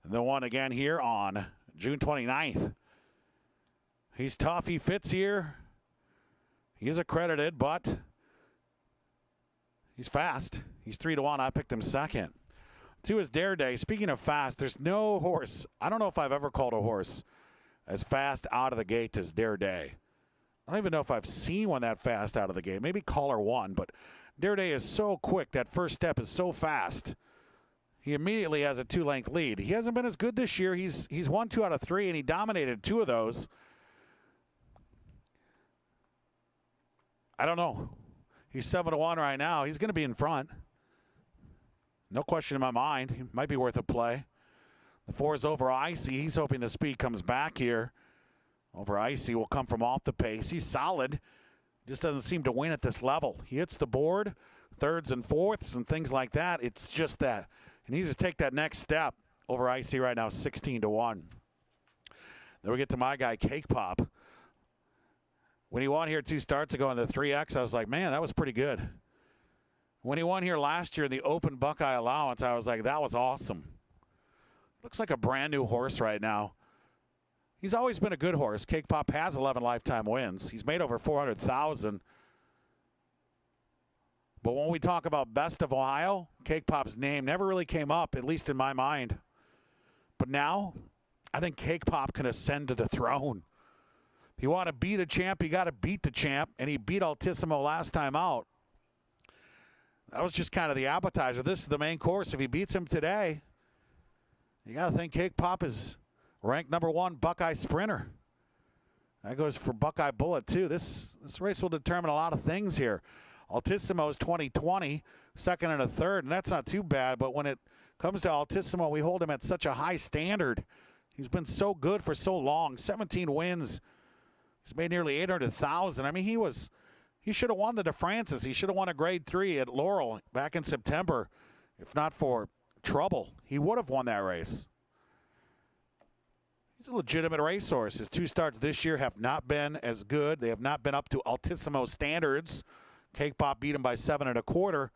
And then won again here on June 29th. He's tough. He fits here. He is accredited, but he's fast. He's 3-1. I picked him second. 2 is Dare Day. Speaking of fast, there's no horse. I don't know if I've ever called a horse as fast out of the gate as Dare Day. I don't even know if I've seen one that fast out of the gate. Maybe Caller 1, but Dare Day is so quick. That first step is so fast. He immediately has a 2-length lead. He hasn't been as good this year. He's won 2 out of 3, and he dominated 2 of those. I don't know. He's 7-1 right now. He's going to be in front. No question in my mind. He might be worth a play. The 4 is Over Icy. He's hoping the speed comes back here. Over Icy will come from off the pace. He's solid. Just doesn't seem to win at this level. He hits the board, 3rds and 4ths and things like that. It's just that he needs to take that next step. Over Icy right now, 16-1. Then we get to my guy, Cake Pop. When he won here 2 starts ago in the 3X, I was like, man, that was pretty good. When he won here last year in the Open Buckeye Allowance, I was like, that was awesome. Looks like a brand new horse right now. He's always been a good horse. Cake Pop has 11 lifetime wins. He's made over $400,000. But when we talk about Best of Ohio, Cake Pop's name never really came up, at least in my mind. But now, I think Cake Pop can ascend to the throne. If you want to be the champ, you got to beat the champ. And he beat Altissimo last time out. That was just kind of the appetizer. This is the main course. If he beats him today, you got to think Cake Pop is ranked number 1 Buckeye sprinter. That goes for Buckeye Bullet, too. This race will determine a lot of things here. Altissimo's 2020, 2nd and a 3rd, and that's not too bad. But when it comes to Altissimo, we hold him at such a high standard. He's been so good for so long. 17 wins. He's made nearly $800,000. I mean, he should have won the DeFrancis. He should have won a grade 3 at Laurel back in September. If not for trouble, he would have won that race. He's a legitimate racehorse. His 2 starts this year have not been as good. They have not been up to Altissimo standards. Cake Pop beat him by 7 1/4.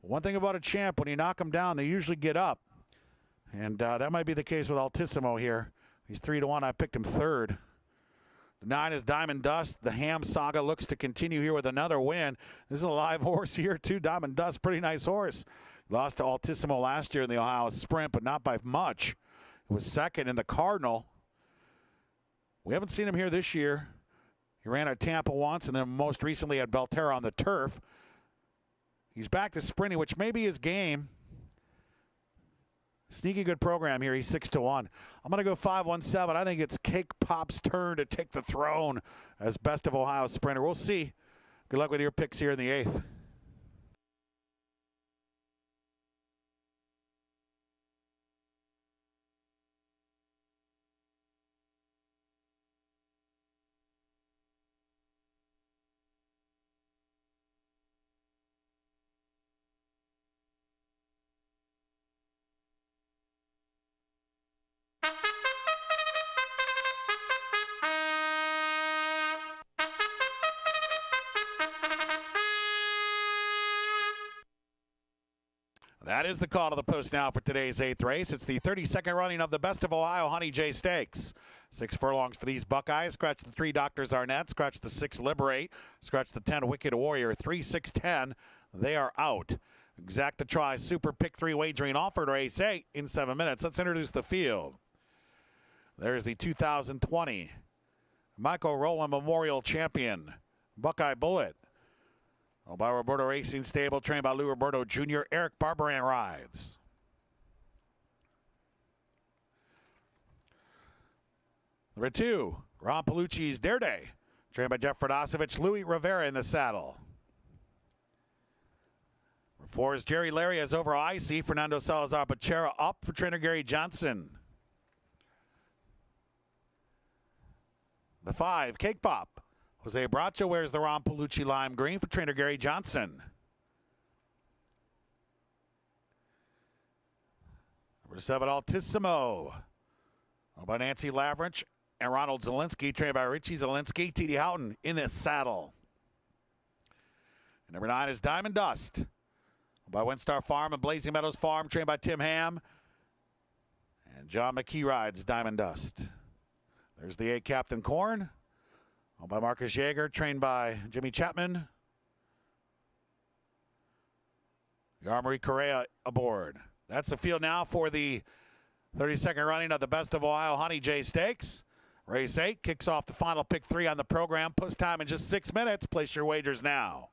One thing about a champ, when you knock him down, they usually get up. And that might be the case with Altissimo here. He's 3-1. I picked him 3rd. The 9 is Diamond Dust. The Ham saga looks to continue here with another win. This is a live horse here, too. Diamond Dust, pretty nice horse. Lost to Altissimo last year in the Ohio Sprint, but not by much. He was 2nd in the Cardinal. We haven't seen him here this year. He ran at Tampa once, and then most recently at Belterra on the turf. He's back to sprinting, which may be his game. Sneaky good program here. He's 6-1. I'm going to go 5-1-7. I think it's Cake Pop's turn to take the throne as Best of Ohio sprinter. We'll see. Good luck with your picks here in the 8th. That is the call to the post now for today's 8th race. It's the 32nd running of the Best of Ohio Honey J Stakes. 6 furlongs for these Buckeyes. Scratch the 3 Doctors Arnett. Scratch the 6 Liberate. Scratch the 10 Wicked Warrior. 3, 6, 10. They are out. Exacta Try Super Pick 3 wagering offered race 8 in 7 minutes. Let's introduce the field. There's the 2020 Michael Rowland Memorial Champion, Buckeye Bullet. By Roberto Racing Stable, trained by Lou Roberto Jr. Eric Barbaran rides. Number 2, Ron Palucci's Dare Day, trained by Jeff Ferdosevich, Louis Rivera in the saddle. Number 4 is Jerry Laria's Over Icy, Fernando Salazar Bachera up for trainer Gary Johnson. The 5, Cake Pop. Jose Bracho wears the Ron Palucci lime green for trainer Gary Johnson. Number 7, Altissimo. By Nancy Lavrench and Ronald Zielinski, trained by Richie Zielinski. T.D. Houghton in this saddle. And number 9 is Diamond Dust. By Windstar Farm and Blazing Meadows Farm, trained by Tim Ham. And John McKee rides Diamond Dust. There's the 8, Captain Corn. By Marcus Yeager, trained by Jimmy Chapman. Yarmari Correa aboard. That's the field now for the 32nd running of the Best of Ohio Honey J Stakes. Race 8 kicks off the final pick 3 on the program. Post time in just 6 minutes. Place your wagers now.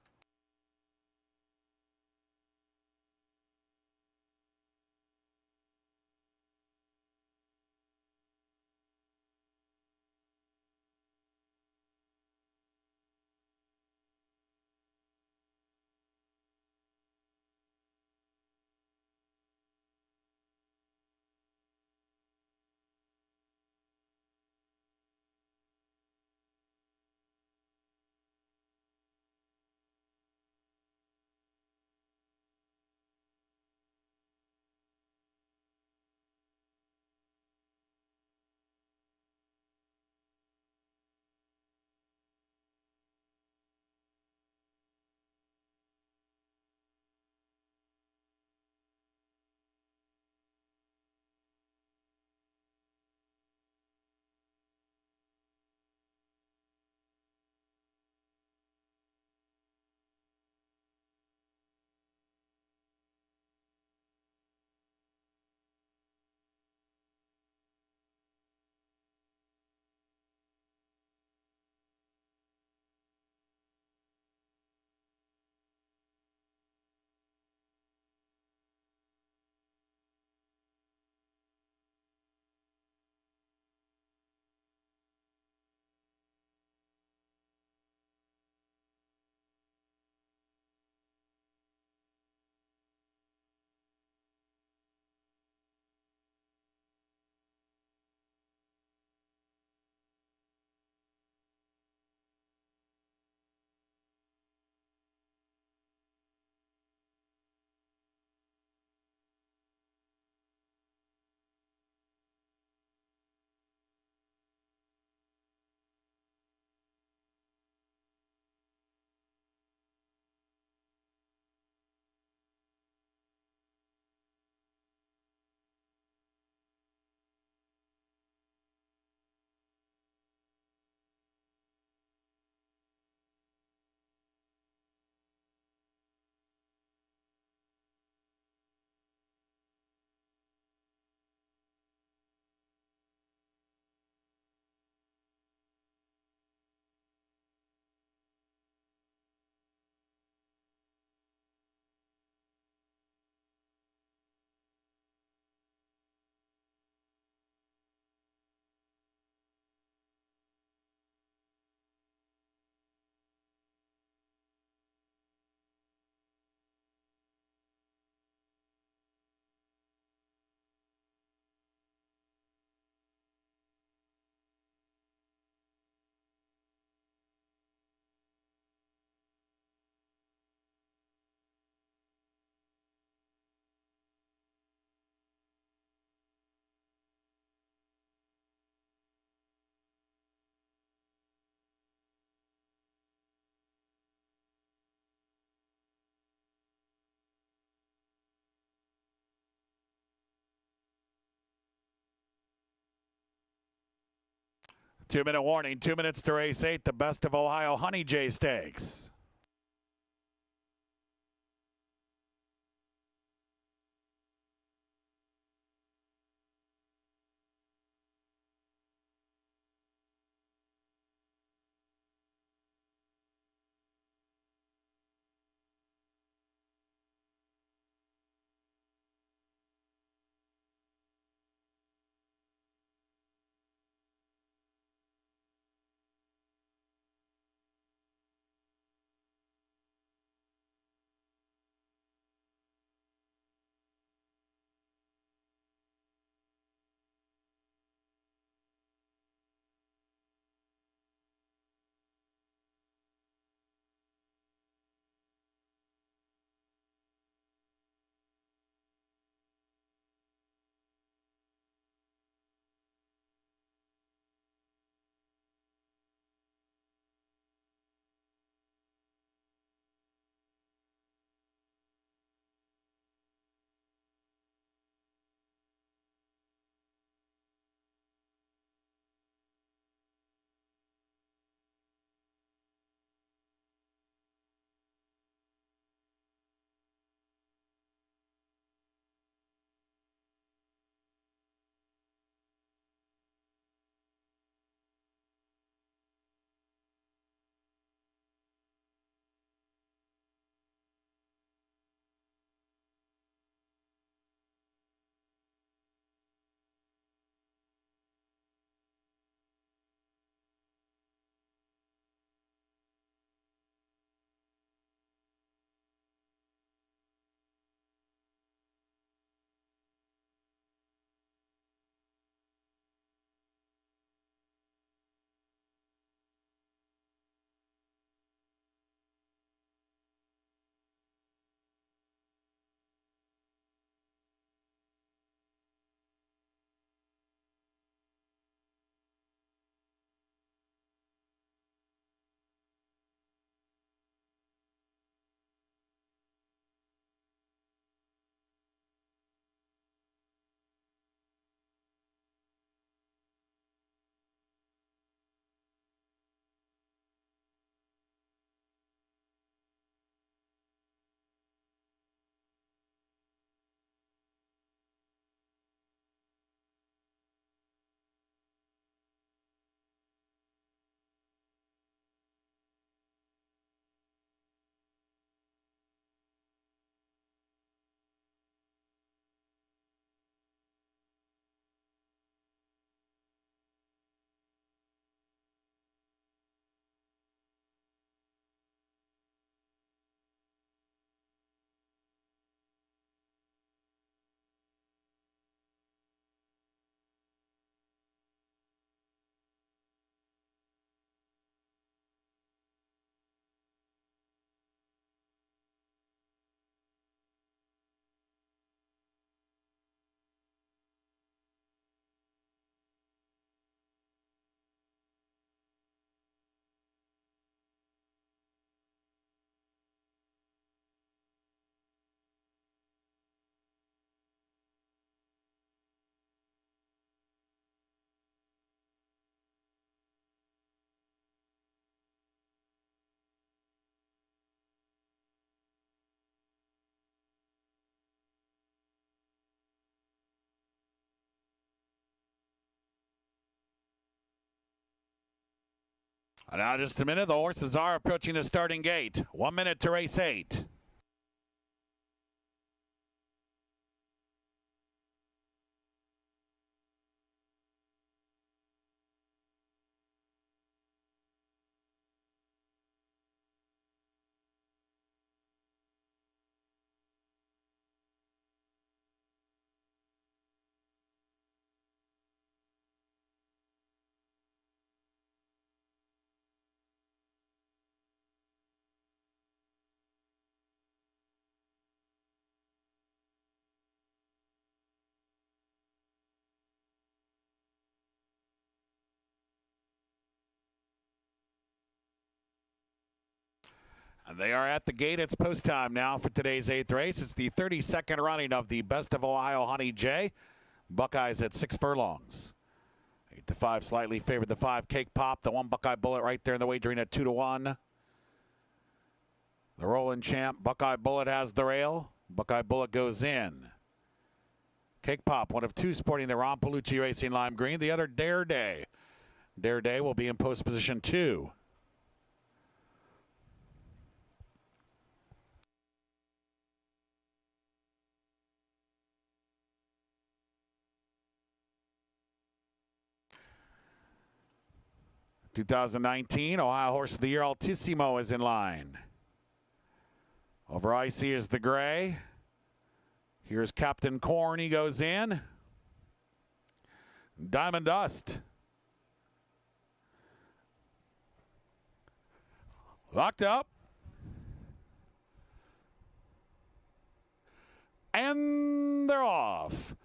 2-minute warning, 2 minutes to race 8, the Best of Ohio Honey J Stakes. And now just a minute, the horses are approaching the starting gate. 1 minute to race 8. And they are at the gate. It's post time now for today's 8th race. It's the 32nd running of the Best of Ohio Honey J. Buckeyes at 6 furlongs. 8-5 slightly favored the 5 Cake Pop. The 1 Buckeye Bullet right there in the wagering at 2-1. The rolling champ Buckeye Bullet has the rail. Buckeye Bullet goes in. Cake Pop, one of 2 sporting the Ron Palucci Racing lime green. The other Dare Day. Dare Day will be in post position 2. (2019) Ohio Horse of the Year Altissimo is in line. Over Icy is the gray. Here's Captain Corn. He goes in. Diamond Dust. Locked up. And they're off.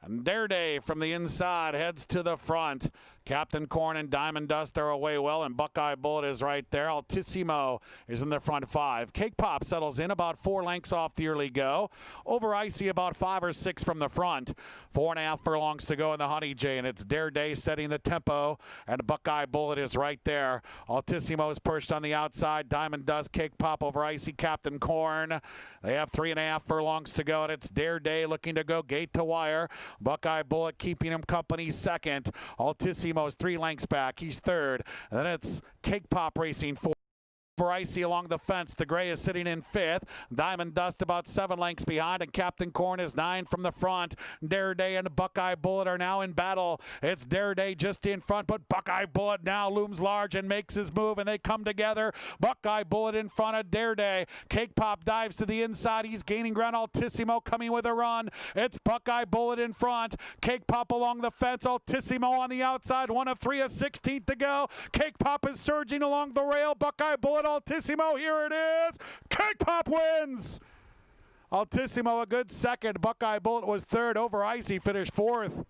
And Dare Day from the inside heads to the front. Captain Corn and Diamond Dust are away well, and Buckeye Bullet is right there. Altissimo is in the front 5. Cake Pop settles in about 4 lengths off the early go. Over Icy about 5 or 6 from the front. 4.5 furlongs to go in the Honey J, and it's Dare Day setting the tempo, and Buckeye Bullet is right there. Altissimo is perched on the outside. Diamond Dust, Cake Pop over Icy, Captain Corn. They have 3.5 furlongs to go, and it's Dare Day looking to go gate to wire. Buckeye Bullet keeping him company second. Altissimo's 3 lengths back. He's third. And then it's Cake Pop racing fourth. For Icy along the fence, the gray is sitting in 5th. Diamond Dust about 7 lengths behind, and Captain Corn is 9 from the front. Dare Day and Buckeye Bullet are now in battle. It's Dare Day just in front, but Buckeye Bullet now looms large and makes his move, and they come together. Buckeye Bullet in front of Dare Day. Cake Pop dives to the inside. He's gaining ground. Altissimo coming with a run. It's Buckeye Bullet in front. Cake Pop along the fence. Altissimo on the outside. 1 of 3, a 16th to go. Cake Pop is surging along the rail. Buckeye Bullet, Altissimo, here it is. Cake Pop wins. Altissimo a good second. Buckeye Bullet was third. Over Icy finished 4th.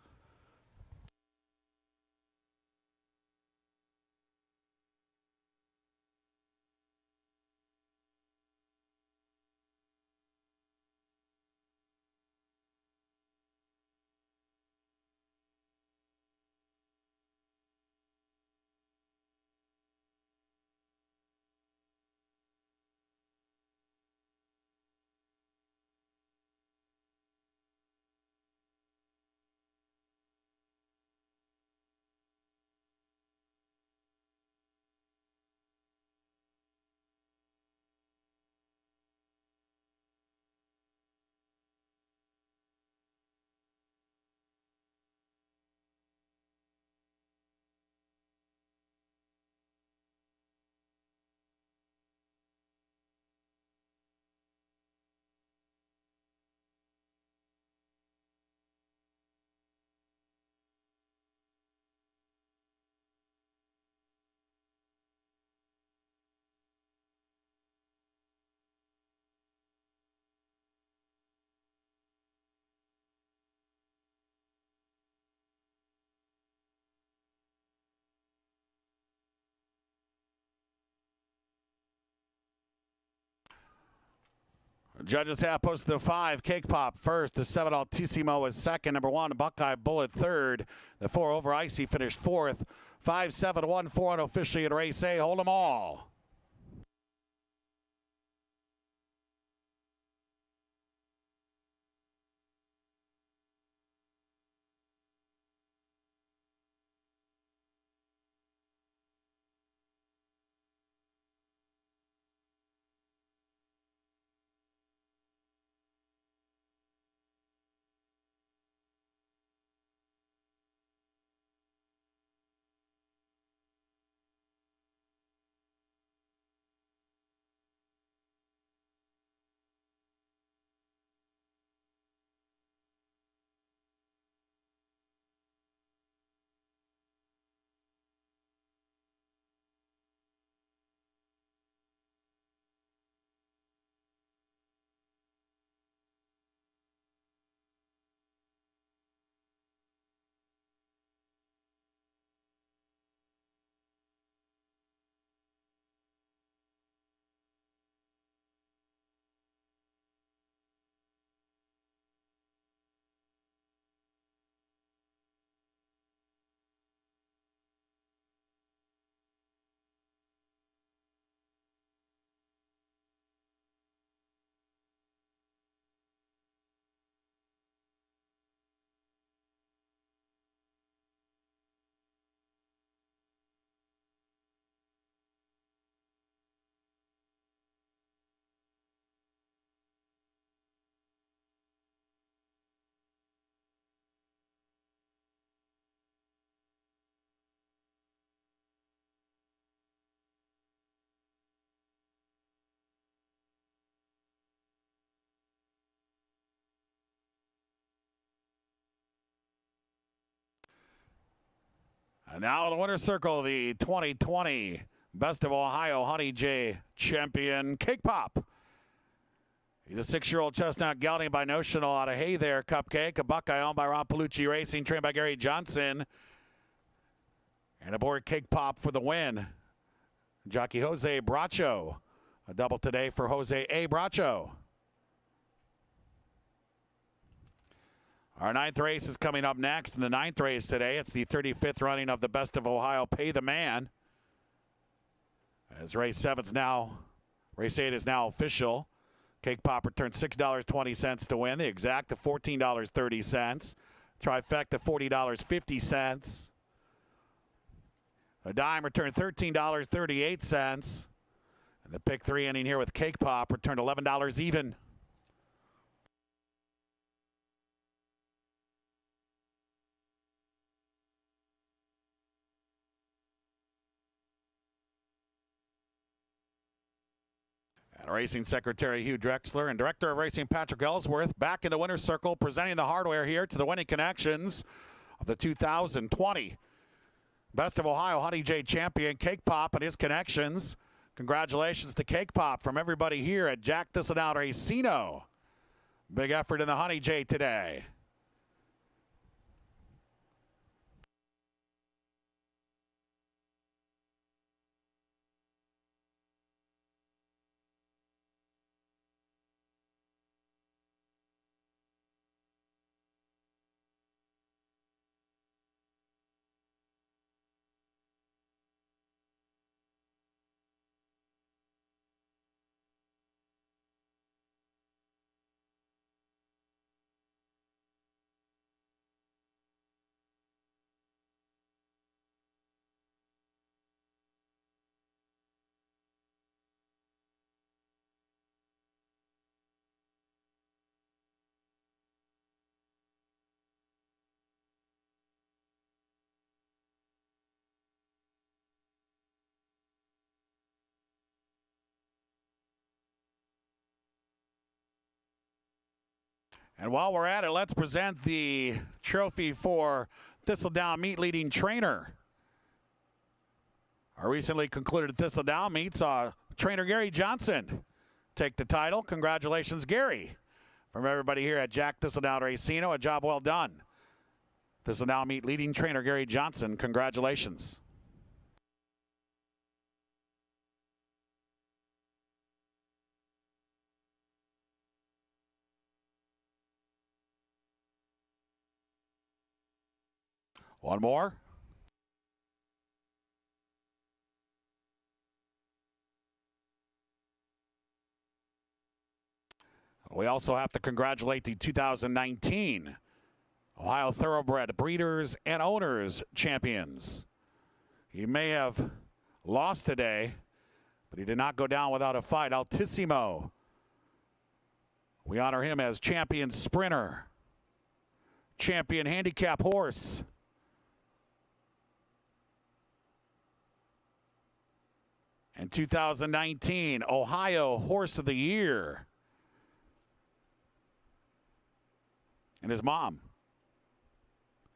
Judges have posted the 5, Cake Pop first. The 7, Altissimo is second. Number 1, Buckeye Bullet third. The 4, Over Icy finished 4th. 5, 7, 1, 4 unofficially at race A. Hold them all. And now in the winner's circle, the 2020 Best of Ohio Honey J champion, Cake Pop. He's a 6-year-old chestnut gelding by Notional out of Hey There Cupcake, a Buckeye owned by Ron Palucci Racing, trained by Gary Johnson. And aboard Cake Pop for the win, jockey Jose Bracho. A double today for Jose A. Bracho. Our 9th race is coming up next. In the 9th race today, it's the 35th running of the Best of Ohio Pay the Man. As race 8 is now official. Cake Pop returned $6.20 to win. The exact of $14.30. Trifecta $40.50. A dime returned $13.38. And the pick 3 inning here with Cake Pop returned $11 even. And Racing Secretary Hugh Drexler and Director of Racing Patrick Ellsworth back in the winner's circle, presenting the hardware here to the winning connections of the 2020 Best of Ohio Honey J champion, Cake Pop, and his connections. Congratulations to Cake Pop from everybody here at Jack Thistledown Racino. Big effort in the Honey J today. And while we're at it, let's present the trophy for Thistledown Meet Leading Trainer. Our recently concluded Thistledown meet saw trainer Gary Johnson take the title. Congratulations, Gary. From everybody here at Jack Thistledown Racino, a job well done. Thistledown Meet Leading Trainer Gary Johnson, congratulations. One more. We also have to congratulate the 2019 Ohio Thoroughbred Breeders and Owners Champions. He may have lost today, but he did not go down without a fight. Altissimo. We honor him as champion sprinter, champion handicap horse, and 2019 Ohio Horse of the Year. And his mom,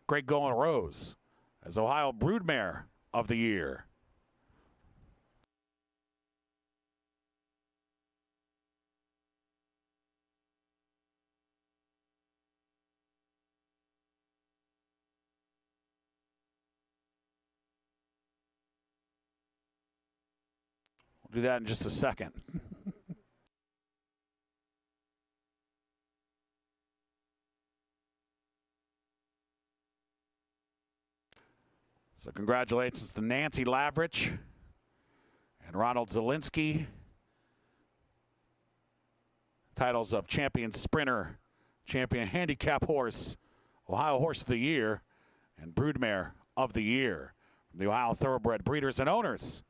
Great Going Rose, as Ohio Broodmare of the Year. We'll do that in just a second. So congratulations to Nancy Lavrich and Ronald Zielinski. Titles of champion sprinter, champion handicap horse, Ohio Horse of the Year, and Broodmare of the Year from the Ohio Thoroughbred Breeders and Owners.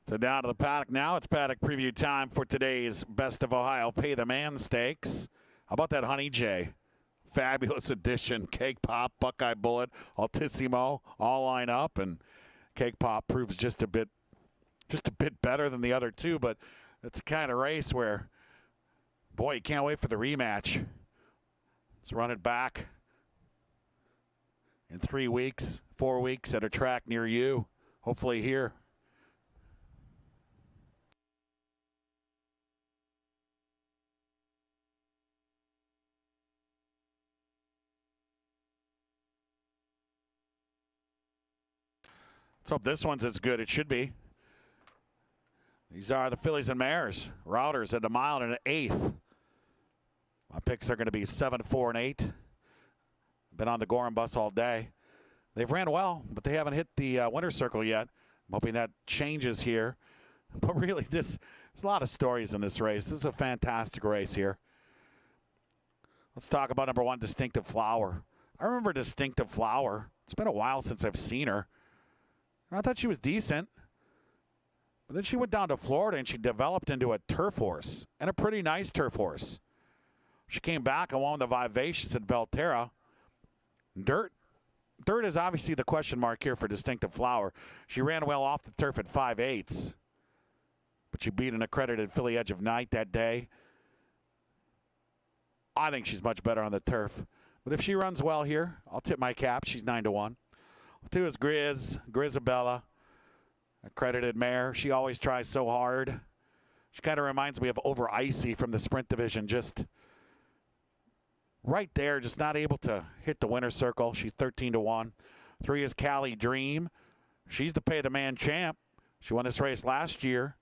So down to the paddock now. It's paddock preview time for today's Best of Ohio Pay the Man Stakes. How about that Honey J? Fabulous addition. Cake Pop, Buckeye Bullet, Altissimo all line up, and Cake Pop proves just a bit better than the other two, but it's a kind of race where, boy, you can't wait for the rematch. Let's run it back in 3 weeks, 4 weeks at a track near you, hopefully here. Let's hope this one's as good. It should be. These are the fillies and mares. Routers at a mile and an eighth. My picks are going to be 7, 4, and 8. Been on the Gorham bus all day. They've ran well, but they haven't hit the winner's circle yet. I'm hoping that changes here. But really, there's a lot of stories in this race. This is a fantastic race here. Let's talk about number 1, Distinctive Flower. I remember Distinctive Flower. It's been a while since I've seen her. I thought she was decent. But then she went down to Florida and she developed into a turf horse, and a pretty nice turf horse. She came back and won the Vivacious at Belterra. Dirt is obviously the question mark here for Distinctive Flower. She ran well off the turf at 5/8, but she beat an accredited filly Edge of Night that day. I think she's much better on the turf. But if she runs well here, I'll tip my cap. She's 9-1. 2 is Grizabella, accredited mare. She always tries so hard. She kind of reminds me of Over Icy from the sprint division. Just right there, just not able to hit the winner's circle. She's 13-1. 3 is Cali Dream. She's the Pay the Man champ. She won this race last year.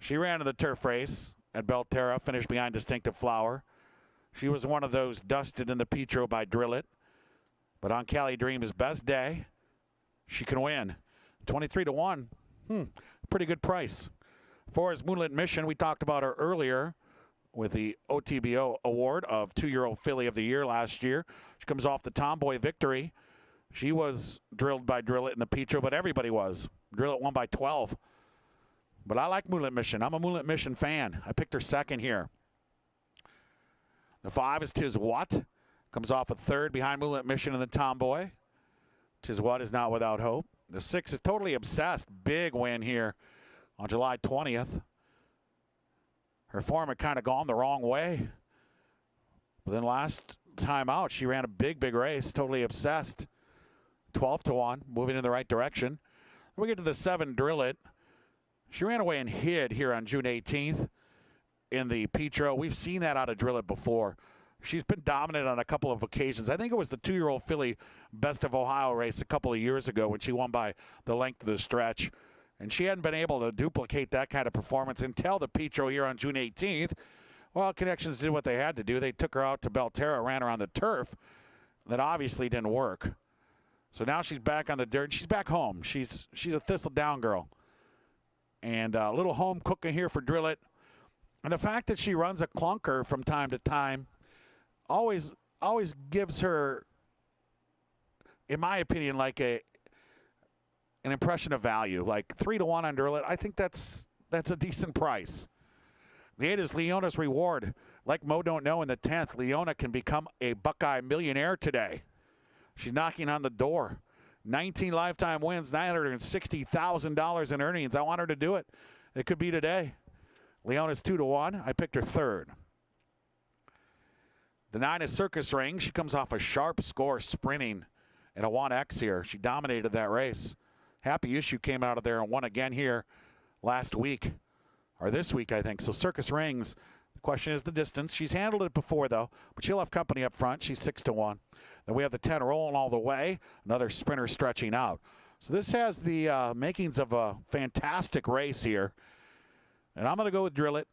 She ran in the turf race at Belterra, finished behind Distinctive Flower. She was one of those dusted in the Petro by Drill It. But on Cali Dream's best day, she can win. 23-1. Pretty good price. 4 is Moonlit Mission. We talked about her earlier with the OTBO award of 2-year-old filly of the year last year. She comes off the Tomboy victory. She was drilled by Drill It in the Petro, but everybody was. Drill It won by 12. But I like Moonlit Mission. I'm a Moonlit Mission fan. I picked her second here. The 5 is Tis What. Comes off a 3rd behind Moonlit Mission and the Tomboy. Tis What is not without hope. The 6 is Totally Obsessed. Big win here on July 20th. Her form had kind of gone the wrong way. But then last time out, she ran a big race. Totally Obsessed. 12-1, moving in the right direction. Then we get to the 7, Drill It. She ran away and hid here on June 18th in the Petro. We've seen that out of Drill It before. She's been dominant on a couple of occasions. I think it was the 2-year-old filly Best of Ohio race a couple of years ago when she won by the length of the stretch. And she hadn't been able to duplicate that kind of performance until the Petro here on June 18th. Well, Connections did what they had to do. They took her out to Belterra, ran her on the turf. That obviously didn't work. So now she's back on the dirt. She's back home. She's a Thistledown girl. And a little home cooking here for Drill It. And the fact that she runs a clunker from time to time always gives her, in my opinion, like an impression of value. Like 3-1 on Drill It. I think that's a decent price. The 8 is Leona's Reward. Like Mo Don't Know in the 10th, Leona can become a Buckeye millionaire today. She's knocking on the door. 19 lifetime wins, $960,000 in earnings. I want her to do it. It could be today. Leona's 2-1. I picked her 3rd. The 9 is Circus Ring. She comes off a sharp score sprinting in a 1X here. She dominated that race. Happy Issue came out of there and won again here last week, or this week, I think. So Circus Rings, the question is the distance. She's handled it before, though, but she'll have company up front. She's 6-1. Then we have the 10 Rolling All the Way, another sprinter stretching out. So this has the makings of a fantastic race here. And I'm going to go with Drill It.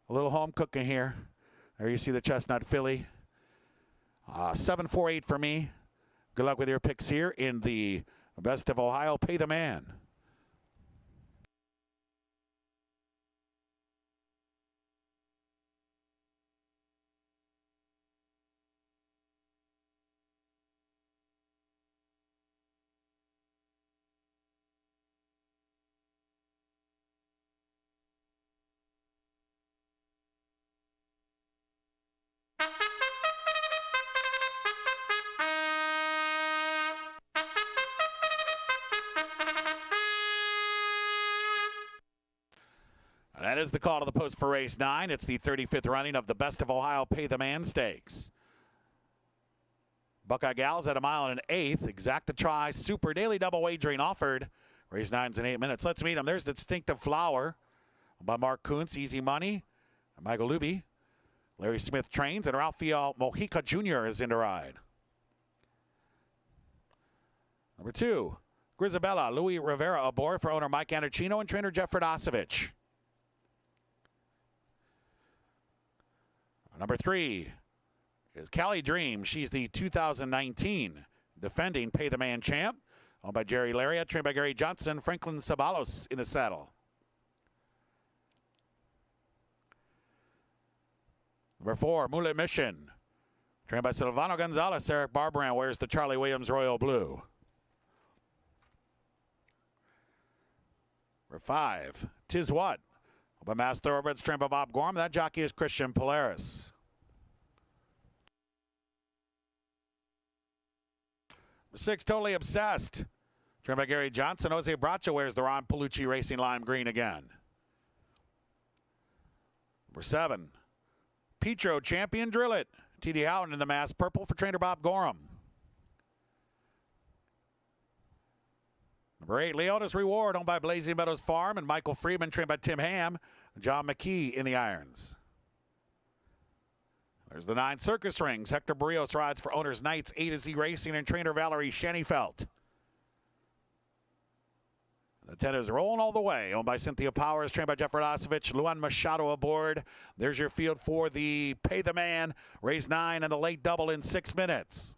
A little home cooking here. There you see the Chestnut filly. 7, 4, 8 for me. Good luck with your picks here in the Best of Ohio Pay the Man. That is the call to the post for race 9. It's the 35th running of the Best of Ohio Pay the Man Stakes. Buckeye Gals at 1 1/8. Exacta try. Super daily double wagering offered. Race 9's in 8 minutes. Let's meet them. There's the Distinctive Flower by Mark Kuntz. Easy Money. Michael Luby. Larry Smith trains, and Rafael Mojica Jr. is in to ride. Number 2, Grisabella. Louis Rivera aboard for owner Mike Anarchino and trainer Jeff Radosevich. Number 3 is Cali Dream. She's the 2019 defending Pay the Man champ. Owned by Jerry Lariat, trained by Gary Johnson. Franklin Sabalos in the saddle. Number 4, Moulin Mission. Trained by Silvano Gonzalez. Eric Barbaran wears the Charlie Williams Royal Blue. Number 5, Tis What. By Mass Thoroughbreds, trained by Bob Gorham. That jockey is Christian Polaris. Number 6, Totally Obsessed. Trained by Gary Johnson. Jose Bracha wears the Ron Palucci Racing Lime Green again. Number 7, Petro Champion Drill It. T.D. Howden in the Mass Purple for trainer Bob Gorham. Number 8, Leota's Reward, owned by Blazing Meadows Farm, and Michael Freeman, trained by Tim Ham. John McKee in the irons. There's the 9, Circus Rings. Hector Barrios rides for owners Knights, A to Z Racing, and trainer Valerie Shanifelt. The 10 is Rolling All the Way, owned by Cynthia Powers, trained by Jeff Radosevich. Luan Machado aboard. There's your field for the Pay the Man, race 9, and the late double in 6 minutes.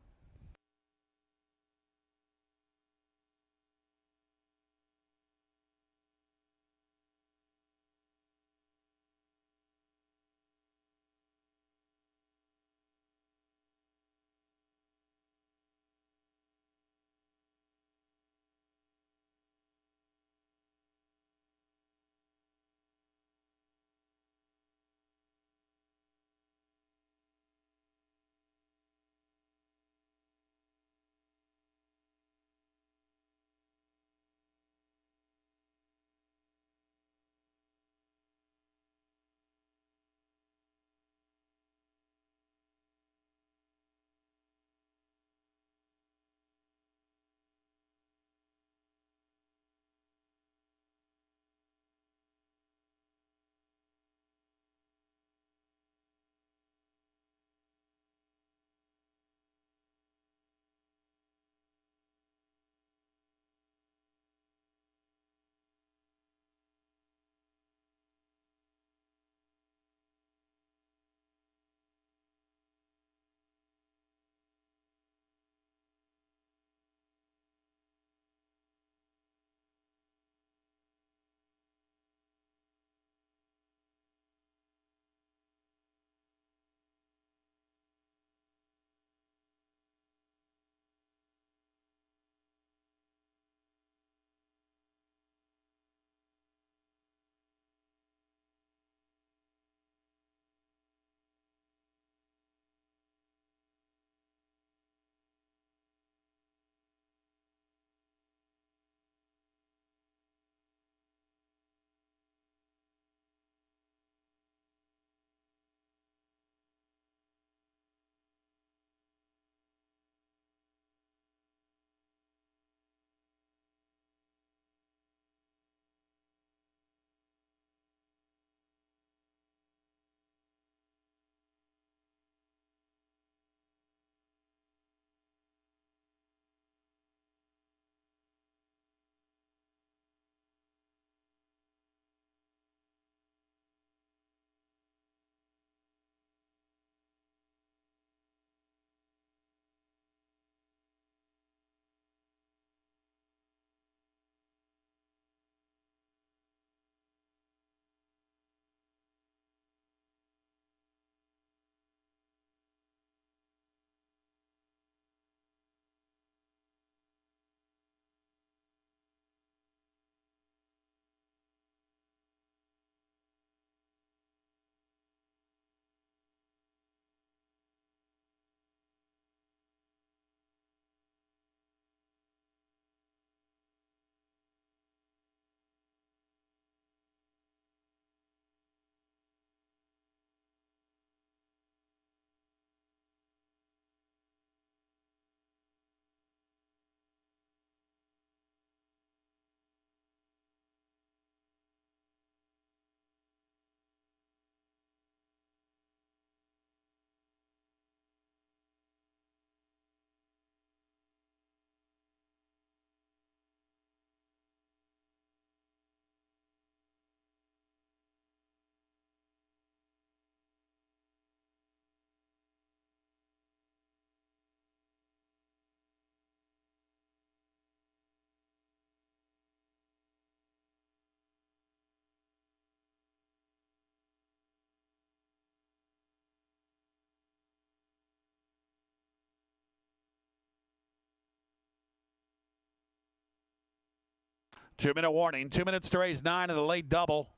2-minute warning. 2 minutes to race 9 of the late double.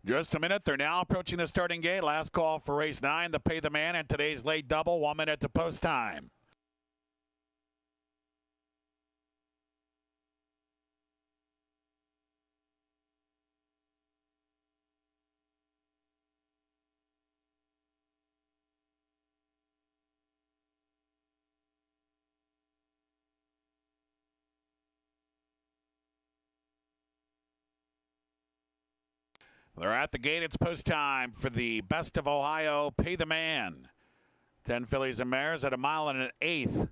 Just a minute. They're now approaching the starting gate. Last call for race 9, the Pay the Man, and today's late double. 1 minute to post time. They're at the gate. It's post time for the Best of Ohio Pay the Man. 10 fillies and mares at 1 mile and an eighth.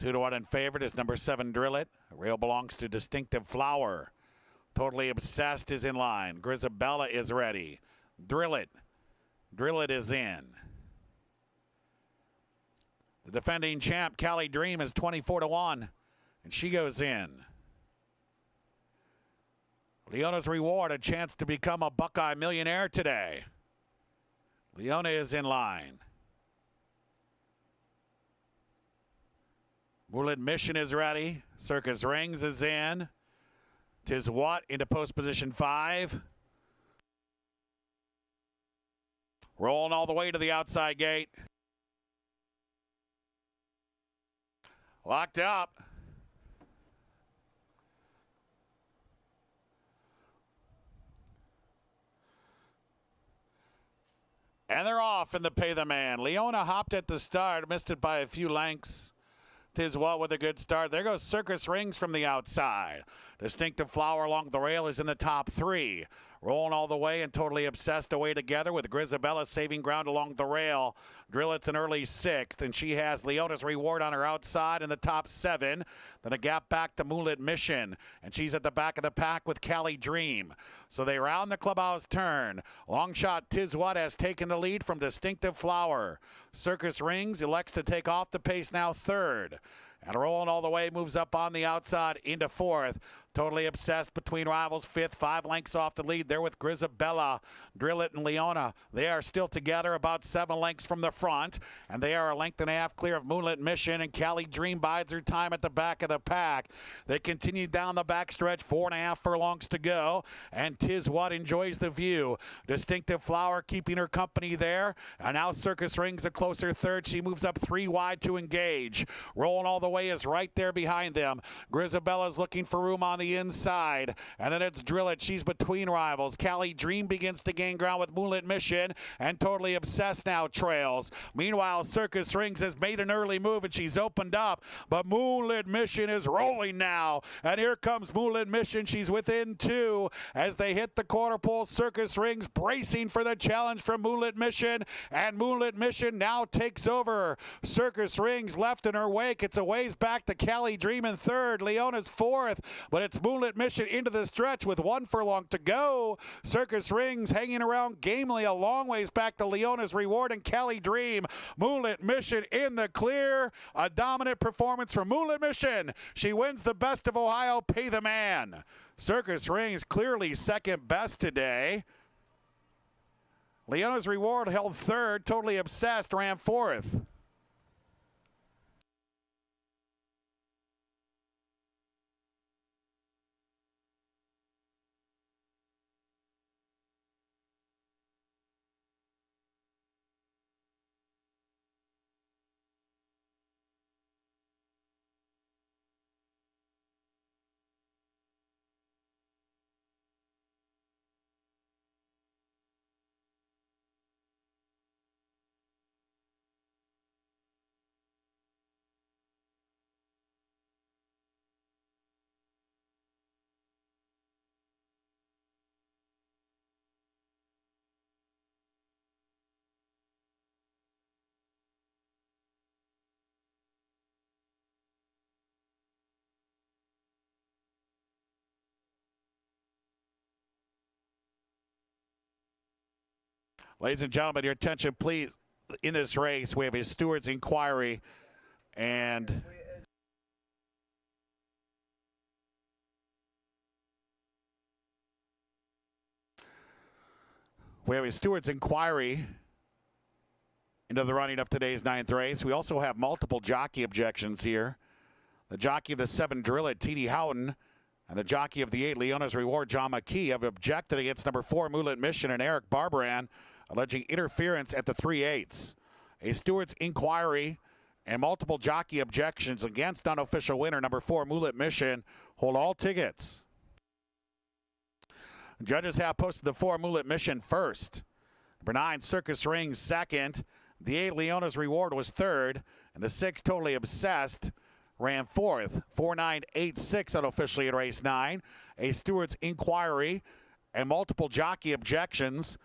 2-1 in favorite is number 7, Drill It. Rail belongs to Distinctive Flower. Totally Obsessed is in line. Grisabella is ready. Drill It. Drill It is in. The defending champ, Cali Dream, is 24-1, and she goes in. Leona's Reward, a chance to become a Buckeye millionaire today. Leona is in line. Moorland Mission is ready. Circus Rings is in. Tis What into post position 5. Rolling all the way to the outside gate. Locked up. And they're off in the Pay the Man. Leona hopped at the start, missed it by a few lengths. Tis What with a good start. There goes Circus Rings from the outside. Distinctive Flower along the rail is in the top 3. rolling all the way and totally obsessed away together with Grisabella saving ground along the rail. Drillett's an early 6th, and she has Leona's Reward on her outside in the top 7. Then a gap back to Moonlit Mission, and she's at the back of the pack with Cali Dream. So they round the clubhouse turn. Long shot Tiswat has taken the lead from Distinctive Flower. Circus Rings elects to take off the pace now 3rd. And rolling all the way, moves up on the outside into 4th. Totally obsessed between rivals, 5th, 5 lengths off the lead there with Grisabella. Drillett and Leona, they are still together about 7 lengths from the front. And they are a length and a half clear of Moonlit Mission, and Cali Dream bides her time at the back of the pack. They continue down the backstretch, 4.5 furlongs to go. And Tiswat enjoys the view. Distinctive Flower keeping her company there. And now Circus Rings a closer 3rd. She moves up 3 wide to engage. Rolling all the way is right there behind them. Grisabella's looking for room on the inside, and then it's Drillett. She's between rivals. Cali Dream begins to gain ground with Moonlit Mission, and Totally Obsessed now trails. Meanwhile, Circus Rings has made an early move, and she's opened up, but Moonlit Mission is rolling now, and here comes Moonlit Mission. She's within 2 as they hit the quarter pole. Circus Rings bracing for the challenge from Moonlit Mission, and Moonlit Mission now takes over. Circus Rings left in her wake. It's a ways back to Cali Dream in 3rd. Leona's 4th, but it's Moonlit Mission into the stretch with 1 furlong to go. Circus Rings hanging around gamely a long ways back to Leona's Reward and Cali Dream. Moonlit Mission in the clear. A dominant performance from Moonlit Mission. She wins the Best of Ohio Pay the Man. Circus Rings clearly second best today. Leona's Reward held 3rd. Totally Obsessed ran 4th. Ladies and gentlemen, your attention, please. In this race, we have a steward's inquiry, and into the running of today's 9th race. We also have multiple jockey objections here. The jockey of the 7, Drillett, T.D. Houghton, and the jockey of the 8, Leona's Reward, John McKee, have objected against number 4, Moonlit Mission, and Eric Barbaran, alleging interference at the 3/8. A steward's inquiry and multiple jockey objections against unofficial winner number 4, Moonlit Mission. Hold all tickets. Judges have posted the 4, Moonlit Mission, first. Number 9, Circus Rings, second. The 8, Leona's Reward, was 3rd. And the 6, Totally Obsessed, ran 4th. 4-9-8-6 unofficially in race 9. A steward's inquiry and multiple jockey objections.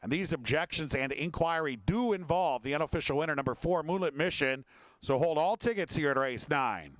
And these objections and inquiry do involve the unofficial winner, number 4, Moonlit Mission. So hold all tickets here at race 9.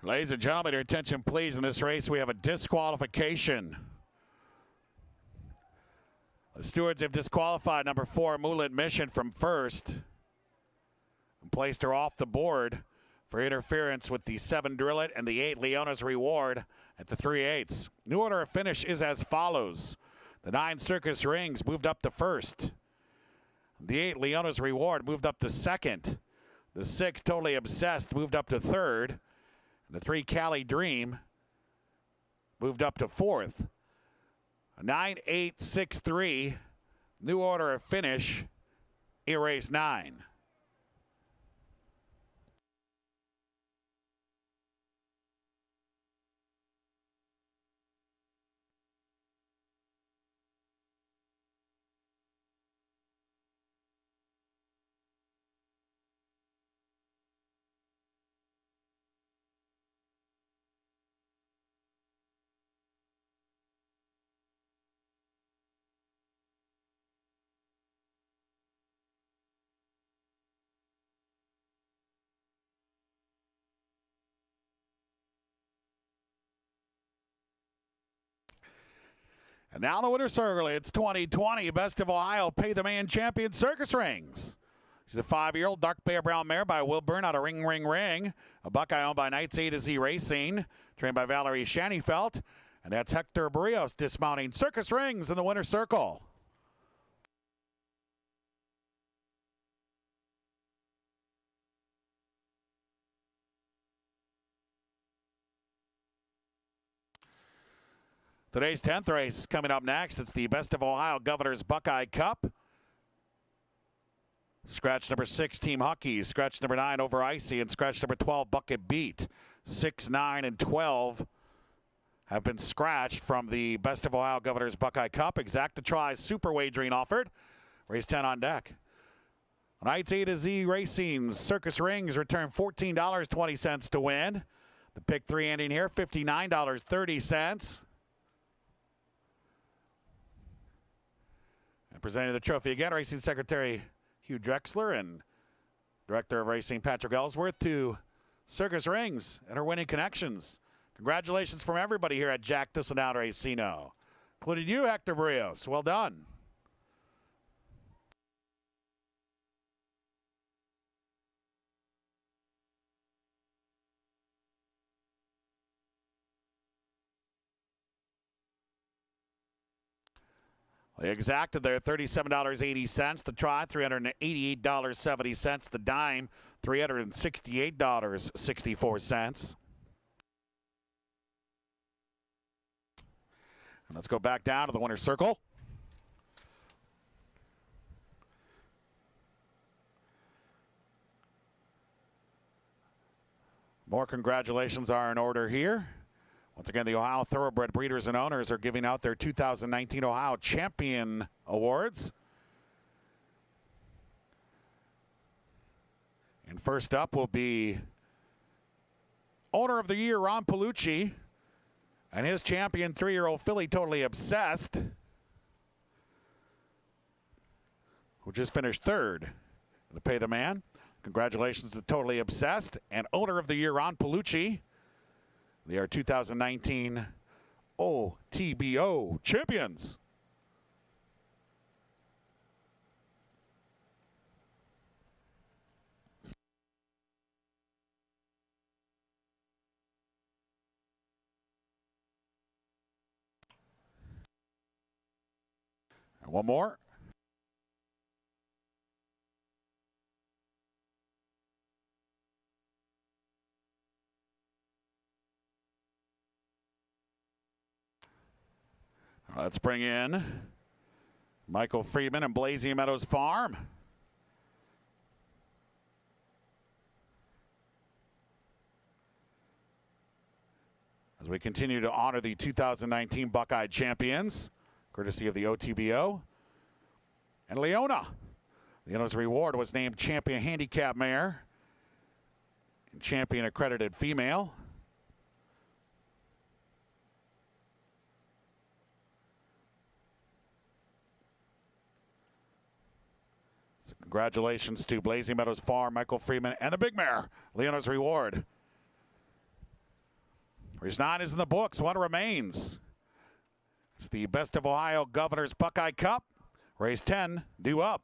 Ladies and gentlemen, your attention please. In this race, we have a disqualification. The stewards have disqualified number 4, Moonlit Mission, from first and placed her off the board for interference with the 7 Drill It and the 8 Leona's Reward at the 3/8. New order of finish is as follows. The 9 Circus Rings moved up to first. The 8 Leona's Reward moved up to second. The 6 Totally Obsessed moved up to third. And the 3 Cali Dream moved up to fourth. 9-8-6-3. New order of finish. Race 9. And now the winner's circle. It's 2020 Best of Ohio Pay the Man Champion Circus Rings. She's a 5-year-old dark bear brown mare by Will Byrne out of Ring Ring Ring. A Buckeye owned by Knights A to Z Racing, trained by Valerie Shanifelt. And that's Hector Barrios dismounting Circus Rings in the winner's circle. Today's 10th race is coming up next. It's the Best of Ohio Governor's Buckeye Cup. Scratch number 6, Team Huckies. Scratch number 9, Over Icy. And scratch number 12, Bucket Beat. 6, 9, and 12 have been scratched from the Best of Ohio Governor's Buckeye Cup. Exacta tries super wagering offered. Race 10 on deck. Knights A to Z Racing's Circus Rings return $14.20 to win. The pick 3 ending here, $59.30. Presenting the trophy again, Racing Secretary Hugh Drexler and Director of Racing Patrick Ellsworth to Circus Rings and her winning connections. Congratulations from everybody here at Jack Thistledown Racino, including you, Hector Barrios. Well done. They exacted their $37.80. The try, $388.70. The dime, $368.64. And let's go back down to the winner's circle. More congratulations are in order here. Once again, the Ohio Thoroughbred Breeders and Owners are giving out their 2019 Ohio Champion Awards. And first up will be Owner of the Year, Ron Palucci, and his champion 3-year-old filly, Totally Obsessed, who just finished third in the Pay the Man. Congratulations to Totally Obsessed and Owner of the Year, Ron Palucci. They are 2019 OTBO champions. And one more. Let's bring in Michael Friedman and Blasey Meadows Farm. As we continue to honor the 2019 Buckeye champions, courtesy of the OTBO. And Leona. Leona's Reward was named Champion Handicap Mare and Champion Accredited Female. So congratulations to Blasey Meadows Farm, Michael Freeman, and the big mare, Leona's Reward. Race 9 is in the books. 1 remains. It's the Best of Ohio Governor's Buckeye Cup. Race 10 due up.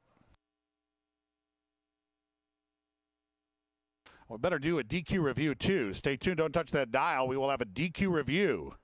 We better do a DQ review too. Stay tuned. Don't touch that dial. We will have a DQ review.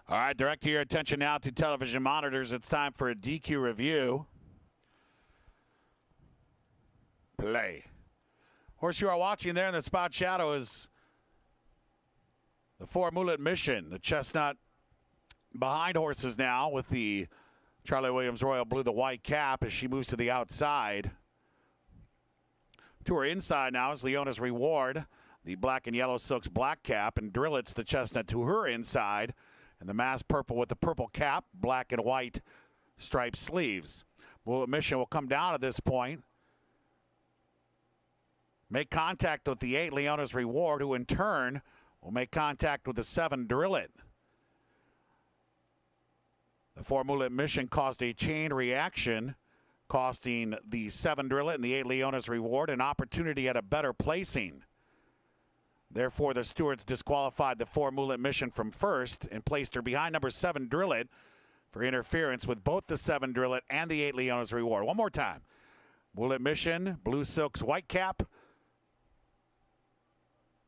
All right, direct your attention now to television monitors. It's time for a DQ review. Play. Horse you are watching there in the spot shadow is the 4 Mulet Mission. The chestnut behind horses now with the Charlie Williams Royal Blue, the white cap as she moves to the outside. To her inside now is Leona's Reward, the black and yellow silks black cap, and Drillets, the chestnut, to her inside. And the mass purple with the purple cap, black and white striped sleeves. Mulet Mission will come down at this point. Make contact with the 8 Leona's Reward, who in turn will make contact with the 7 Drillet. The 4 Mulet Mission caused a chain reaction, costing the 7 Drillet and the 8 Leona's Reward an opportunity at a better placing. Therefore, the stewards disqualified the 4 Mulet Mission from first and placed her behind number 7 Drillet for interference with both the 7 Drillet and the 8 Leona's Reward. One more time. Mulet Mission, blue silks, white cap,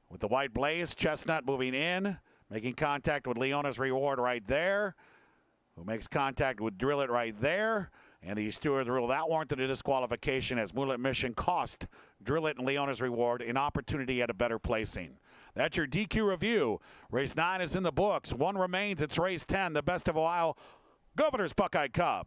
with the white blaze, chestnut moving in, making contact with Leona's Reward right there, who makes contact with Drillet right there. And the stewards ruled that warranted a disqualification as Mulet Mission cost Drillet and Leona's Reward an opportunity at a better placing. That's your DQ review. Race 9 is in the books. 1 remains. It's race 10, the Best of Ohio Governor's Buckeye Cup.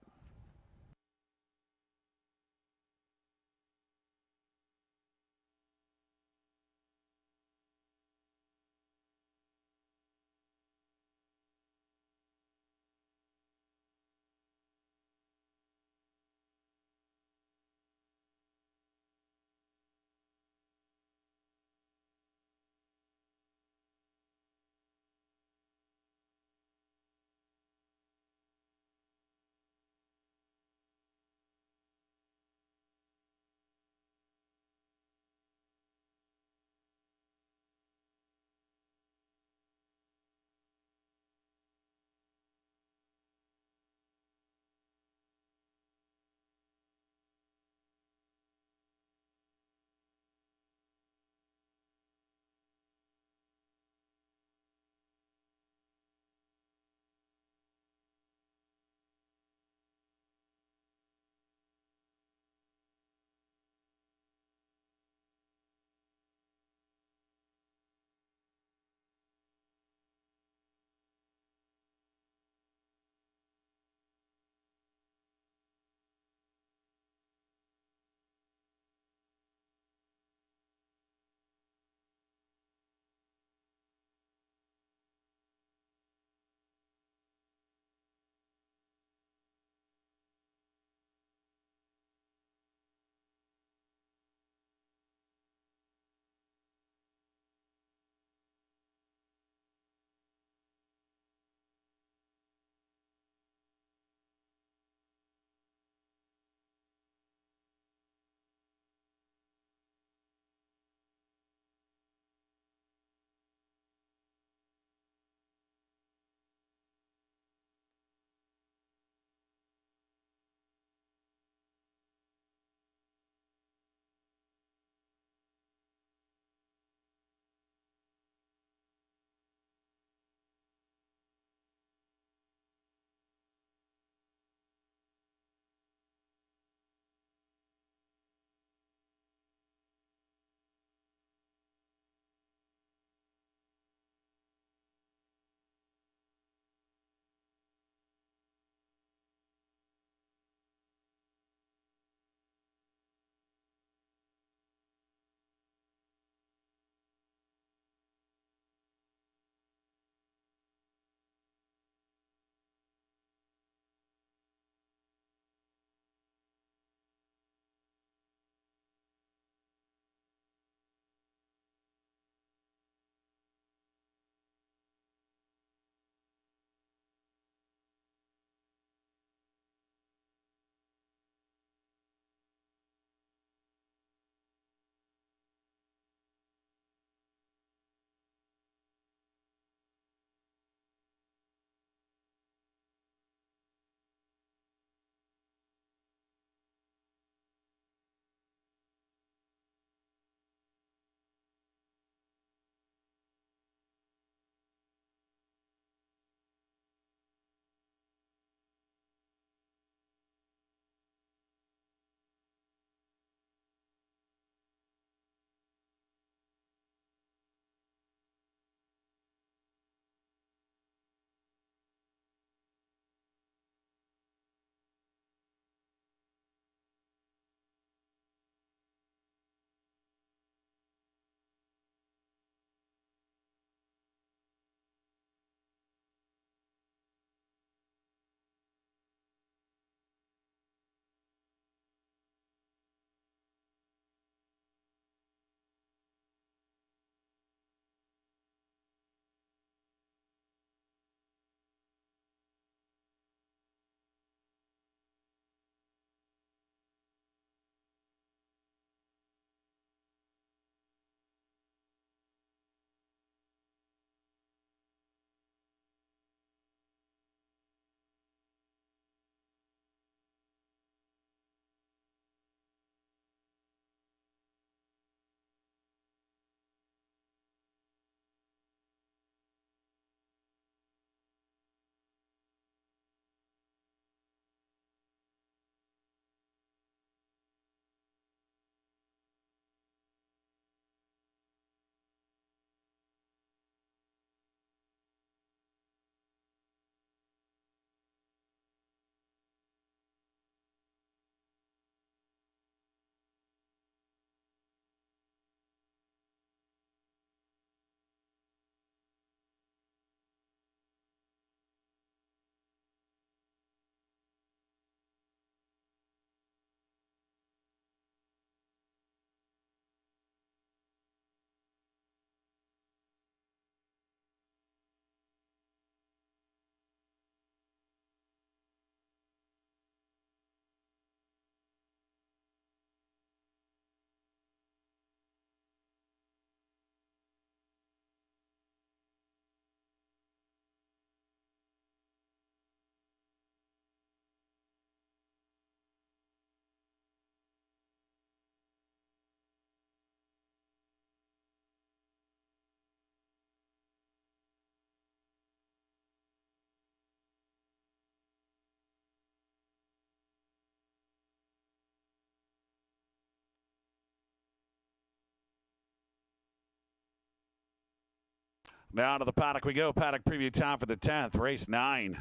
Down to the paddock we go. Paddock preview time for the 10th. Race 9.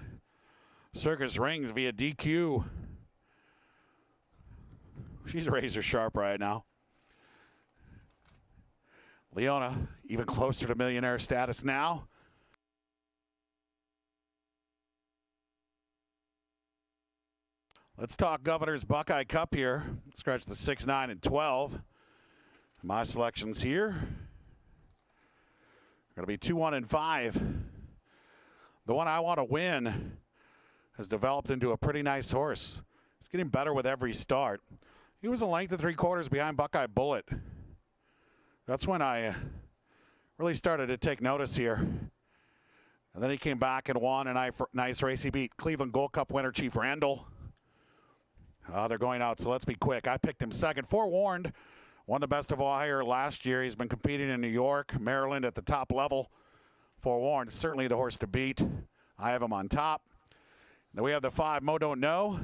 Circus rings via DQ. She's razor sharp right now. Leona even closer to millionaire status now. Let's talk Governor's Buckeye Cup here. Scratch the 6, 9, and 12. My selections here. Going to be 2, 1, and 5. The one I want to win has developed into a pretty nice horse. He's getting better with every start. He was a length of 3/4 behind Buckeye Bullet. That's when I really started to take notice here. And then he came back and won a nice race. He beat Cleveland Gold Cup winner Chief Randall. They're going out, so let's be quick. I picked him second. Forewarned, won the Best of Ohio last year. He's been competing in New York, Maryland at the top level. Forewarned, certainly the horse to beat. I have him on top. Then we have the 5, Mo Don't Know.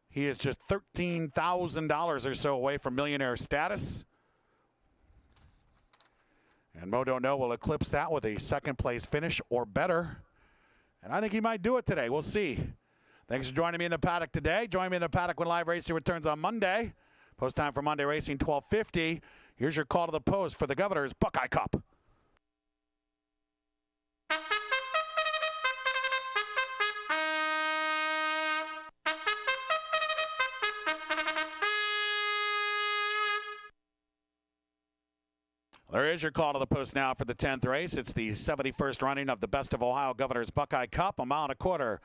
He is just $13,000 or so away from millionaire status. And Mo Don't Know will eclipse that with a second place finish or better. And I think he might do it today. We'll see. Thanks for joining me in the paddock today. Join me in the paddock when live racing returns on Monday. Post time for Monday Racing, 12:50. Here's your call to the post for the Governor's Buckeye Cup. There is your call to the post now for the 10th race. It's the 71st running of the Best of Ohio Governor's Buckeye Cup, 1.25 miles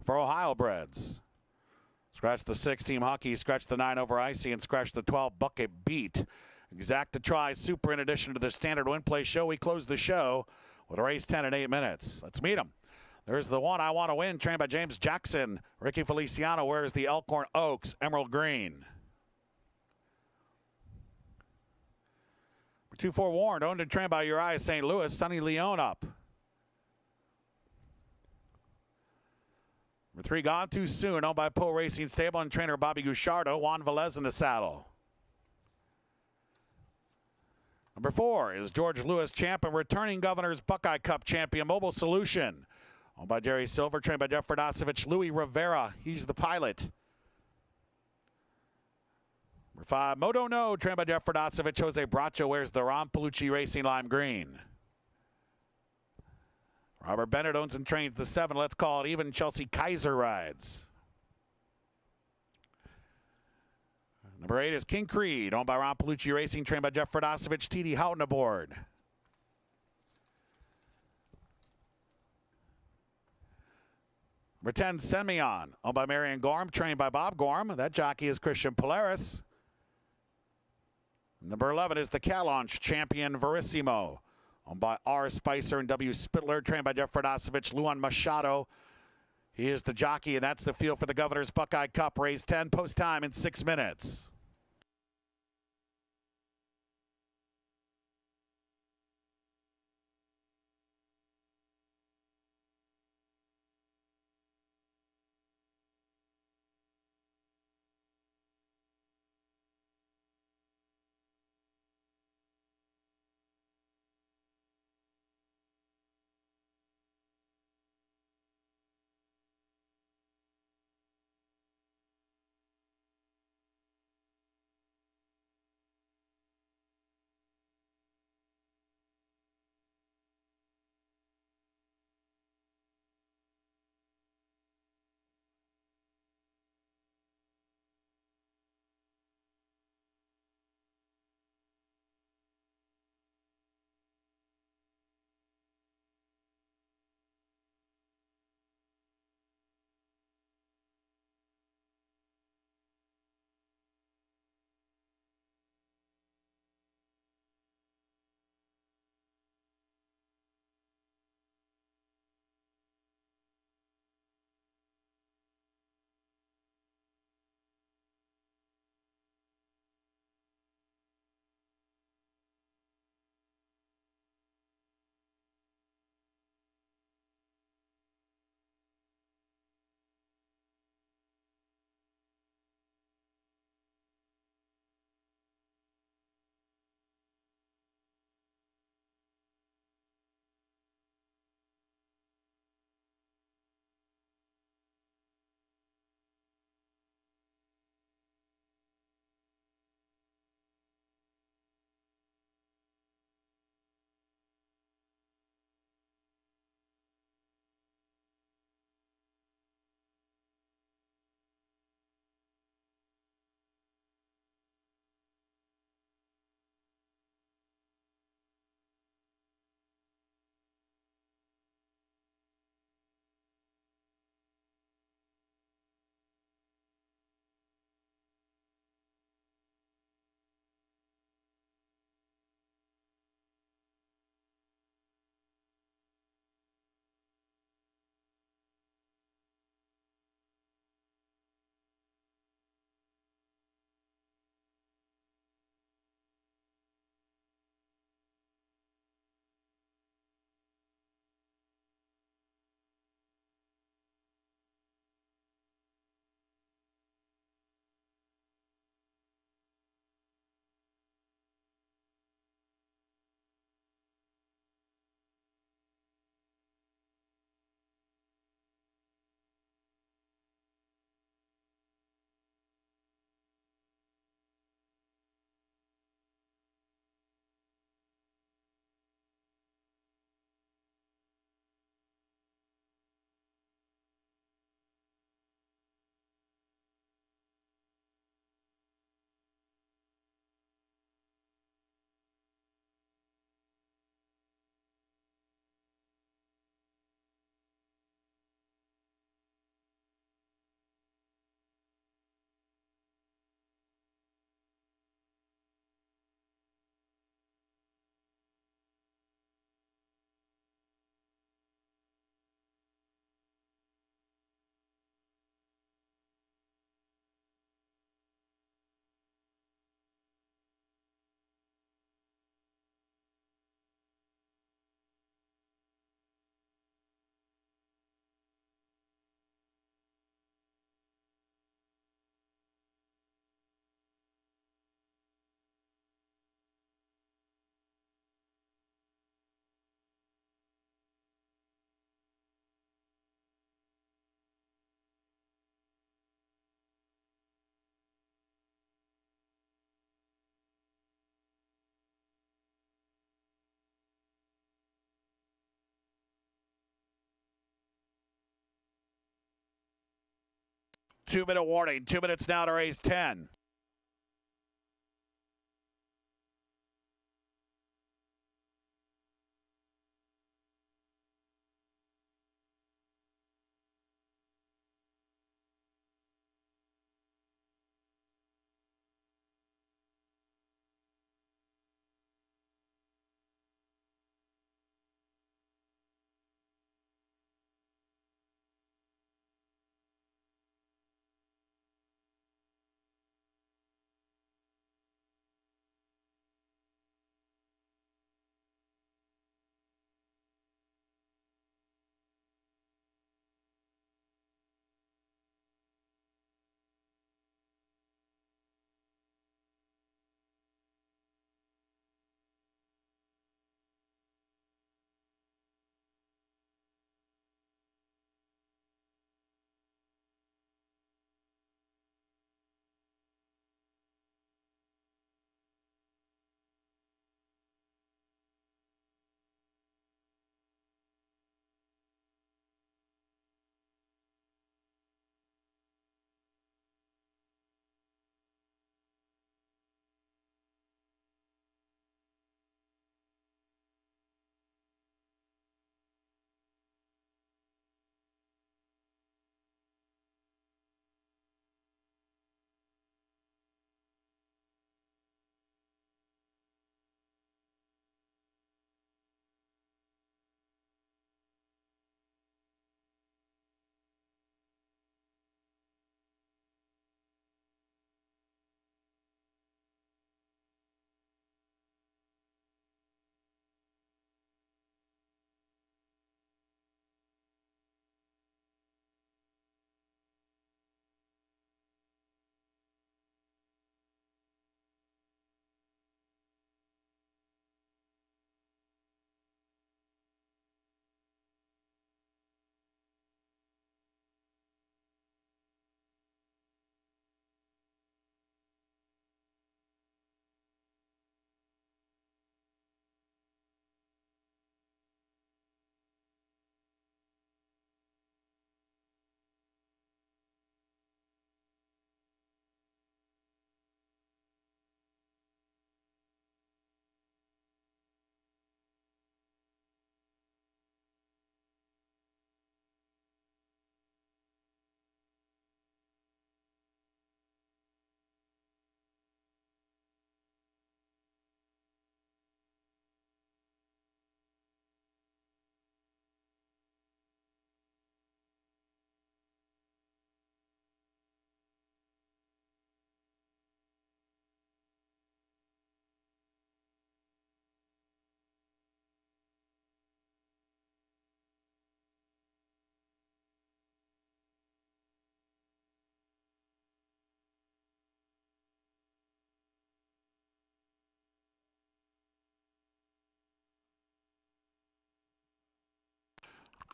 for Ohio breds. Scratch the 6, Team Hockey, scratch the 9 over Icy, and scratch the 12, Bucket Beat. Exacta Try Super in addition to the standard win play show. We close the show with a race 10 in 8 minutes. Let's meet them. There's the one I want to win, trained by James Jackson. Ricky Feliciano wears the Elkhorn Oaks Emerald Green. 2 Forewarned, owned and trained by Uriah St. Louis. Sonny Leone up. Number 3, Gone Too Soon, owned by Poe Racing Stable and trainer Bobby Gucciardo. Juan Velez in the saddle. Number 4 is George Lewis, champ and returning Governor's Buckeye Cup champion, Mobile Solution. Owned by Jerry Silver, trained by Jeff Ferdosevich. Louis Rivera, he's the pilot. Number 5, Mo Don't Know, trained by Jeff Ferdosevich. Jose Bracho wears the Ron Palucci Racing Lime Green. Robert Bennett owns and trains the 7. Let's call it even. Chelsea Kaiser rides. Number 8 is King Creed, owned by Ron Palucci Racing, trained by Jeff Ferdosevich. T.D. Houghton aboard. Number 10, Semyon, owned by Marion Gorm, trained by Bob Gorm. That jockey is Christian Polaris. Number 11 is the Calonch champion, Verissimo, owned by R. Spicer and W. Spittler, trained by Jeff Ferdosevich. Luan Machado, he is the jockey, and that's the field for the Governor's Buckeye Cup. Race 10, post time in 6 minutes. 2-minute warning. 2 minutes now to race 10.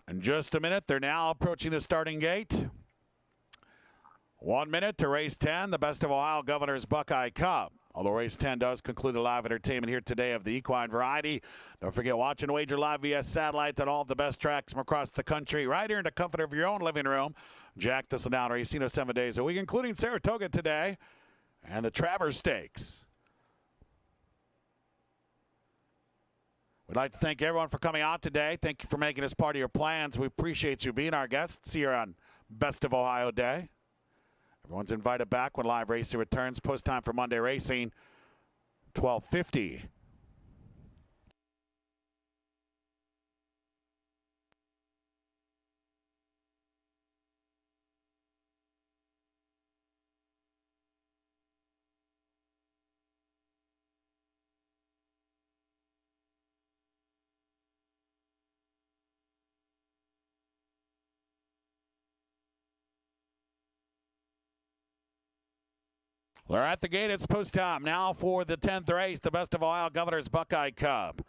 In just a minute, they're now approaching the starting gate. 1 minute to race 10, the Best of Ohio Governor's Buckeye Cup. Although race 10 does conclude the live entertainment here today of the equine variety. Don't forget, watch and wager live via satellite on all of the best tracks from across the country, right here in the comfort of your own living room. Jack Thistledown Racing 7 days a week, including Saratoga today and the Travers Stakes. We'd like to thank everyone for coming out today. Thank you for making us part of your plans. We appreciate you being our guests here on Best of Ohio Day. Everyone's invited back when live racing returns. Post time for Monday racing, 12:50. We're at the gate. It's post time now for the 10th race, the Best of Ohio Governor's Buckeye Cup.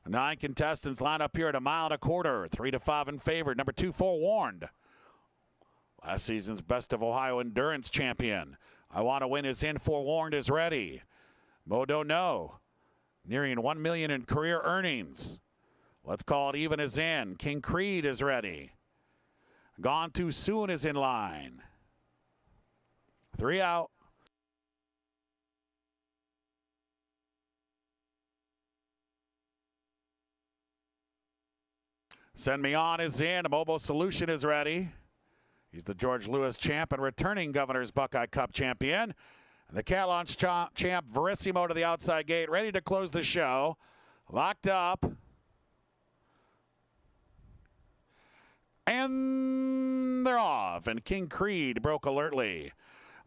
9 contestants line up here at 1.25 miles, 3 to 5 in favor. Number 2, Forewarned. Last season's Best of Ohio Endurance champion. I Want to Win is in. Forewarned is ready. Mo Don't Know, nearing $1 million in career earnings. Let's Call It Even is in. King Creed is ready. Gone Too Soon is in line. 3 out. Send Me On is in. Mobile Solution is ready. He's the George Lewis champ and returning Governor's Buckeye Cup champion. And the Cat Launch champ Verissimo to the outside gate, ready to close the show. Locked up. And they're off. And King Creed broke alertly.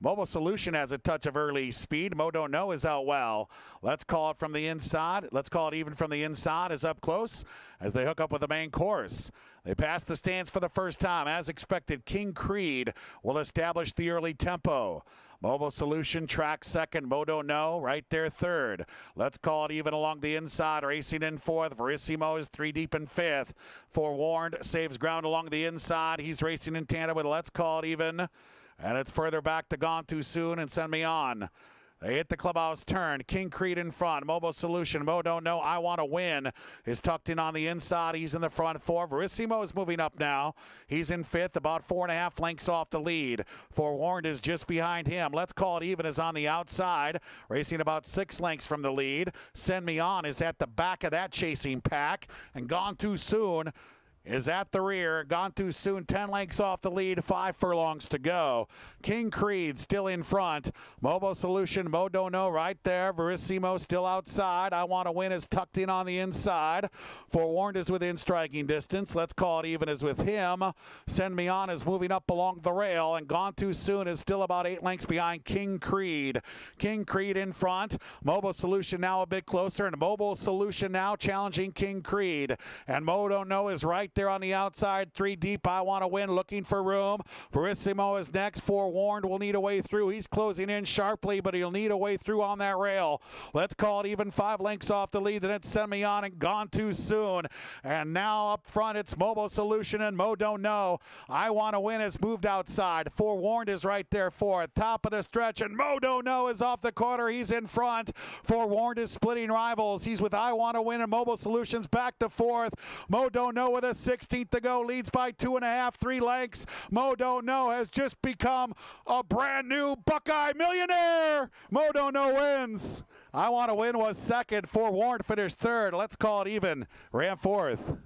Mobile Solution has a touch of early speed. Mo Don't Know is out well. Let's call it from the inside. Let's call it even from the inside is up close as they hook up with the main course. They pass the stands for the first time. As expected, King Creed will establish the early tempo. Mobile Solution tracks second. Mo Don't Know right there third. Let's call it even along the inside. Racing in fourth. Verissimo is 3 deep in fifth. Forewarned saves ground along the inside. He's racing in tandem with Let's Call It Even. And it's further back to Gone Too Soon and Send Me On. They hit the clubhouse turn. King Creed in front. Mobile Solution. Mo Don't Know. I Want to Win is tucked in on the inside. He's in the front four. Verissimo is moving up now. He's in fifth, about 4.5 lengths off the lead. Forewarned is just behind him. Let's Call It Even is on the outside, racing about 6 lengths from the lead. Send Me On is at the back of that chasing pack. And Gone Too Soon is at the rear. Gone Too Soon, 10 lengths off the lead, 5 furlongs to go. King Creed still in front. Mobile Solution, Mo Don't Know right there. Verissimo still outside. I Want to Win is tucked in on the inside. Forewarned is within striking distance. Let's Call It Even is with him. Send Me On is moving up along the rail, and Gone Too Soon is still about 8 lengths behind King Creed. King Creed in front. Mobile Solution now a bit closer, and Mobile Solution now challenging King Creed. And Mo Don't Know is right there on the outside, 3 deep. I Want to Win, looking for room. Verissimo is next. Forewarned will need a way through. He's closing in sharply, but he'll need a way through on that rail. Let's Call It Even, 5 lengths off the lead. Then it's Send Me On and Gone Too Soon. And now up front, it's Mobile Solution and Mo Don't Know. I Want to Win has moved outside. Forewarned is right there fourth. Top of the stretch, and Mo Don't Know is off the corner. He's in front. Forewarned is splitting rivals. He's with I Want to Win, and Mobile Solutions back to fourth. Mo Don't Know with a 16th to go, leads by 2.5, 3 lengths. Mo Don't Know has just become a brand new Buckeye millionaire. Mo Don't Know wins. I Want to Win was second. Forewarned finished third. Let's Call It Even ran fourth.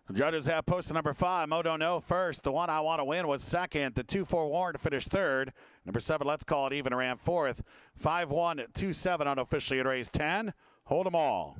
The judges have posted number 5, Mo Don't Know first. The 1, I Want to Win was second. The 2, Forewarned finished third. Number 7, Let's Call It Even ran fourth. 5-1, 2-7 unofficially at race 10. Hold 'em all.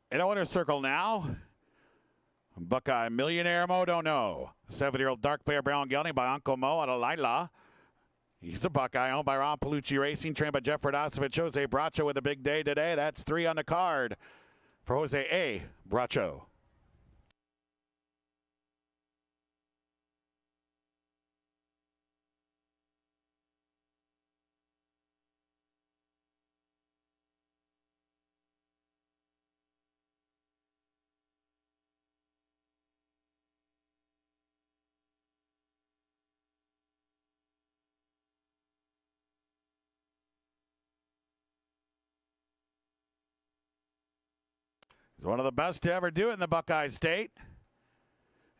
In a winner's circle now, Buckeye Millionaire Mo Don't Know. 7-year-old dark pair brown gelding by Uncle Mo out of Lila. He's a Buckeye owned by Ron Palucci Racing, trained by Jeff Radosevich. Jose Bracho with a big day today. That's 3 on the card for Jose A. Bracho. He's one of the best to ever do it in the Buckeye State.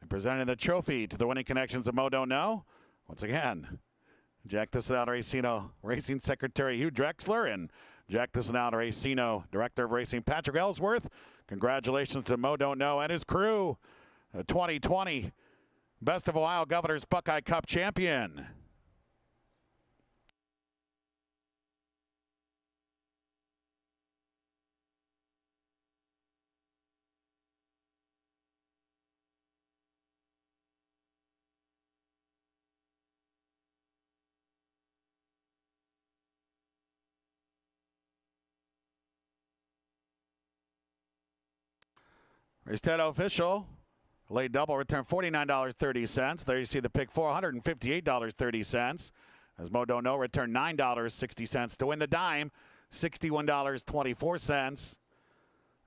And presenting the trophy to the winning connections of Mo Don't Know. Once again, Jack Thistledown Racino Racing Secretary Hugh Drexler and Jack Thistledown Racino Director of Racing Patrick Ellsworth. Congratulations to Mo Don't Know and his crew. 2020 Best of Ohio Governor's Buckeye Cup champion. Race 10 official. Late double return $49.30. There you see the pick four, $158.30. As Mo Don't Know returned $9.60 to win the dime, $61.24.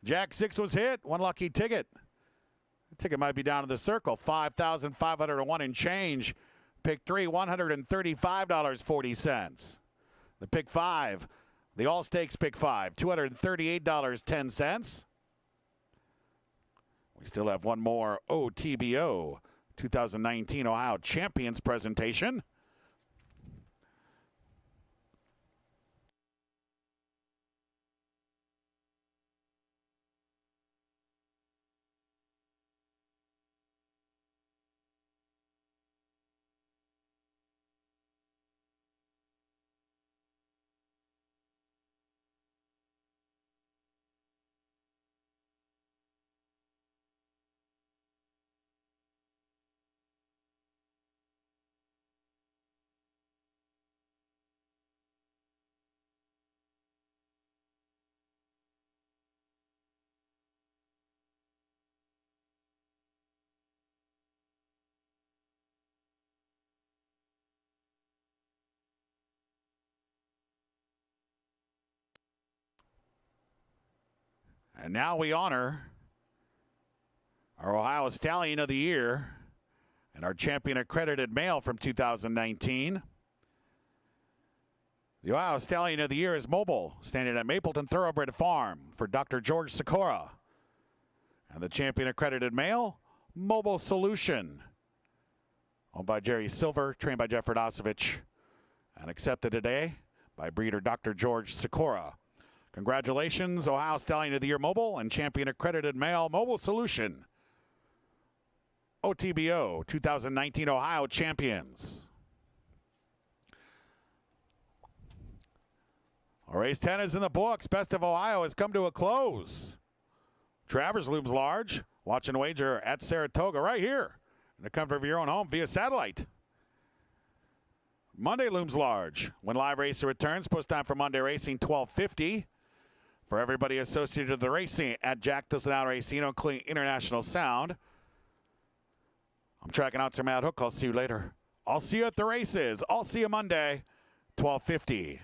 Jack 6 was hit. One lucky ticket. The ticket might be down to the circle. $5,501 and change. Pick 3, $135.40. The pick 5, the all stakes pick 5, $238.10. We still have one more OTBO 2019 Ohio Champions presentation. And now we honor our Ohio Stallion of the Year and our champion accredited male from 2019. The Ohio Stallion of the Year is Mobile, standing at Mapleton Thoroughbred Farm for Dr. George Sikora. And the champion accredited male, Mobile Solution, owned by Jerry Silver, trained by Jeff Radosevich, and accepted today by breeder Dr. George Sikora. Congratulations, Ohio Stallion of the Year Mobile and champion accredited male Mobile Solution. OTBO 2019 Ohio Champions. Race 10 is in the books. Best of Ohio has come to a close. Travers looms large. Watch and wager at Saratoga right here in the comfort of your own home via satellite. Monday looms large. When live racer returns, post time for Monday racing 12:50. For everybody associated with the racing at Jack Thistledown Racing, including International Sound. I'm tracking out Matt Hook. I'll see you later. I'll see you at the races. I'll see you Monday, 12:50.